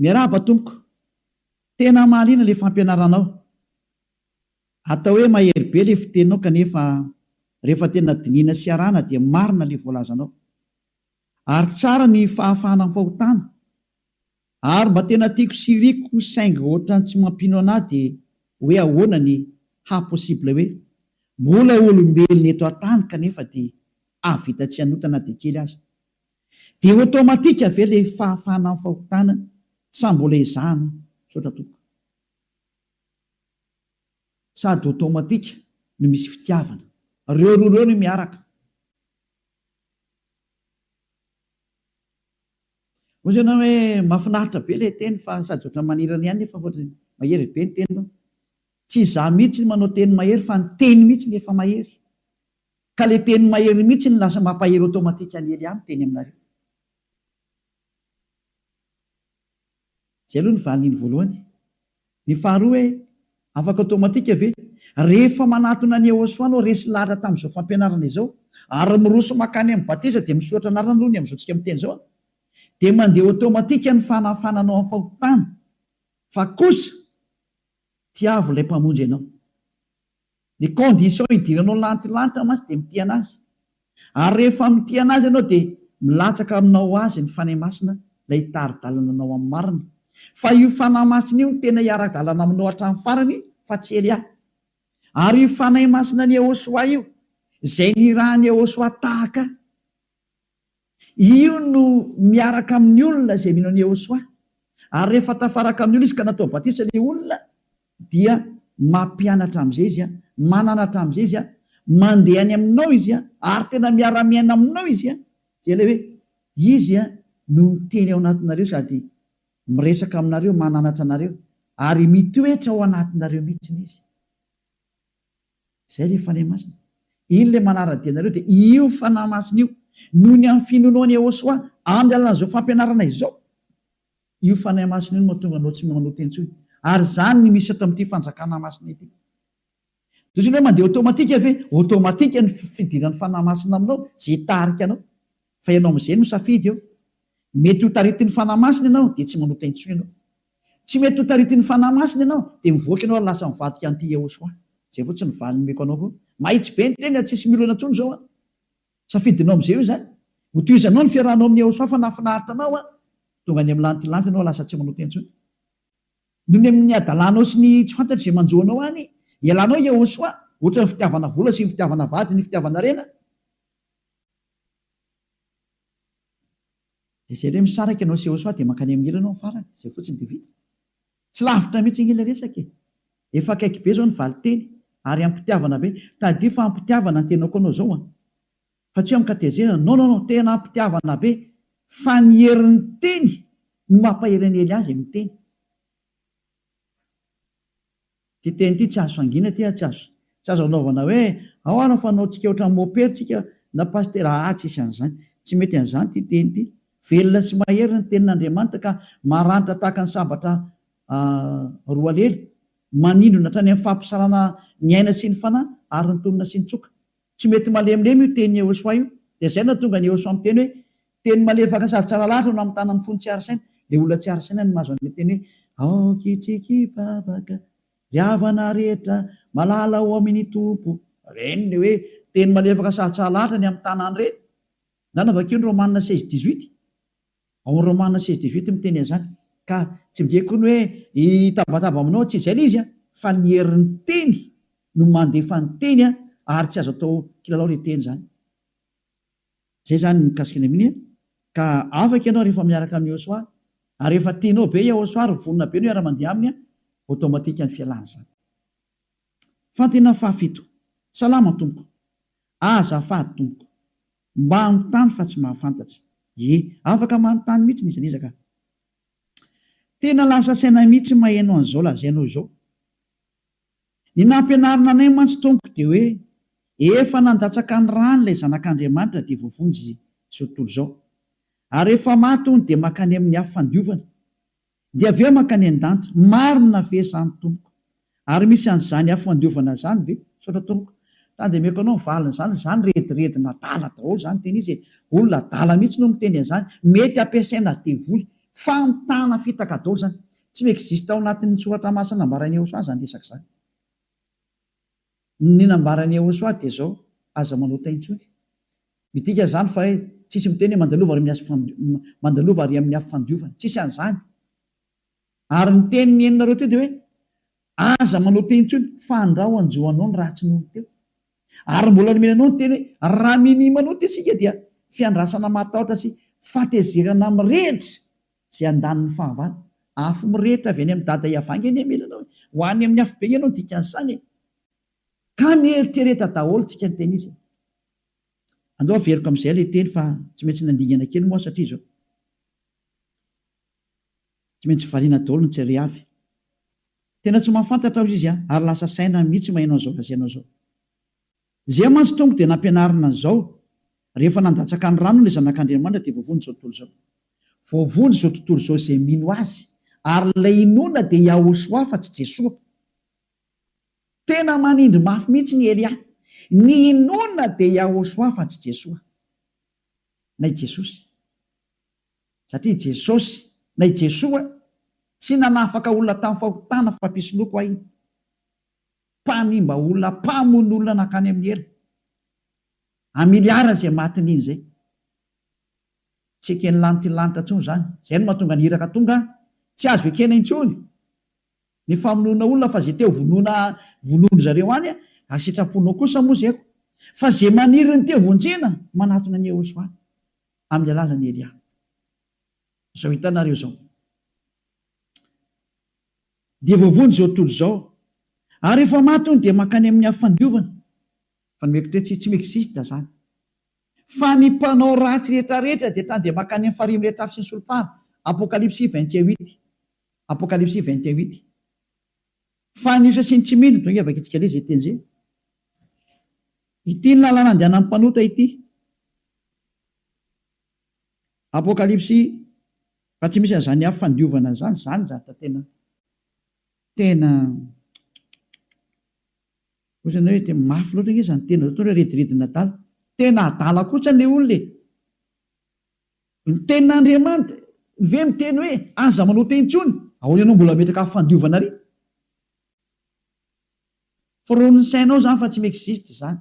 miarahaba tompoko tena mahaliana le fampianaranao atao hoe mahery be le fitenao kanefa rehefa tena dinina sy arana dia marina le voalazanao ary tsara ny fahafahana amin'ny fahotana ary mba tena tiako siriko saingy ohatrany tsy mampino anahy dia hoe ahoana ny haposible hoe mbola olombelona eto an-tany kanefa dia avita tsy hanotana dia kely azy dia automatika ve le fahafahana amin'ny fahotana sa mbola izahana sotra toko sady automatika no misy fitiavana reo no miaraka ozy ianao hoe mahafinaritra be le teny fa sady oatra manirana ihany nefa ohatry mahery be ny teninao tsy izaho mihitsy ny manao teny mahery fa ny teny mihitsy ny efa mahery ka le teny mahery mihitsy ny lasa mampahery automatika ny ely amin'ny teny aminareo zay aloha ny valiny voalohany ny faharoa hoe afaka automatika ve rehefa manatona ny eosoanao resy lahatra tamin'izao fampianarana izao ary miroso makany amin'ny batisa dia misotra anarana aloha ny amin'izao tsika miteny zao dia mandeha automatika ny fanafananao amin'ny fahotana fa kosa tiavo ilay mpamonjy ianao ny condition hidiranao lantilanitra masy dia mitiana azy ary rehefa mitiana azy ianao dia milatsaka aminao azy ny fanahy masina ilay taridalana anao amin'ny marina fa io fanahy masina io tena hiara-dalana aminao hatramin'ny farany fa tsy ely ahy ary io fanahy masina ny ehosoa io izay ny raha ny ehosoa tahaka io no miaraka amin'ny olona izay mino ny ehosoa ary rehefa tafaraka amin'ny olona izy ka natao batisa ny olona dia mampianatra amin'izay izy a mananatra amin'izay izy a mandehany aminao izy a ary tena miara-miaina aminao izy a zay le hoe izy a no miteny ao anatinareo sady miresaka aminareo mananatra anareo ary mitoetra ao anatinareo mihitsiny izy zay le fanahy masina iny le manara-dianareo dia io fanahy masina io noho ny amin'ny finonoany ehosoa amin'ny alan'izao fampianarana izao io fanahy masina io no mahatonga anao tsy manao teny intsony ary zany ny misy ato amin'ity fanjakana masina ity dosiny hoe mandeha automatika ve automatika ny fidiran'ny fanahy masina aminao zay tarika anao fa ianao amin'izay no safidy eo mety ho taritin'ny fanahy masina ianao dia tsy manao teny intsony ianao tsy mety ho taritin'ny fanahy masina ianao dia mivoaka ianao ary lasa mivadika an'ity ehosoa zay fotsiny valiny meko anao koa mahitsy be ny teny tsisy milona intsony zao a safidinao amin'izay io zany hotoizanao ny fiarahanao amin'ny ehosoa fa nafinaritra anao a tonga any amin'ny lantilanitra ianao lasa tsy manao teny intsony noho ny amin'ny adalanao sy ny tsy fantatry izay manjoanao any ialanao ehosoa ohatra ny fitiavana vola sy ny fitiavana vady ny fitiavana rena dia zay hoe misaraka ianao sy ehosoa dia mankany amin'ny elanao farany zay fotsiny dia vita tsy lavitra mihitsy ny ela resaka efa akaiky be zao ny valiteny ary ampitiavana be tadia fa ampitiavana ny tenako anao zao a fa tsy amikatezerana no tena ampitiavana be fa ny herin'ny teny no mampaheriny ely azy miteny ty teny ity tsy azo sangina ty tsy azo anaovana hoe ao anao fanao tsika ohatran'ny mopery tsika na pastera tsisy an'izany tsy mety an'izany ty teny ity velona sy mahery ny tenin'Andriamanitra ka maranitra tahaka ny sabatra roa lely manindrona hatrany amin'ny fampisarana ny aina sy ny fanahy ary ny tonona sy ny tsoka tsy mety malemilemy io teny ehosoa io dia zay na tonga ny ehosoa amin'ny teny hoe teny malefaka sady tsara lahatra no amin'ny tanan'ny fony tsy arisaina le olona tsy arisaina ny mahazo an'ilay teny hoe aokitsiki vavaka riavana rehetra malala ao amin'ny tompo reny le hoe teny malefaka sady tsara lahatra ny amin'ny tanany reny zany avakeo ny romanina 16-18 ao amin'ny romanina 16-18 miteny an'izany ka tsy mideko ny hoe hitabataba aminao tsy izay izy a fa ny herin'ny teny no mandefa ny teny a ary tsy azo atao kilalao le teny zany zay zany mikasikany amin'iny ka afaka ianao rehefa miaraka amin'ny ehosoa ary rehefa tianao be ehosoa ary vonona be no iara-mandeha aminy a automatika ny fialana zany fantena fahafito salama tompoko azafady tompoko mba manontany fa tsy mahafantatra afaka manontany mihitsy nizanizaka tena lasa saina mihitsy mahainao an'izao lazainao izao ny nampianarina anay mantsy tompoko dia hoe efa nandatsaka ny rany ilay zanak'Andriamanitra dia voavonjy izao tontolo izao ary rehefa maty ony dia makany amin'ny afo fandiovana dia aveo makany an-danitra marina ve zany tompoko ary misy an'izany afo fandiovana zany ve sotra tompoko tandemeko anao nyvaliny zany retiretina dala daholo zany teny izy olona dala mihitsy no miteny an'izany mety ampiasaina devoly famitana fitaka daholo zany tsy miexiste ao anatin'ny soratra masina nambarany Ehosoa zany resaka zany ny nambarany Ehosoa dia zao aza manota intsony midika zany fa hoe tsisy miteny mandalova ary amin'ny afo fandiovana tsisy an'izany ary ny tenin'ny eninareo teo dia hoe aza manota intsony fa andrao anjoanao ny ratsy nono teo ary mbola nomenanao ny teny hoe raha mini manota isika dia fiandrasana matahotra sy fatezerana mirehitra zay andaniny fahavana afo mirehitra avy any amin'ny dada iavanga eny emelanao ho any amin'ny afo be ianao dikan'izany ka mieritreretra daholo tsika ny teny izy andao averiko amin'izay ilay teny fa tsy maintsy nandingana kely moa satria zao tsy maintsy variana daholo ny tsirey avy tena tsy mahafantatra ao izy ary lasa saina mihitsy mahainao zao vazianao zao zay mantsy tonga dia nampianarina zao rehefa nandatsaka ny rano ilay zanak'Andriamanitra dia voavony zao tontolo zao voavony zao tontolo zao zay mino azy ary ilay inona dia Yahosoa fa tsy Jesoa tena manindry mafy mihitsy ny Elia ny inona dia Yahosoa fa tsy Jesoa nay Jesosy satria Jesosy nay Jesoa tsy nanafaka olona tamin'ny fahotana fampisoloko ahy mpanimba olona mpamono olona nakany amin'ny hera amiliara zay matin'iny zay tsy ekeny lanity lanitra ntsony zany zay no mahatonga ny iraka tonga tsy azo ekena intsony ny famonoana olona fa zay teo vonono zareo any asitraponao kosa moa zay fa zay maniry ny teo vonjena manatona ny Ehosoa amin'ny alalany Elia zao hitanareo zao dia voavony zao tontolo zao ary rehefa matony dia makany amin'ny afo fandiovana fa nomeko toe tsy miexiste zany fa ny mpanao ratsy rehetrarehetra dia tany dia makany amin'ny farimy rehetra afy sy ny solofara Apokalipsy 21:8 Apokalipsy 21:8 fa ny usasiny tsy mino tonga avaka itsika le zay teny zay ity ny lalana andehanan'ny mpanota ity Apokalipsy fa tsy misy an'izany afo fandiovana zany zatra tena osany hoe tena mafy loatra nge zany tena zao hoe rediredina dala tena adala kosa le olona ny tenin'Andriamanitra ve miteny hoe aza manota intsony ahoana ianao mbola metraka afo fandiovana ary firon'ny sainao zany fa tsy miexiste zany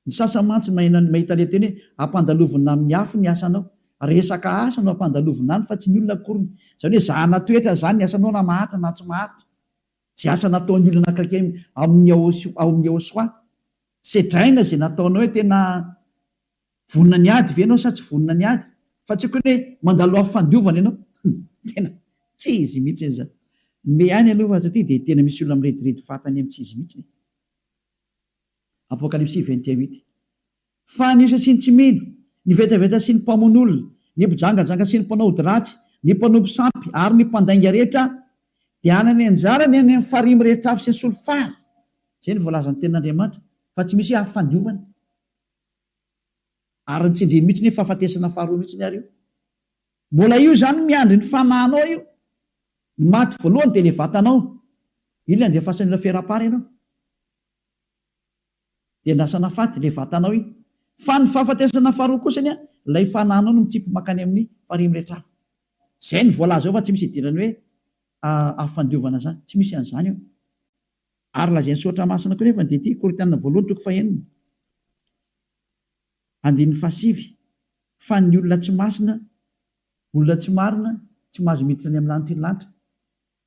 ny sasa mantsy mahita le teny hoe ampandalovina amin'ny afo ny asanao resaka asa no ampandalovina any fa tsy ny olona akoriny zany hoe zahana toetra zany ny asanao na mahatra na tsy mahatra zay asa nataon'ny olona akaiky amin'ny Ehosoa sedraina zay nataonao hoe tena vonina ny ady ve anao sa tsy vonina ny ady fa tsy hoe mandalo afo fandiovana ianao tena tsy izy mihitsy zany me any aloha satria dia tena misy olona mirediredy vatany amin'ny tsy izy mihitsy Apokalipsy 21:8 fa ny usasiny tsy mino ny vetaveta sy ny mpamon'olona ny mpijangajanga sy ny mpanao ody ratsy ny mpanao mpisampy ary ny mpandainga rehetra dia anany anjarany any amin'ny farimy rehetra afy sy ny solofara zay ny voalazan'ny tenin'Andriamanitra fa tsy misy hoe afo fandiovana ary ny tsindriny mihitsy ny fahafatesana faharoa mihitsy ny ary io mbola io zany miandry ny fanahinao io ny maty voalohany dia le vatanao io le andefasany ila feram-pary ianao dia nasana faty le vatanao iny fa ny fahafatesana faharoa kosany ilay fanahinao no mitsipy makany amin'ny farimy rehetra afy zay ny voalaza ao fa tsy misy idirany hoe afo fandiovana zany tsy misy an'izany io ary lazain'ny soatra masina koa nefa dia ity Korintianina voalohany toko fahaenina andin'ny fahasivy fa ny olona tsy masina olona tsy marina tsy mahazo miditra any amin'ny lanitra ny lanitra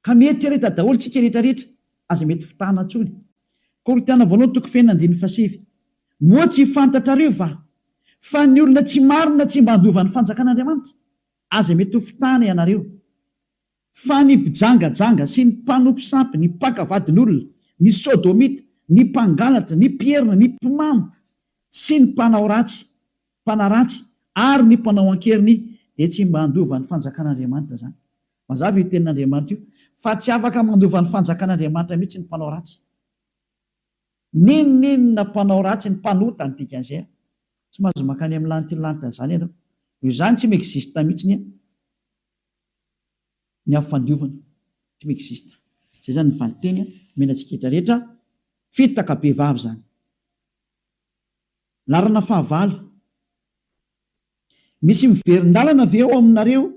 ka mieritreretra daholo tsika rehetrarehetra aza mety fitana ntsony Korintianina voalohany toko fahaenina andin'ny fahasivy moa tsy fantatrareo fa ny olona tsy marina tsy mba handova ny fanjakan'Andriamanitra aza mety ho fitana ianareo fa ny mpijangajanga sy ny mpanompisampy ny mpakavadin'olona ny sodomita ny mpangalatra ny mpierina ny mpimamy sy ny mpanao ratsy mpanaratsy ary ny mpanao ankeriny dia tsy mba handova ny fanjakan'Andriamanitra zany mazava io tenin'Andriamanitra io fa tsy afaka mandova ny fanjakan'Andriamanitra mihitsy ny mpanao ratsy ninonina mpanao ratsy ny mpanota ny dikan'izay tsy mahazo makany amin'ny lanitra ny lanitra zany ianao io zany tsy miexiste mihitsy ny afo fandiovana tsy miexiste zay zany ny valiteny menantsika rehetra rehetra fitaka be vavy zany. Larana fahavalo, misy miverin-dalana ve ao aminareo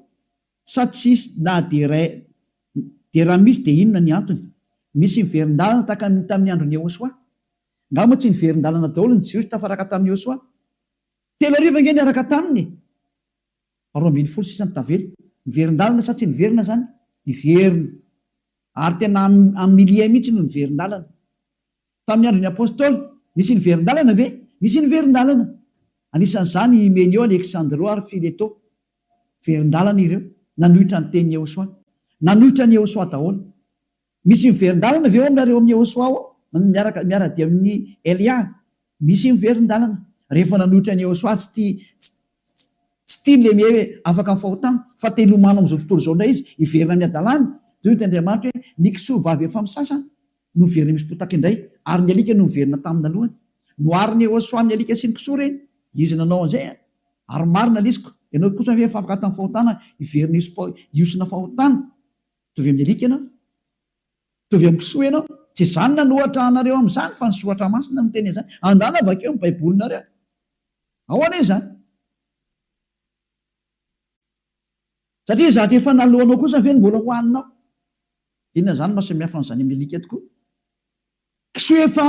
sa tsisy? Na de raha misy de inona ny antony? Misy miverin-dalana tamin'ny androny Yehosoa? Ngamba tsy niverin-dalana daholo ny jiosy tafaraka tamin'ny Yehosoa? 3 arivo nge niaraka taminy. 12 sisany tavelo. Niverin-dalana sa tsy niverina zany? Niverina. Ary tena amin'ny milia mihitsy no niverin-dalana. Tamin'ny andron'ny apôstôly nisy niverin-dalana ve? Nisy niverin-dalana. Anisan'izany Hyméneo, Alexandro ary Fileto. Verin-dalana ireo, nanohitra ny tenin'ny Yehosoa. Nanohitra ny Yehosoa daholo. Misy miverin-dalana ve ao aminareo amin'ny Yehosoa ao? Miara-dia amin'ny Elia. Misy miverin-dalana. Rehefa nanohitra ny Yehosoa tsy tia le hoe afaka amin'ny fahotana, fa te hilomano amin'izao fotoana izao indray izy, hiverina miadalana. Toy Andriamanitra hoe ny kisoa vavy efa misasa no miverina misy potaka indray, ary ny alika no miverina tamina lohany. Nohariny Yehosoa amin'ny alika sy ny kisoa reny, izy nanao an'izay, ary marina lisiko. Ianao kosa hoe efa afaka tamin'ny fahotana hiverina hiosina fahotana. Tovy amin'ny alika ianao, tovy amin'ny kisoa ianao. Tsy izany nanohatra anareo amin'izany, fa ny soatra masina no teny izany. Andala avakeo ny baibolinareo. Ahoana izany? Satria zatra efa nalohanao kosa ve mbola hohaninao? Inona zany mahasamihafa an'izany amin'ny alika tokoa? Kisoa efa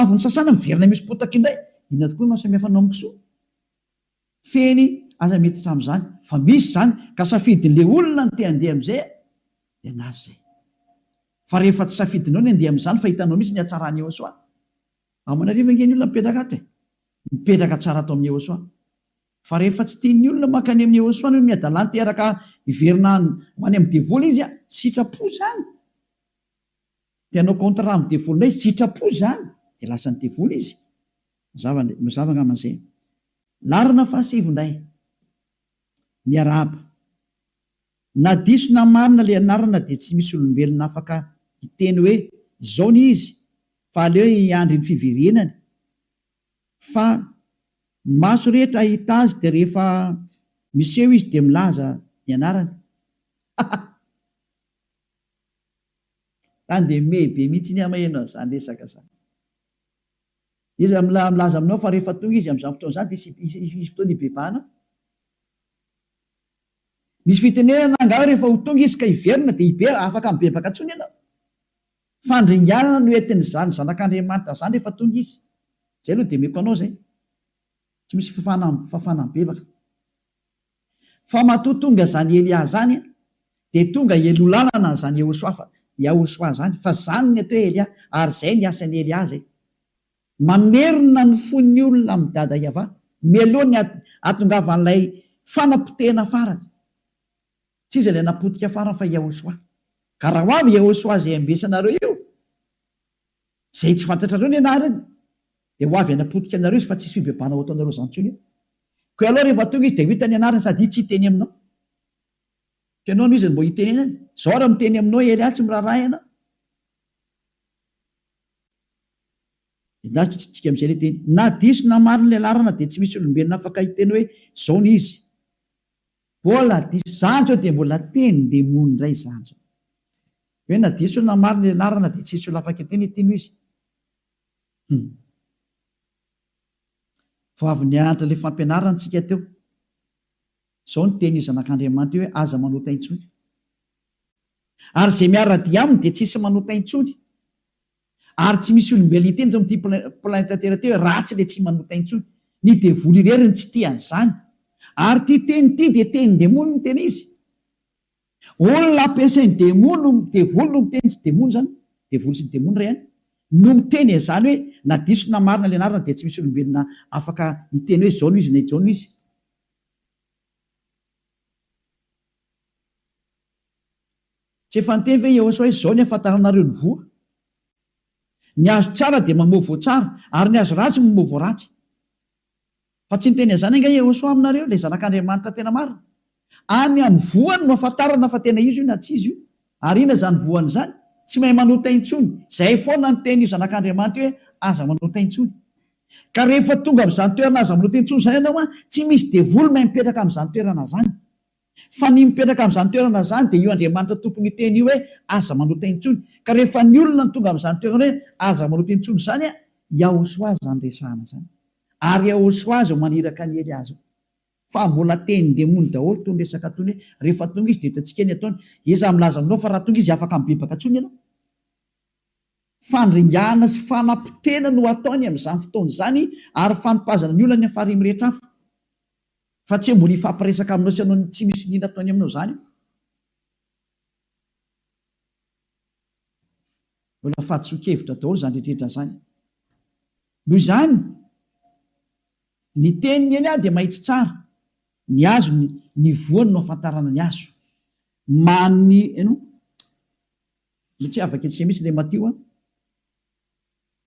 avy ny sasana miverina misy potaka indray. Inona tokoa mahasamihafa anao amin'ny kisoa? Feny aza metitra amin'izany. Fa misy zany ka safidin'le olona ny te handeha amin'izay, dia nazy zay. Fa rehefa tsy safidinao ny handeha amin'izany, fa hitanao misy ny hatsarany Yehosoa. Amanariva nge ny olona mipetraka ato e. Mipetraka tsara atao amin'ny Yehosoa. Fa rehefa tsy tian'ny olona mankany amin'ny Yehosoa no miadalany teraka hiverina many amin'ny devoly izy, sitrapo zany. Tianao kontra amin'ny devoly indray, sitrapo zany. Dia lasa ny devoly izy. Mazava ngaman'izay. Larina fahasivindray. Miarahaba. Na diso na marina le anarana dia tsy misy olombelona afaka hiteny hoe izao ny izy, fa aleo hiandry ny fiverenany. Fa maso rehetra ahita azy dia rehefa miseho izy dia milaza ny anarany. Tany dia mebe mihitsy ny amahenao izany resaka izany. Izy milaza aminao fa rehefa tonga izy amin'izany fotoana izany dia isy fotoana hibebahanao. Misy fitenenana angaha rehefa ho tonga izy ka hiverina dia afaka mibebaka intsony ianao. Fandringanana no entin'izany zanak'Andriamanitra izany rehefa tonga izy. Izay aloha dia meko anao izay. Tsy misy fafana mibebaka. Fa matoa tonga izany Elia zany dia tonga helolalana izany Yehosoa zany. Fa izany ny atao Elia, ary izay ny asan'ny Elia zay. Mamerina ny fon'ny olona amin'ny dada Iava, mialohan'ny ahatongavan'ilay fanapotehana farany. Tsy izy ilay napotika farany fa Yehosoa. Ka raha ho avy Yehosoa izay ambesanareo io, izay tsy fantatrareo ny anarany, dia ho avy anapotika anareo izy fa tsisy fibebana ao ataonareo izany intsony io. Koa aloha rehefa tonga izy dia ho hitany anarany sady tsy hiteny aminao. Ianao no izy mbo hitenenany. Izao raha miteny aminao Elia tsy miraharaha ianao. Tsika amin'izay ilay teny. Na diso na marina ilay larana dia tsy misy olombelona afaka hiteny hoe izao ny izy. Mbola diso zanjo dia mbola teny demony indray zanjo. Hoe na diso na marina ilay larana dia tsy misy olona afaka hiteny hoe izy. Vao avy nianatra ilay fampianarana antsika teo. Izao ny teny zanak'Andriamanitra hoe aza manota intsony. Ary izay miara-dia aminy dia tsisy manota intsony. Ary tsy misy olombelona hiteny teo amin'ity planeta tera teo ratsy ilay tsy manota intsony. Ny devoly ireriny tsy tia an'izany. Ary ty teny ity dia teny demony no teny izy. Olona ampiasainy demony, devoly no miteny sy demony zany. Devoly sy demony ray ihany. No miteny izany hoe na diso na marina ilay anarana dia tsy misy olombelona afaka hiteny hoe izao no izy na izao no izy. Tsy efa niteny ve Yehosoa hoe izao ny ahafantaranareo ny voa. Ny azo tsara dia mamovo tsara, ary ny azo ratsy mamovo ratsy. Fa tsy niteny izany anga Yehosoa aminareo, ilay zanak'Andriamanitra tena marina. Any amin'ny voany no ahafantarana fa tena izy io na tsy izy io. Ary ina izany voany izany? Tsy mahay manota intsony. Izay foana ny teny io zanak'Andriamanitra hoe aza manota intsony. Ka rehefa tonga amin'izany toerana aza manota intsony izany ianao, tsy misy devoly mahay mipetraka amin'izany toerana izany. fa ny mipetraka amin'izany toerana zany dia io Andriamanitra tompony teny io hoe aza manota intsony, ka rehefa ny olona ny tonga amin'izany toerana hoe aza manota intsony zany a, Yahosoa zany resahana zany, ary Yahosoa zo maniraka ny Eliaza, fa mbola teny demony daholo tony resaka tony hoe rehefa tonga izy dia hitantsika ny ataony, iza milaza aminao fa raha tonga izy afaka mibebaka ntsony ianao. Fandringana sy fanampitena no ataony amin'izany fotoana izany, ary fanompazana ny olona ny afarimy rehetra hafa, fa tsy mbola ifampiresaka aminao sy anao tsy misy nina ataony aminao zany. Mbola fahatsoa-kevitra daholo zany rehetrarehetra zany. Noho izany ny teniny eny dia mahitsy tsara, ny azo ny voany no afantarana ny azo. Many eno tsy afaka etsika mihitsy ilay Matio a.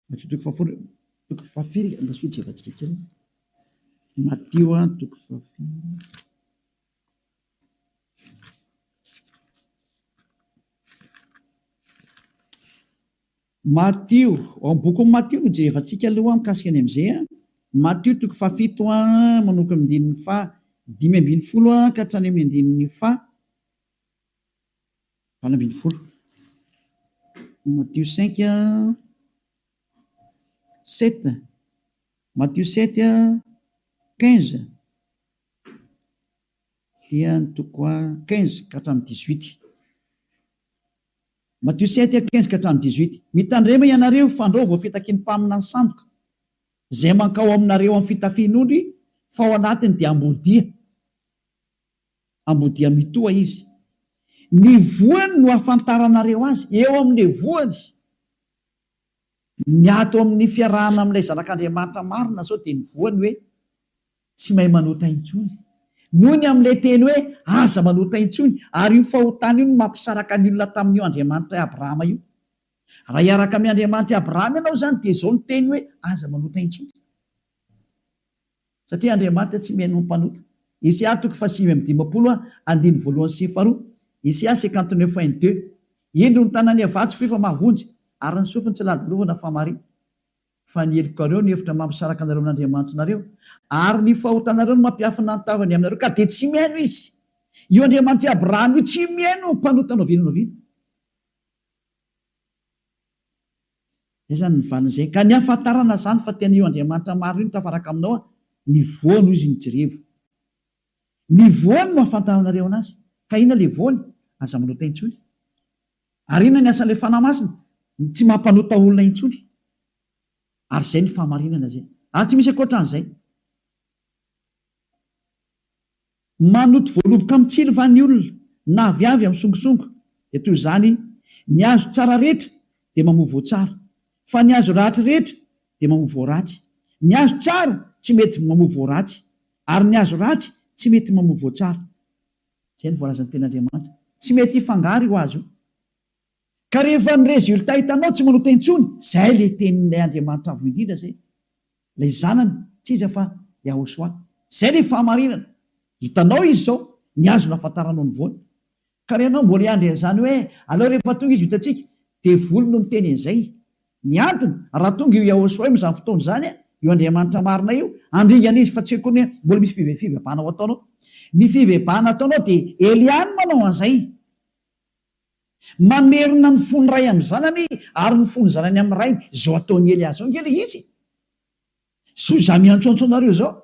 Matio toko fahafiry andasy jevatsika kely. Matio a toko fahafiry. Matio, ao amin'ny boky Matio no jevatsika aloha mikasika any amin'izay a. Matio toko fahafito a manoko amin'ny andininy dimy ambin'ny folo a ka hatrany amin'ny andininy valo ambin'ny folo. Matio 5 7, Matio 7 15 dia ny toko 15 ka hatramin'ny 18. Matio 7 15 ka hatramin'ny 18. Mitandrema ianareo fandreo vao fitaky ny mpamina ny sandoka, izay mankao aminareo amin'ny fitafian'ondry, fa ao anatiny dia ambodia mitoa izy. Ny voany no afantaranareo azy, eo amin'ny voany. Ny ato amin'ny fiarahana amin'ilay zanak'Andriamanitra marina zao dia ny voany hoe tsy mahay manota intsony, noho ny amin'ilay teny hoe aza manota intsony, ary io fahotana io no mampisaraka ny olona tamin'io Andriamanitra Abrahama io. Raha hiaraka amin'ny Andriamanitra Abrahama ianao zany dia izao ny teny hoe aza manota intsony, satria Andriamanitra tsy mihaino mampanota. Isaia toko 5:20, Isaia 59:2. Indro ny tanany avatsy fifa mahavonjy, ary ny sofiny tsy ladalovana fa mari, fa ny helokareo ny hevitra mampisaraka anareo n'Andriamanitra nareo, ary ny fahotanareo no mampiafina ny tavany aminareo, ka dia tsy mihaino izy. Io Andriamanitra Abrahama io tsy mihaino mpanotanao vinonao. Zay zany ny valin'izay, ka ny afantarana zany fa tena io Andriamanitra maro io tafaraka aminao, ny voany izy ny jirevo. Ny voany no afantaranareo anazy, ka ina le voany? Aza manota intsony. Ary ina ny asan'ilay fanahy masina? Tsy mampanota olona intsony. Ary zay ny fahamarinana zay, ary tsy misy ankoatran'izay. Manoto voaloboka mitsilo va ny olona na aviavy amin'ny songisongo, dia toy izany ny azo tsara rehetra dia mamovo tsara, fa ny azo ratsy rehetra dia mamovo ratsy. Ny azo tsara tsy mety mamovo ratsy, ary ny azo ratsy tsy mety mamovo tsara. Zay ny voalazan'ny ten'Andriamanitra, tsy mety hifangaro io azo. Ka rehefa ny rezultat hitanao tsy manota intsony, zay le tenin'ilay Andriamanitra avo indrindra zay, ilay zanany tsy iza fa Yahosoa. Zay le fahamarinana. Hitanao izy zao, ny azo nafantaranao ny voany. Ka ianao mbola hiandry an'izany hoe aleo rehefa tonga izy hitantsika dia voly no miteny an'izay. Ny antony, raha tonga io Yahosoa amin'izany fotoana izany, io Andriamanitra marina io, andringana izy fa tsy haiko ny mbola misy fivebahana ho ataonao. Ny fivebahana ataonao dia Eliany manao an'izay. Mamerina ny fony ray amin'ny zanany, ary ny fony zanany amin'ny ray, zao ataon'ny Eliazy zao ngely izy. So za miantsoantso anareo zao.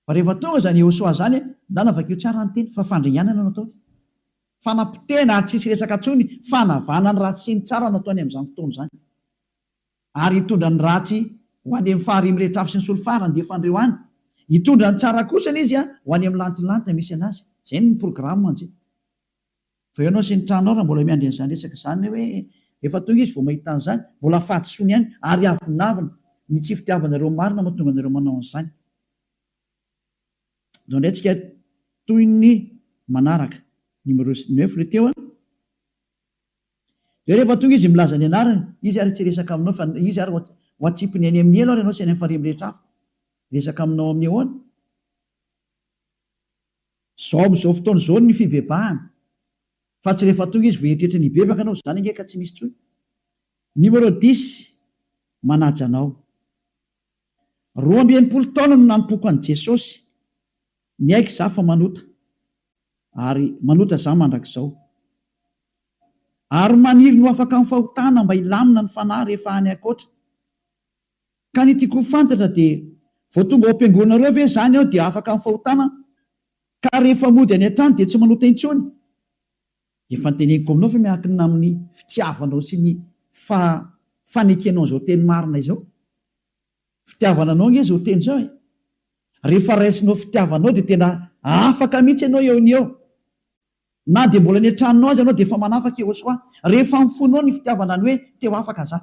Fa rehefa tonga zany Yahosoa zany, ndana vakeo tsara ny teny, fa fandringanana no ataony. Fanampitena ary tsisy resaka tsony, fanavana ny ratsy sy ny tsara no ataony amin'izany fotoana izany. Ary hitondra ny ratsy ho any amin'ny faharimy rehetra avy sy ny solofarany dia fandreo any. Hitondra ny tsara kosa izy ho any amin'ny lantilanta misy anazy. Zay ny programma an'izay. Fa ianao sy ny tranao raha mbola miandry an'izany resaka izany hoe rehefa tonga izy vao mahita an'izany, mbola fahatsoany ihany, ary avinavina ny tsy fitiavanareo marina mahatonga anareo manao an'izany. Izao indray tsika toy ny manaraka numéro 9 le teo a. Rehefa tonga izy milaza ny anarany, izy ary tsy resaka aminao fa izy ary ho atsipiny any amin'ny elo ary ianao sy any amin'ny farimy rehetra hafa. Resaka aminao amin'ny ahoana? Zao amin'izao fotoana izao ny fibebahana. Fa tsy rehefa tonga izy vehetrehitra ny bebaka anao zany nge ka tsy misy tsony. Numéro 10 manaja anao. 12 taona no nampoko an'i Jesosy. miaiky za fa manota ary manota za mandrak'izao ary maniry no afaka amin'ny fahotana mba hilamina ny fanahy rehefa any akoatra ka ny tiako fantatra dia vao tonga ao am-piangonanareo ve zany aho dia afaka amin'ny fahotana ka rehefa mody any an-trano dia tsy manota intsony efa nyteneniko aminao fa miankina amin'ny fitiavanao sy ny fanekenao izao teny marina izao fitiavana anao nge izao teny izao rehefa raisinao fitiavanao dia tena afaka mihitsy ianao eo ny eo na dia mbola ny an-tranonao azy ianao dia efa manafaka eo soa rehefa mifonao ny fitiavana ny hoe teo afaka za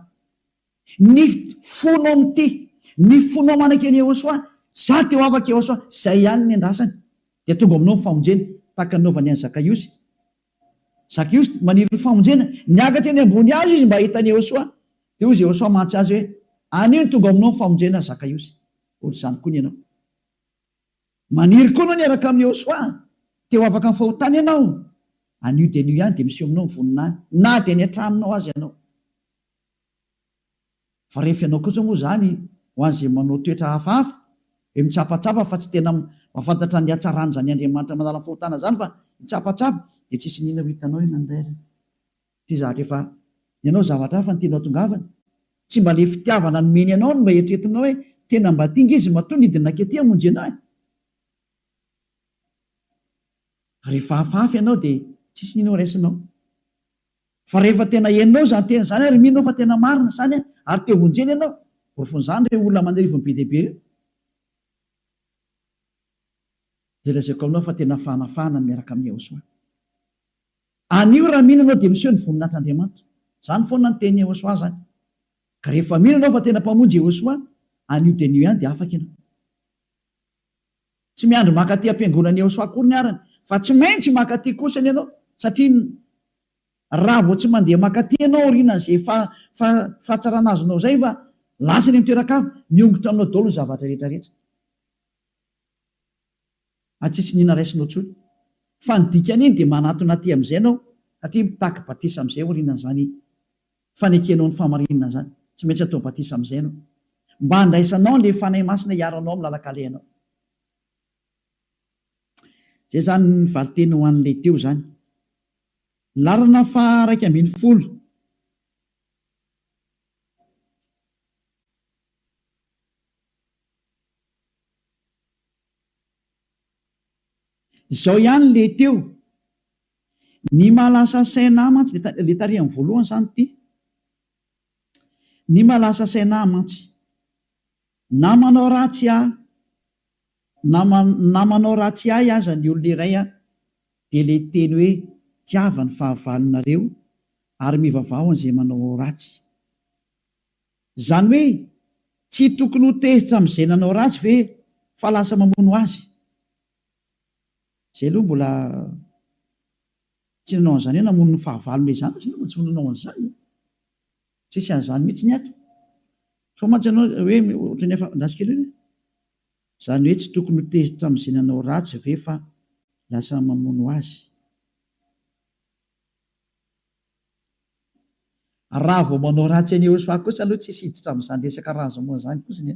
ny fonao amity ny fonao manakeny eo soa za teo afaka eo soa zay ihany ny andrasany dia tonga aminao ny famonjena tahaka nanaovany any Zakaiosy maniry ny famonjena niakatra eny ambony azo izy mba hitany eo soa dia ozy eo soa mantsy azy hoe anio ny tonga aminao ny famonjena Zakaiosy ohatr'izany koa ny ianao maniry koa anao niaraka amin'ny eo soa teo afaka ny fahotana ianao anio dia anio ihany dia misy aminao ny voninany na dia ny an-tranonao azy ianao fa rehefa ianao kosa moa zany ho an'izay manao toetra hafahafa hoe mitsapatsapa fa tsy tena mahafantatra ny hatsarany zany Andriamanitra manala ny fahotana zany fa mitsapatsapa dia tsisy nina ho hitanao eny andrara ty zahatra efa ianao zavatra hafa ny tenao tongavana tsy mba le fitiavana nomeny ianao no mba eritretinao hoe tena mba tinga izy matoa nidina kety hamonjy anao rehefa hafahafa ianao dia tsisy nina ho raisinao fa rehefa tena henonao zany tena zany ary minao fa tena marina zany ary teo vonjeny ianao rofon'izany re olona manderivony be dehibe reo dia lazako aminao fa tena fanafahana miaraka amin'ny Ehosoa anio raha mihinanao dia miseho ny voninatr'Andriamanitra zany foana ny teny Ehosoa zany ka rehefa mihinanao fa tena mpamonjy Ehosoa anio dia anio ihany dia afaka ianao tsy miandry makaty am-piangonan'ny Ehosoa akory ny arany fa tsy maintsy makaty kosany ianao satria raha vao tsy mandeha makaty ianao oriana izay fahatsarana azonao zay fa lasany amin'ny toeran-kava miongotra aminao daholo ny zavatra rehetrarehetra atsisy nina raisinao tsony fa ny dikan'iny dia manatona aty amin'izay ianao satria mitaky batisa amin'izay orianan'izany fanekenao ny famarinana zany tsy maintsy atao batisa amin'izay ianao mba handraisanao le fanahy masina hiaranao amin'ny lalakalehanao zay zany ny valiteny ho an'ilay teo zany larana fa 1:10 izao ihany le teo ny mahalasa saina mantsy le tarihan'ny voalohany zany ty ny mahalasa saina mantsy na manao ratsy na manao ratsy ahy aza ny olona iray dia le teny hoe tiava ny fahavalonareo ary mivavao an'izay manao ratsy zany hoe tsy tokony ho tehitra amin'izay nanao ratsy ve fa lasa mamono azy zay aloha mbola tsy nanao an'izany hoe namono ny fahavalona izany tsy nanao an'izany tsisy an'izany mihitsy ny ato so mantsy ianao hoe ohatrany efa ndasikely zany hoe tsy tokony ho tehitra amin'izay nanao ratsy ve fa lasa mamono azy raha vao manao ratsy any Ehosoa kosa aloha tsy hiditra amin'izany resaka raza moa zany kosiny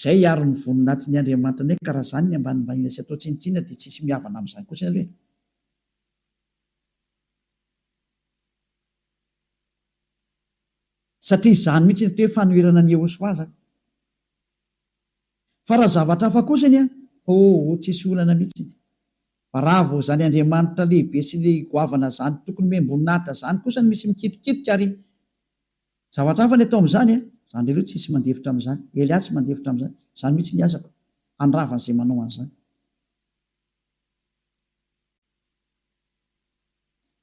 zay hiaro ny voninahitry ny Andriamanitra ny hoe karaha zany ny ambanimbaniana sy atao tsinitsina dia tsisy miavana amin'izany kosiny aloha satria izany mihitsy ny hoe fanoherana ny Ehosoa zany fa raha zavatra hafa kosany tsisy olana mihitsy fa raha vao zany Andriamanitra lehibe sy le goavana zany tokony miamboninahitra zany kosa ny misy mikitikitika ary zavatra hafa ny atao amin'izany zany le aloha tsisy mandevitra amin'izany Eliasy tsy mandevitra amin'izany zany mihitsy ny azako andravana izay manao an'izany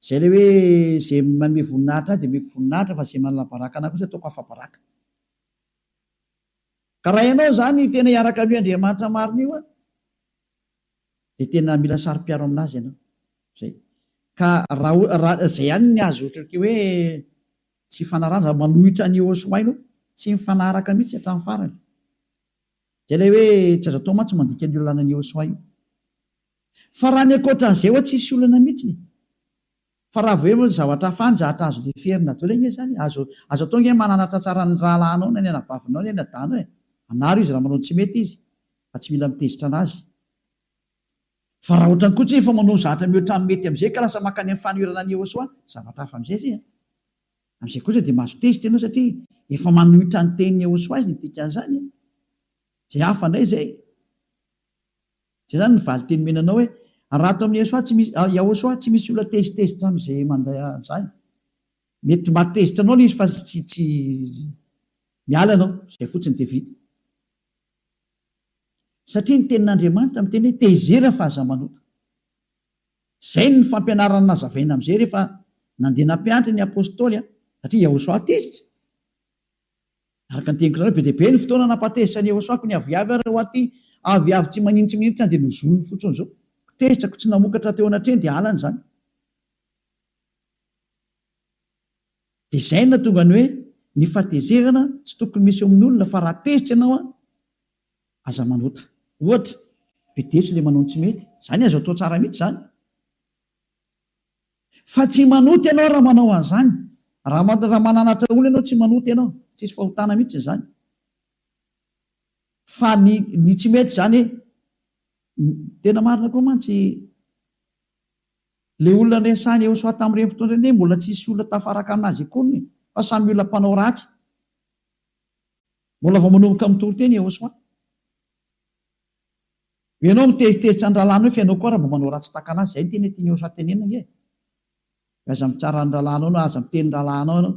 zay le hoe zay manome voninahitra dia meko voninahitra fa zay manala baraka ana kosa ataoko afa-baraka ka raha ianao zany tena hiaraka amin'ny Andriamanitra marina io dia tena mila sary-piaro aminazy ianao zay ka raha zay ihany ny azo otrake hoe tsy fanarana manohitra ny Ehosoa ino tsy mifanaraka mihitsy hatramin'ny farany zay le hoe tsy azo atao mantsy mandika ny olana ny Ehosoa io fa raha ny ankoatran'izay hoe tsisy olana mihitsy fa raha vao hoe zavatra hafany zahatra azo le ferina daholo nge zany azo atao nge mananatra tsara ny rahalahinao na ny anabavinao ny anadanao anaro izy raha manao tsy mety izy fa tsy mila mitezitra anazy fa raha ohatrany koa tsy efa manao zatra mihoatra mety am'izay ka lasa makany amin'ny fanoirana ny Jehosoa zavatra hafa am'izay zay am'izay kosa dia mahazo tezitra ianao satria efa manohitra ny tenin'ny Jehosoa izy ny dikan'izany zay hafa indray zay zany ny valy teny menanao hoe raha atao amin'ny Jehosoa tsy misy olona tezitezitra am'izay manday an'izany mety matezitra anao izy fa tsy miala anao zay fotsiny dia vita satria ny tenin'Andriamanitra amin'ny teny hoe tezera fa aza manota zay ny fampianarana nazavaina am'izay rehefa nandeha nampianatra ny apôstôly satria Jehosoa tezitra araka ny teniko be dia be ny fotoana nampatezitra ny Jehosoako ny aviavy ary ho aty aviavy tsy manintsy minitra dia nozonony fotsiny zao tezitrako tsy namokatra teo anatreny dia alany zany dia zay na tonga ny hoe ny fatezerana tsy tokony misy eo amin'ny olona fa raha tezitra ianao aza manota ohatra bedetso le manao ny tsy mety zany azo atao tsara mihitsy zany fa tsy manota ianao raha manao an'izany raha mananatra olona ianao tsy manota ianao tsisy fahotana mihitsy zany fa ny tsy mety zany tena marina koa mantsy le olona resahany Jehosoa tamin'ireny fotoana ireny mbola tsisy olona tafaraka aminazy akoniny fa samy olona mpanao ratsy mbola vao manomboka mitory teny Jehosoa ianao mitezitezitra ny rahalahy hoe fianao koa raha mba manao ratsy taka anazy zay ny teny tiany Jehosoa tenenina nge aza mitsara ny rahalahinao no aza miteny rahalahinao ianao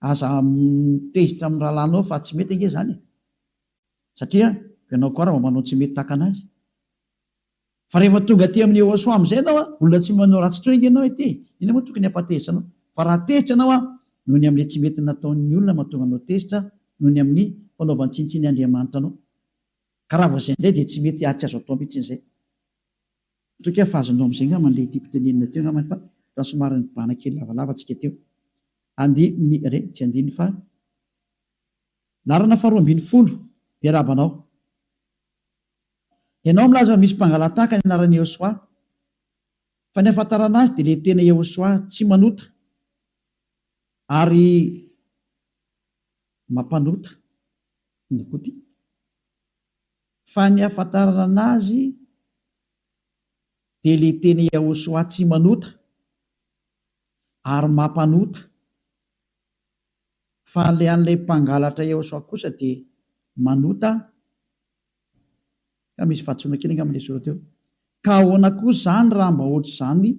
aza mitezitra amin'ny rahalahinao fa tsy mety nge zany satria fianao koa raha mba manao tsy mety taka anazy fa rehefa tonga aty amin'ny Jehosoa am'izay anao olona tsy manao ratsy intsony nge ianao ety ina moa tokony hampatezitra anao fa raha tezitra anao noho ny amin'ilay tsy mety nataon'ny olona mahatonga anao tezitra noho ny amin'ny fanaovan-tsinitsiny Andriamanitra anao ka raha vao zay indray dia tsy mety tsy azo atao mihitsy izay toka fa azonao amin'izay nga man'ilay tiako tenenina teo ngamany fa raha somary ny bana kely lavalava antsika teo tsy andiny fa larana faharoa ambin'ny folo mpiarabanao ianao milaza misy mpangalatahaka ny anaran'i Jehosoa fa ny ahafantarana azy dia le tena Jehosoa tsy manota ary mampanota nykoty fa ny ahafantarana azy dia le tena Jehosoa tsy manota ary mampanota fa an'ilay mpangalatra Jehosoa kosa dia manota ka misy fahatsoana kely nga amin'ilay soratra eo ka ahoana koa zany raha mba ohatr' izany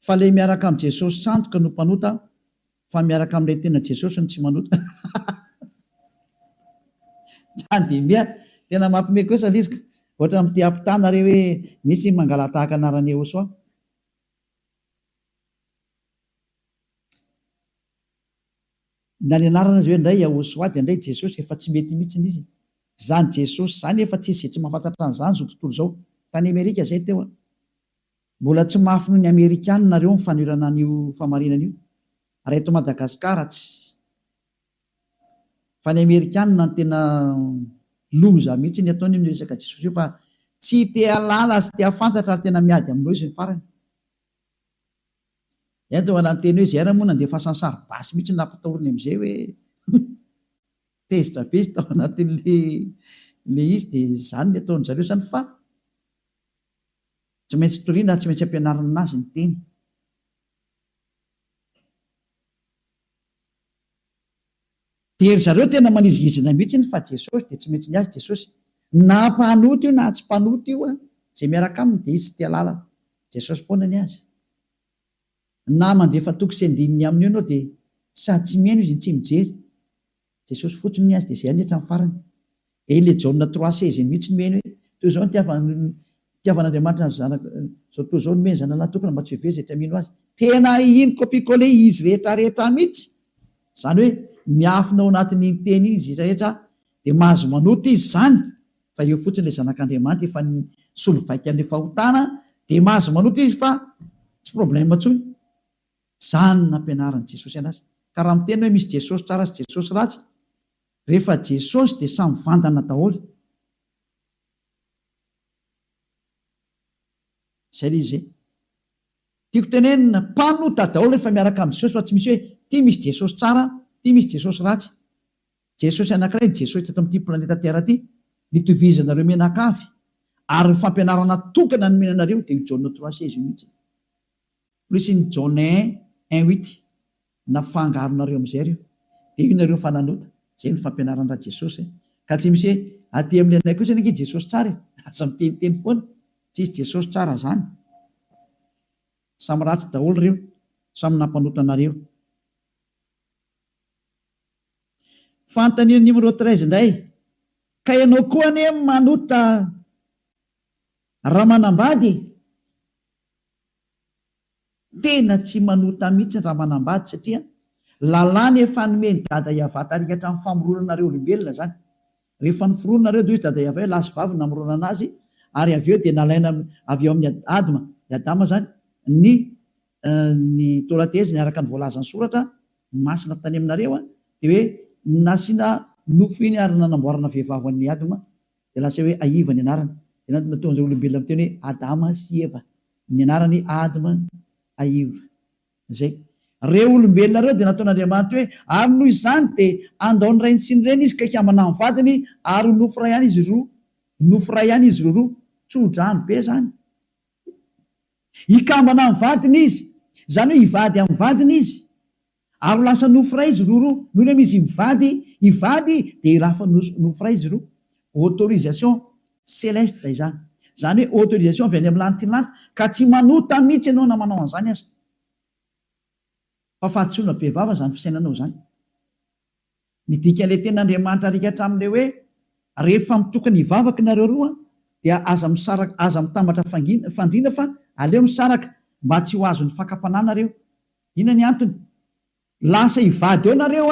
fa le miaraka amin'i Jesosy sandoka no mpanota fa miaraka amin'ilay tena Jesosy no tsy manota zany dia mia tena mampime kosa ilay izy ohatra amin'ity ampitana re hoe misy mangalatahaka anaran'i Jehosoa na ny anarana azy hoe indray Jehosoa dia indray Jesosy efa tsy mety mihitsy izy zany Jesosy zany efa tsisy tsy mahafantatra an'izany zao tontolo zao tany Amerika zay teo mbola tsy mafy noho ny Amerikanina nareo mifanoirana an'io famarinana io raha eto Madagasikara tsy fa ny Amerikanina ny tena loza mihitsy ny ataony amin'ny resaka Jesosy io fa tsy te halala sy te hafantatra ary tena miady aminao izy ny farany ento anany teny hoe zay ara moa nandeha fasansary basy mihitsy nampatahoriny amin'izay hoe tezitra be izy tao anatin'le izy dia zany ny ataony zareo zany fa tsy maintsy toriana tsy maintsy ampianarana anazy ny teny dia zareo tena manizigizina mihitsy ny fa Jesosy dia tsy maintsy ny azy Jesosy na mpanota io na tsy mpanota io zay miaraka aminy dia izy tsy tia lala Jesosy foana ny azy na mandefa toko sy andininy aminy io ianao dia sady tsy mihaino izy tsy mijery Jesosy fotsiny ny azy dia zay any hatramin'ny farany le Jaona 3:16 mihitsy no miheno hoe toy izao nitiavan'Andriamanitra ny zanaka zao toy izao nomeny zanalahy tokana mba tsy hovezy mino azy tena iny kopikole izy rehetrarehetra mihitsy zany hoe miafina ao anatin'ny teny izy rehetra dia mahazo manota izy zany fa eo fotsiny ilay zanak'Andriamanitra efa ny solovaika an'ilay fahotana dia mahazo manota izy fa tsy problema intsony zany nampianaran'i Jesosy anazy ka raha miteny hoe misy Jesosy tsara sy Jesosy ratsy rehefa Jesosy dia samy vandana daholo zay le izy zay tiako tenenina mpanota daholo rehefa miaraka amin'ny Jesosy fa tsy misy hoe ty misy Jesosy tsara ty misy Jesosy ratsy Jesosy anankiray Jesosy teto amin'ity planeta tera ty nitovizanareo menakavy ary ny fampianarana tokana ny menanareo dia Jaona 3:16 mihitsy plus ny Jaona 1:8 nafangaronareo amin'izay reo dia io nareo fananota zay ny fampianaran'ny Jesosy ka tsy misy hoe aty amin'ny anay kosa nge Jesosy tsara aza miteniteny foana tsy izy Jesosy tsara zany samy ratsy daholo reo samy nampanotanareo. Fanontaniana numéro 13 indray ka ianao koa ane manota raha manambady tena tsy manota mihitsy raha manambady satria lalàna efa nomeny dada Iavata arikatra amin'ny famoronanareo olombelona zany rehefa niforoninareo dia dada Iava hoe lasy vavy namorona anazy ary avy eo dia nalaina avy eo amin'ny Adama zany ny torateza niaraka ny voalazan'ny soratra masina tany aminareo dia hoe nasiana nofo iny ary nanamboarana vehivavy an'ny Adama dia lasa hoe Aiva ny anarany dia nataon'ireo olombelona miteny hoe Adama sy Eva ny anarany Adama Aiva zay reo olombelona reo dia nataon'Andriamanitra hoe ary noho izany dia andaony rainy sy ny reny izy ka hiambana amin'ny vadiny ary nofo ray ihany izy roa tsodrano be zany hikambana amin'ny vadiny izy zany hoe hivady amin'ny vadiny izy ary lasa nofo ray izy roa noho ny hoe misy hivady dia lafa nofo ray izy roa autorisation céleste izany zany hoe autorisation avy any amin'ny lanitra ny lanitra ka tsy manota mihitsy ianao na manao an'izany aza fa fahatsoana be vava zany fisainanao zany ny dikan'ilay ten'Andriamanitra arikatra amin'ilay hoe rehefa mitokany hivavaka nareo roa dia aza mitambatra fandrina fa aleo misaraka mba tsy ho azo ny fakapananareo. Ina ny antony? Lasa hivady eo nareo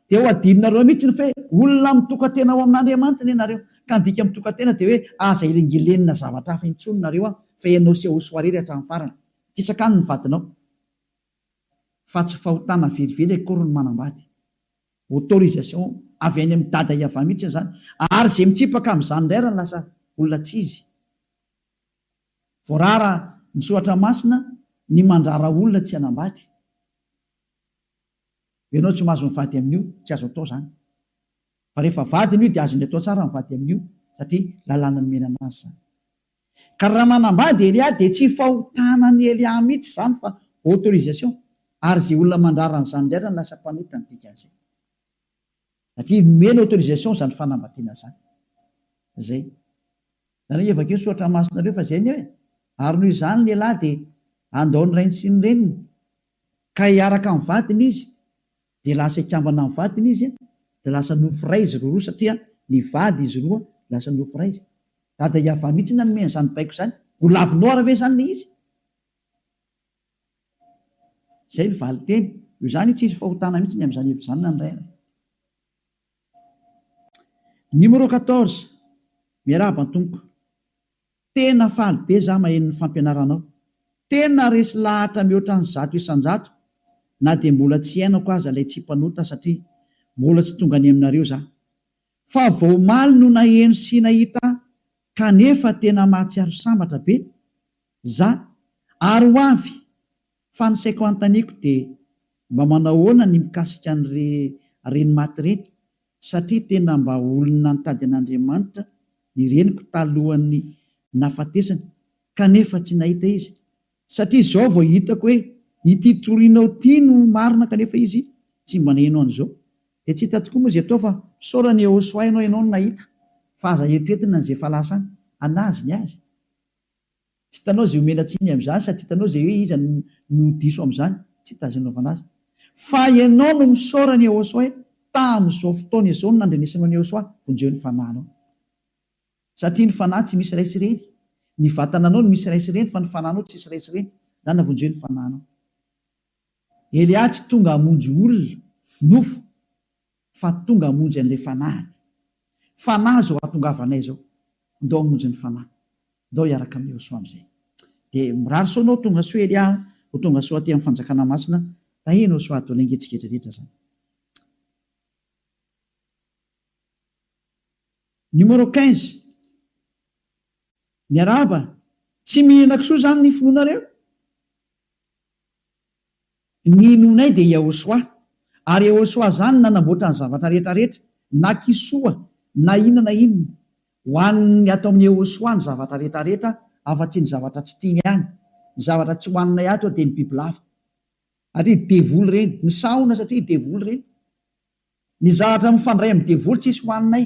dia ho adinonareo mihitsy ny fe olona mitokantena ao amin'Andriamanitra ny nareo ka ndika mitokantena dia hoe aza ilengelenina zavatra hafa intsony nareo fa ianao sy ahosoarery hatramin'ny farany kisakany ny vadinao fa tsy fahotana velively akory ny manambady autorisation avy any amin'ny dada Iava mihitsy zany ary zay mitsipaka amin'izany indray raha lasa olona tsy izy voarara ny soatra masina ny mandrara olona tsy hanambady ianao tsy mahazo mivady amin'io tsy azo atao zany fa rehefa vadiny io dia azony atao tsara mivady amin'io satria lalàna ny menana azy zany ka raha manambady Elia dia tsy fahotana ny Elia mihitsy zany fa autorisation ary zay olona mandrara n'izany indray raha lasa mpanota ny dikan'izay satria mena autorisation zany fanambadiana zany zay zany hoe evakeo soatra masinareo fa zay ny hoe ary noho izany ny lahy dia andaony rainy sy ny reniny ka hiaraka amin'ny vadiny izy dia lasa hikambana amin'ny vadiny izy dia lasa nofo ray izy roa satria ny vady izy roa lasa nofo ray izy dada Iava mihitsy na nomena zany baiko zany holavinao ara ve zany ny izy zay ny vali teny io zany tsy izy fahotana mihitsy ny amin'izany hevitra zany na ny ray numéro 14 miarahaba ny tompoko tena faly be za maheno ny fampianaranao tena resy lahatra mihoatra ny 100 isan-jato na dia mbola tsy hainako aza ilay tsy mpanota satria mbola tsy tonga any aminareo za fa voamaly no naheno sy nahita kanefa tena mahatsiaro sambatra be za ary ho avy fa ny saiko anontaniako dia mba manao ahoana ny mikasika reny maty reny satria tena mba olona nitady an'Andriamanitra ny reniko talohan'ny nafatesany kanefa tsy nahita izy satria izao vao hitako hoe ity torinao ty no marina kanefa izy tsy mba naheno an'izao dia tsy hita tokoa moa zay atao fa saorany Yehosoa ianao no nahita fa aza eritreretina n'izay efa lasa anazy ny azy tsy hitanao zay omena tsiny amin'izany sady tsy hitanao zay hoe iza no diso amin'izany tsy hita zay naovana azy fa ianao no misaorany Yehosoa tamin'izao fotoana izao no nandrenesanao ny Yehosoa vonjeo ny fanahinao satria ny fanahy tsy misy ray sy reny ny vatananao no misy ray sy reny fa ny fanahinao tsy misy ray sy reny zany navonjeo ny fanahinao. Elia tsy tonga hamonjy olona nofo fa tonga hamonjy an'ilay fanahiny fanahy zao ahatongavanay zao ndao hamonjy ny fanahy ndao hiaraka amin'ny Yehosoa amin'izay dia mirary soanao tonga soa Elia ho tonga soa aty amin'ny fanjakana masina taheno soa atao lengetsiketry rehetra zany. Numéro 15 miarahaba tsy mihina kisoa zany ny finoanareo ny nonay dia Yehosoa ary Yehosoa zany nanamboatra ny zavatra rehetra rehetra na kisoa na inona na inona hoanny atao amin'ny ehosoany zavatra rehetrarehetra afa-tsy ny zavatra tsy tiany ihany, ny zavatra tsy hoaninay ato dia ny bibilava ary devoly reny ny sahona satria devoly reny ny zavatra mifandray amin'ny devoly tsisy hoaninay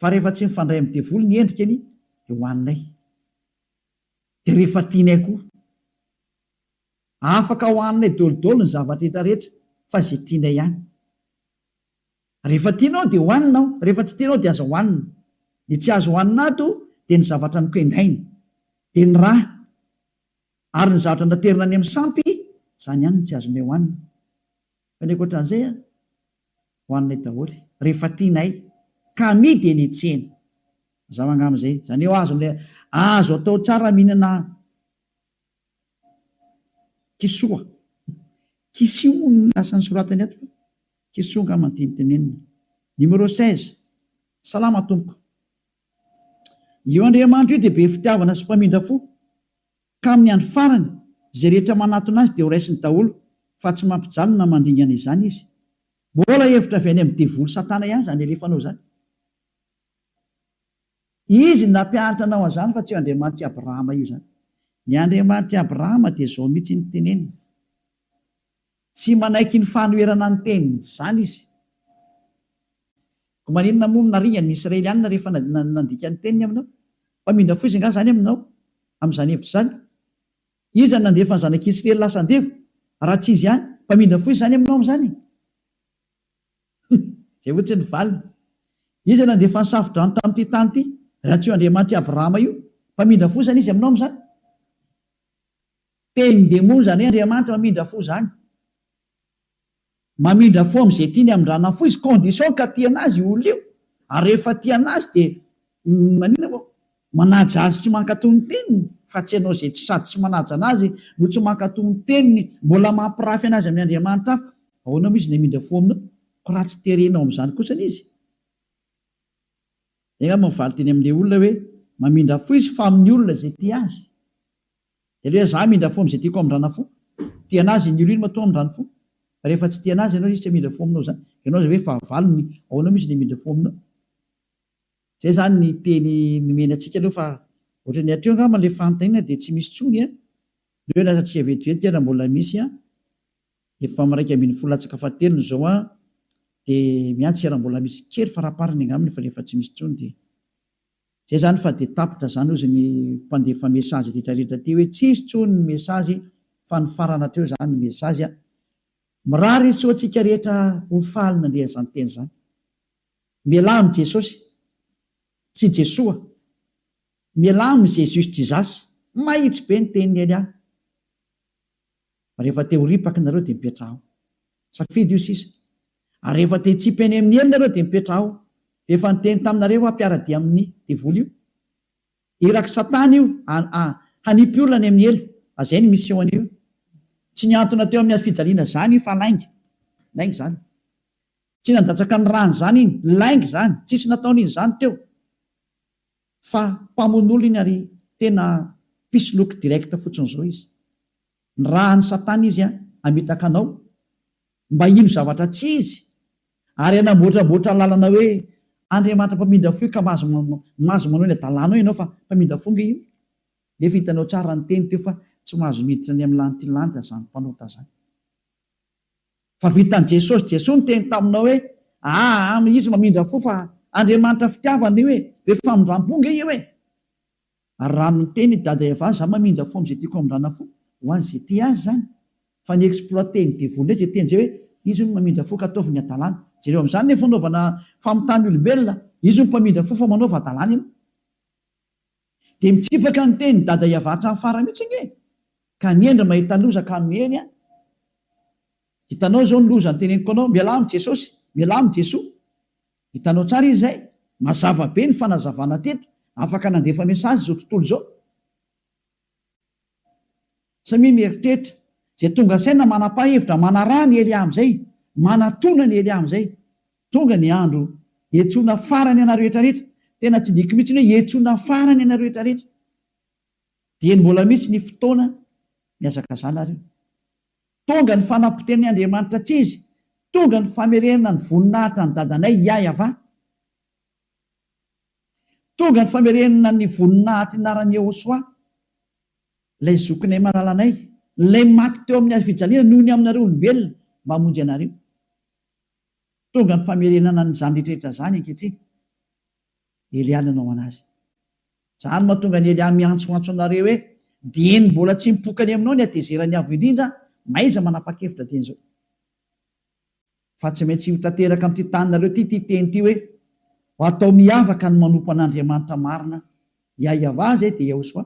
fa rehefa tsy mifandray amin'ny devoly ny endrikany dia hoaninay dia rehefa tianay koa afaka hoaninay dolodolo ny zavatra rehetrarehetra fa zay tianay ihany. Rehefa tianao dia hoaninao, rehefa tsy tianao dia azo hoanina. Ny tsy azo hoanina ato dia ny zavatra nikoendaina dia ny raha ary ny zavatra naterina any amin'ny sampy izany ihany tsy azonay hoanina fa ny ankoatran'izay hoaninay daholo rehefa tianay ka amidy eny an-tsena mazava angamin'izay izany hoe azo atao tsara mihinana kisoa no lasan'ny soratany ato kisoa nga mantinitenenina. Numéro 16 salama tompoko io Andriamanitra io dia be fitiavana sy mpamindra fo ka amin'ny andro farany izay rehetra manatona azy dia ho raisiny daholo fa tsy mampijalona mandringana izany izy. Mbola hevitra avy any amin'ny devoly satana ihany izany alefanao izany. Izy nampianatra anao an'izany fa tsy io Andriamanitra Abrahama io izany. Ny Andriamanitra Abrahama dia izao mihitsy ny teneniny, tsy manaiky ny fanoherana ny teniny izany izy. Ko maninona moa naringany ny Israelianina rehefa nandika ny teniny aminao? Mpamindra fo izy nga zany aminao amin'izany hevitra izany. Izy zany nandefa ny zanak'Israely lasan-devo raha tsy izy ihany mpamindra fo izy zany aminao amin'izany. Zay ohatsy ny valiny. Izy nandefa ny safodrano tamin'ity tany ity raha tsy io Andriamanitra Abrahama io mpamindra fo zany izy aminao amin'izany. Teny demony zany hoe Andriamanitra mamindra fo zany. Mamindra fo amin'izay tiany amindrana fo izy condition ka tiana azy io olona io. Ary rehefa tiana azy dia manina moa manaja azy tsy mankatoy ny teniny fa tsy ianao izay sady tsy manaja anazy no tsy mankatoy ny teniny mbola mampirafy anazy amin'ny Andriamanitra hafa. Ahoana moa izy namindra fo aminao ko raha tsy terenao amin'izany kosany izy. Zay nga mivaly teny amin'ilay olona hoe mamindra fo izy fa amin'ny olona izay tia azy. Dia ilay hoe za mindra fo amin'izay tiako amindrana fo, tiana azy ny olona iny matoa amindrana fo. Rehefa tsy tiana azy ianao izy tsy hamindra fo aminao zany. Ianao zay hoe fahavalony ahoana moa izy namindra fo aminao. Zay zany ny teny nomeny antsika aloha fa ohatrany hatreo angamba ilay fanontaniana dia tsy misy tsony hoe lasa tsy havetivetika raha mbola misy efa miraika ambin'ny folo latsaka fahatelony izao dia miantsika raha mbola misy kely faraparany angaminy fa rehefa tsy misy tsony dia zay zany fa dia tapitra zany ozy ny mpandefa mesazy rehetrarehetra ty hoe tsisy tsony ny mesazy fa ny farana hatreo zany ny mesazy mirary soantsika rehetra ho faly nandrea izany teny izany. Miala amin'ny Jesosy sy Jesoa, miala amin'ny Jésus Jesus, mahitsy be ny teniny ely ahy. Rehefa te ho ripaka nareo dia mipetra ao. Safidy io sisa. Ary rehefa te hitsipy any amin'ny ely nareo dia mipetra ao. Rehefa niteny taminareo ampiaradia amin'ny devoly io. Iraky Satana io hanipy olona any amin'ny elo. Azay ny mission io. Tsy niantona teo amin'ny fijaliana zany fa laingy zany. Tsy nandatsaka ny rano zany iny, laingy zany, tsisy nataony iny zany teo. Fa mpamono iny ary tena pisoloky direct fotsiny izao izy. Ny rahan'ny Satana izy amitaka anao mba ino zavatra tsy izy ary anamboatraboatra lalana hoe Andriamanitra mpamindra fo ka mazo manao ny adalanao ianao fa mpamindra fonga io. Nefa hitanao tsara ny teny teo fa tsy mahazo miditra ny amin'ny lanity lanita zany mpanota zany. Fa vitan'i Jesosy, Jesosy ny teny taminao hoe izy mamindra fo fa Andriamanitra fitiavany hoe be famindram-ponga io ary raha ny teny dada Eva za mamindra fo amin'izay tiako amindrana fo ho an'izay tia azy zany. Fa ny exploité ny devoly zay teny zay hoe izy no mamindra fo ka ataovy ny adalana. Jereo amin'izany ny fanaovana famotany olombelona, izy no mpamindra fo fa manaova adalana ianao. Dia mitsipaka ny teny dada Eva hatramin'ny farany mihitsy nge. Ka niendra mahita loza ka miheny hitanao zao ny loza ny teneniko anao, miala amin'ny Jesosy, miala amin'ny Jesoa. Hitanao tsara izy zay, mazava be ny fanazavana teto, afaka nandefa mesazy zao tontolo zao. Samy mieritreritra zay tonga saina manapa-hevitra manaraha ny Elia amin'izay, manatona ny Elia amin'izay. Tonga ny andro hiantsoana farany ana rehetrarehetra. Tena tsy diky mihitsy hoe hiantsoana farany ana rehetrarehetra. Dia mbola mihitsy ny fotoana miazakazala reo. Tonga ny fanampiten'ny Andriamanitra tsy izy tonga ny famerenana ny voninahitra ny dadanay Yahava. Tonga ny famerenana ny voninahitra inaran'i Yehosoa, ilay zokinay malalanay, ilay maty teo amin'ny fijaliana noho ny aminareo olombelona mba hamonjy anareo. Tonga ny famerenana nyzany rehetrarehetra zany ankehitriny. Elia nanao anazy. Zany mahatonga ny Elia miantsoantso anareo hoe dieny mbola tsy mipokany aminao ny atezerany avo indrindra, maiza manapa-kevitra teny zao. Fa tsy maintsy ho tanteraka amin'ity taninareo ty teny ty hoe ho atao miavaka ny manompo an'Andriamanitra marina, Yahava zay dia Yehosoa,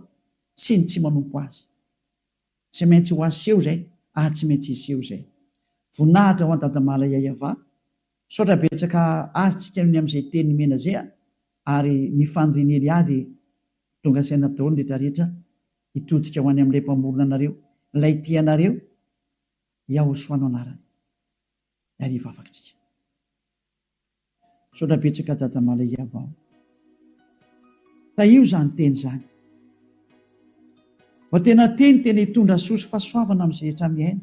sy ny tsy manompo azy. Tsy maintsy ho aseho zay, tsy maintsy iseho zay. Voninahitra ho an-dadamala Yahava, saotra betsaka azytsika ny amin'izay teny mena zay, ary ny fandriany Elia dia tonga saina daholo rehetra rehetra hitodika ho any amin'ilay mpamorona anareo, ilay tianareo, Yehosoa no anarany. Ary vavakitsika. Saotra betsaka dadamala Yahava. Taio zany teny zany. Fa tena tena hitondra soa sy fahasoavana amin'izay rehetra miaina.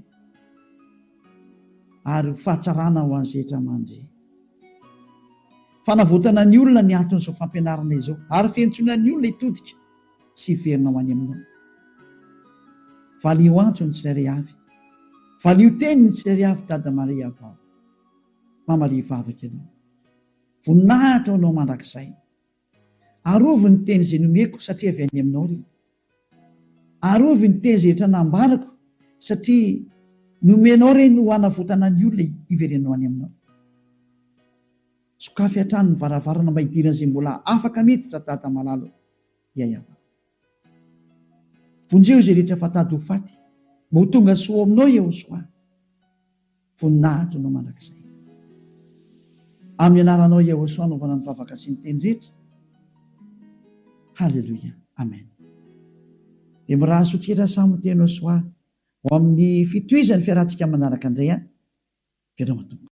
Ary fahatsarana ho an'izay rehetra mandry. Fanavotana ny olona ny anton'izao fampianarana izao, ary fiantsoana ny olona hitodika sy hiverina ho any aminao. Valio antso ny tsirairay avy. Valio teny ny tsirairay avy dadamala Yahava. Mamalia vavaka ianao. Voninahitra anao mandrakizay. Arovy ny teny izay nomeko satria avy any aminao ry. Arovy ny teny izay rehetra nambarako satria nomenao reny ho hanavotana ny olona hiverenao any aminao. Sokafy hatrany ny varavarana mba hidirana izay mbola afaka miditra dada malalo Yahava. Vonjeo izay rehetra fatady ho faty, mba ho tonga soa aminao Yehosoa. Voninahitra anao mandrakizay. Amin'ny anaranao Yehosoa anaovana ny vavaka sy ny teny rehetra. Halleluia. Amen. Dia miraha sotrira samy teny Yehosoa ho amin'ny fitohizan'ny fiarahantsika manaraka indray. Vedra matomboka.